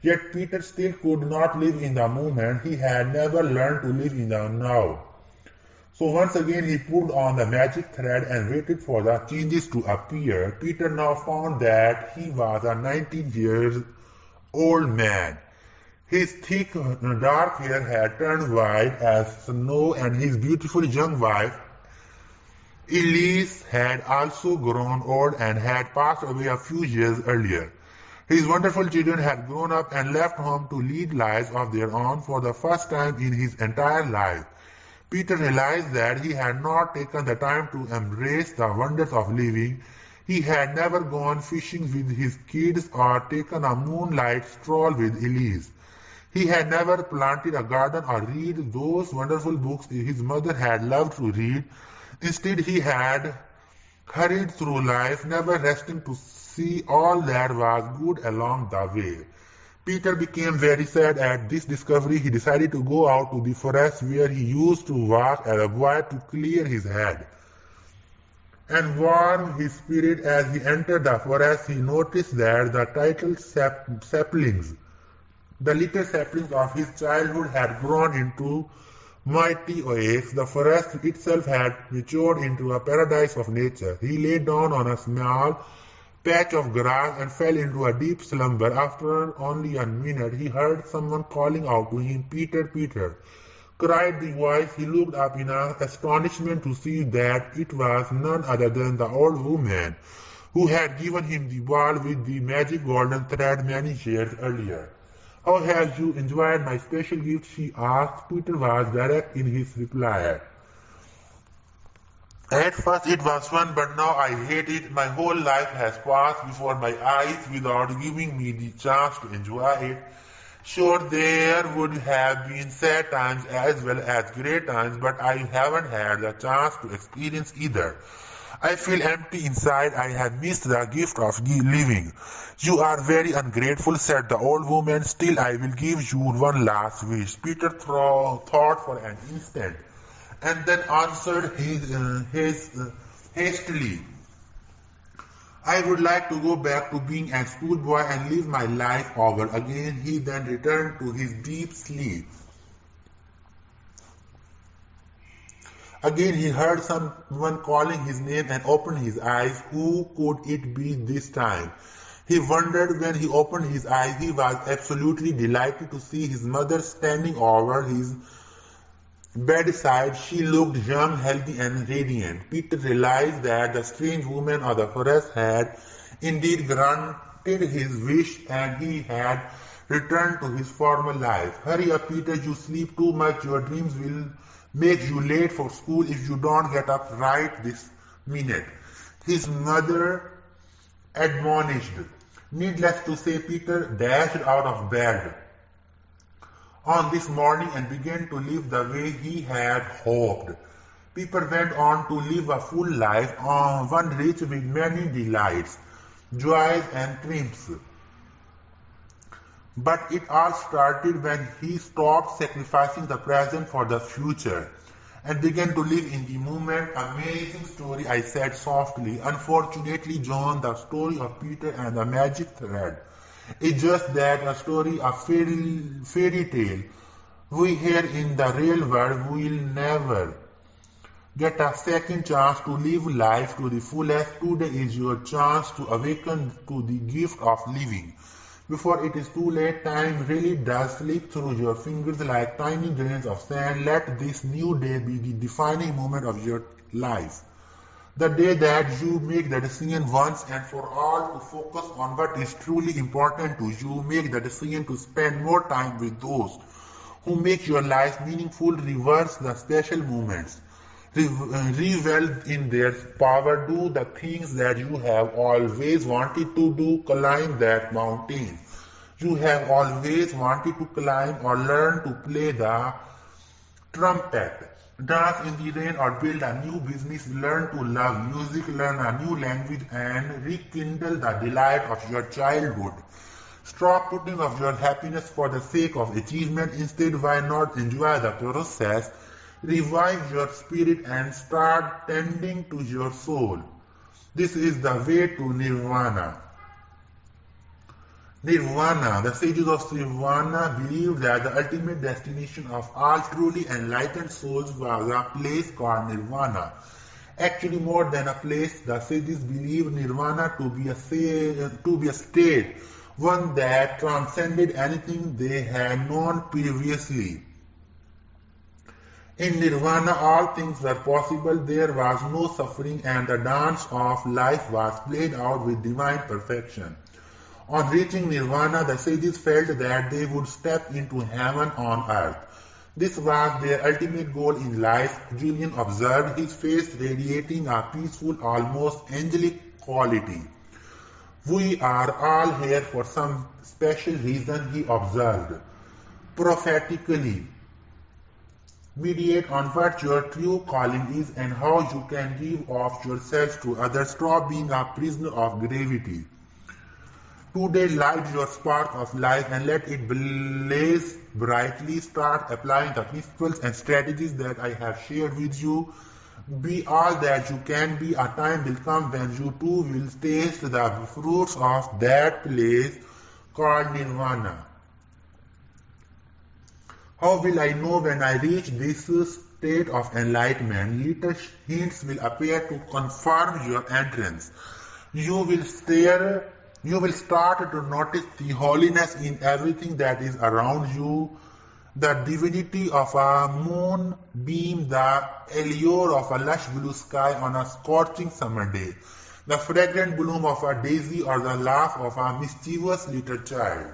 Yet Peter still could not live in the moment. He had never learned to live in the now. So once again he pulled on the magic thread and waited for the changes to appear. Peter now found that he was a 19-year-old man. His thick, dark hair had turned white as snow, and his beautiful young wife, Elise, had also grown old and had passed away a few years earlier. His wonderful children had grown up and left home to lead lives of their own for the first time in his entire life. Peter realized that he had not taken the time to embrace the wonders of living. He had never gone fishing with his kids or taken a moonlight stroll with Elise. He had never planted a garden or read those wonderful books his mother had loved to read. Instead, he had hurried through life, never resting to see all that was good along the way. Peter became very sad at this discovery. He decided to go out to the forest where he used to walk as a boy to clear his head and warm his spirit. As he entered the forest, he noticed that the little saplings of his childhood had grown into mighty oaks. The forest itself had matured into a paradise of nature. He lay down on a small patch of grass and fell into a deep slumber. After only a minute, he heard someone calling out to him, "Peter, Peter," cried the voice. He looked up in astonishment to see that it was none other than the old woman who had given him the ball with the magic golden thread many years earlier. "How have you enjoyed my special gift?" she asked. Peter was direct in his reply. "At first it was fun, but now I hate it. My whole life has passed before my eyes without giving me the chance to enjoy it. Sure, there would have been sad times as well as great times, but I haven't had the chance to experience either. I feel empty inside. I have missed the gift of living." "You are very ungrateful," said the old woman. "Still, I will give you one last wish." Peter thought for an instant and then answered hastily, "I would like to go back to being a schoolboy and live my life over again." He then returned to his deep sleep. Again he heard someone calling his name and opened his eyes. Who could it be this time? He wondered. When he opened his eyes, he was absolutely delighted to see his mother standing over his bedside. She looked young, healthy, and radiant. Peter realized that the strange woman of the forest had indeed granted his wish, and he had returned to his former life. "Hurry up, Peter, you sleep too much. Your dreams will make you late for school if you don't get up right this minute," his mother admonished. Needless to say, Peter dashed out of bed on this morning and began to live the way he had hoped. Peter went on to live a full life, one rich with many delights, joys, and triumphs. But it all started when he stopped sacrificing the present for the future and began to live in the moment. "Amazing story," I said softly. "Unfortunately, John, the story of Peter and the magic thread is just that, a story, a fairy tale. We here in the real world will never get a second chance to live life to the fullest. Today is your chance to awaken to the gift of living. Before it is too late, time really does slip through your fingers like tiny grains of sand. Let this new day be the defining moment of your life. The day that you make the decision once and for all to focus on what is truly important to you. Make the decision to spend more time with those who make your life meaningful, reverse the special moments. Revel in their power, do the things that you have always wanted to do, climb that mountain you have always wanted to climb, or learn to play the trumpet. Dance in the rain or build a new business, learn to love music, learn a new language, and rekindle the delight of your childhood. Stop putting off your happiness for the sake of achievement. Instead, why not enjoy the process? Revive your spirit and start tending to your soul. This is the way to nirvana. Nirvana. The sages of Nirvana believed that the ultimate destination of all truly enlightened souls was a place called Nirvana. Actually, more than a place, the sages believed Nirvana to be a state, one that transcended anything they had known previously. In Nirvana, all things were possible, there was no suffering, and the dance of life was played out with divine perfection. On reaching Nirvana, the sages felt that they would step into heaven on earth. This was their ultimate goal in life. Julian observed, his face radiating a peaceful, almost angelic quality. We are all here for some special reason, he observed. Prophetically, meditate on what your true calling is and how you can give of yourself to others. Stop being a prisoner of gravity. Today, light your spark of life and let it blaze brightly. Start applying the principles and strategies that I have shared with you. Be all that you can be. A time will come when you too will taste the fruits of that place called Nirvana. How will I know when I reach this state of enlightenment? Little hints will appear to confirm your entrance. You will start to notice the holiness in everything that is around you, the divinity of a moonbeam, the allure of a lush blue sky on a scorching summer day, the fragrant bloom of a daisy, or the laugh of a mischievous little child.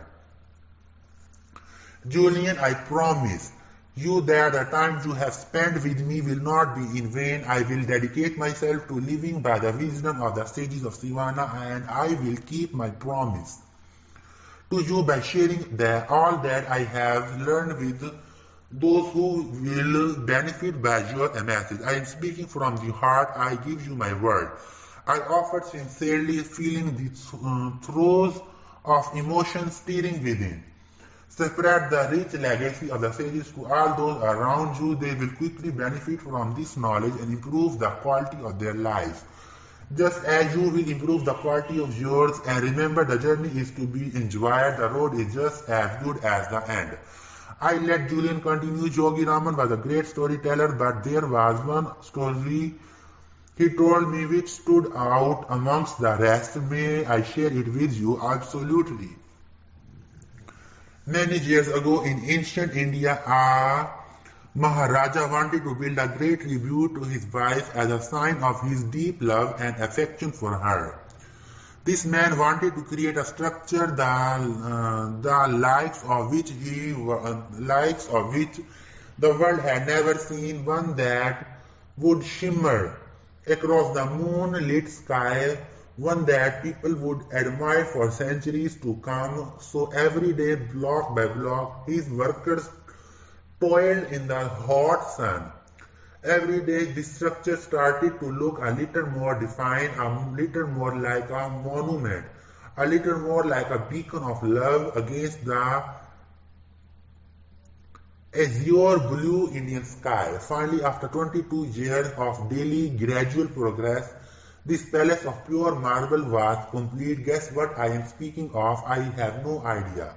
Julian, I promise you that the time you have spent with me will not be in vain. I will dedicate myself to living by the wisdom of the sages of Nirvana, and I will keep my promise to you by sharing all that I have learned with those who will benefit by your message. I am speaking from the heart. I give you my word. I offer sincerely, feeling the throes of emotion stirring within. Spread the rich legacy of the sages to all those around you. They will quickly benefit from this knowledge and improve the quality of their lives, just as you will improve the quality of yours. And remember, the journey is to be enjoyed. The road is just as good as the end. I let Julian continue. Yogi Raman was a great storyteller, but there was one story he told me which stood out amongst the rest. May I share it with you? Absolutely. Many years ago in ancient India, a Maharaja wanted to build a great tribute to his wife as a sign of his deep love and affection for her. This man wanted to create a structure the likes of which the world had never seen, one that would shimmer across the moonlit sky, one that people would admire for centuries to come. So every day, block by block, his workers toiled in the hot sun. Every day, this structure started to look a little more defined, a little more like a monument, a little more like a beacon of love against the azure blue Indian sky. Finally, after 22 years of daily gradual progress, this palace of pure marble was complete. Guess what I am speaking of? I have no idea.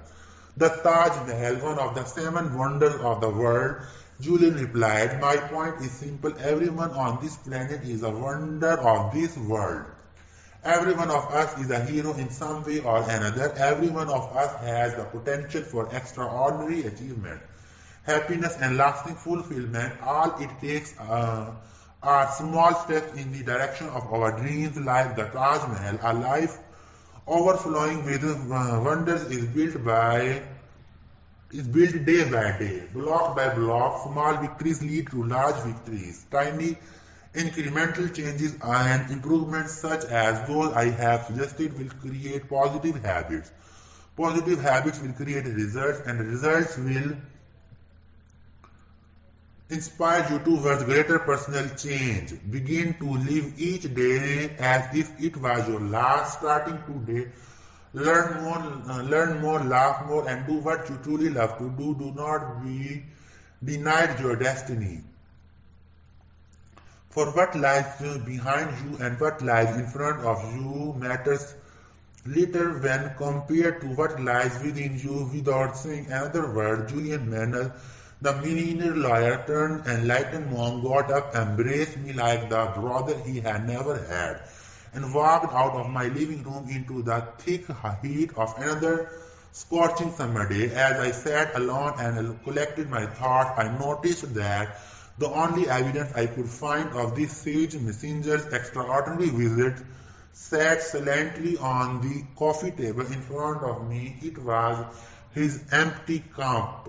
The Taj Mahal, one of the 7 wonders of the world. Julian replied, my point is simple. Everyone on this planet is a wonder of this world. Every one of us is a hero in some way or another. Every one of us has the potential for extraordinary achievement, happiness, and lasting fulfillment. All it takes are small steps in the direction of our dreams. Like the Taj Mahal, a life overflowing with wonders is built by is built day by day, block by block. Small victories lead to large victories. Tiny incremental changes and improvements such as those I have suggested will create positive habits. Positive habits will create results, and results will inspire you towards greater personal change. Begin to live each day as if it was your last. Starting today, learn more, laugh more, and do what you truly love to do. Do not be denied your destiny. For what lies behind you and what lies in front of you matters little when compared to what lies within you. Without saying another word, Julian Manel, the millionaire lawyer turned enlightened monk, got up, embraced me like the brother he had never had, and walked out of my living room into the thick heat of another scorching summer day. As I sat alone and collected my thoughts, I noticed that the only evidence I could find of this sage messenger's extraordinary visit sat silently on the coffee table in front of me. It was his empty cup.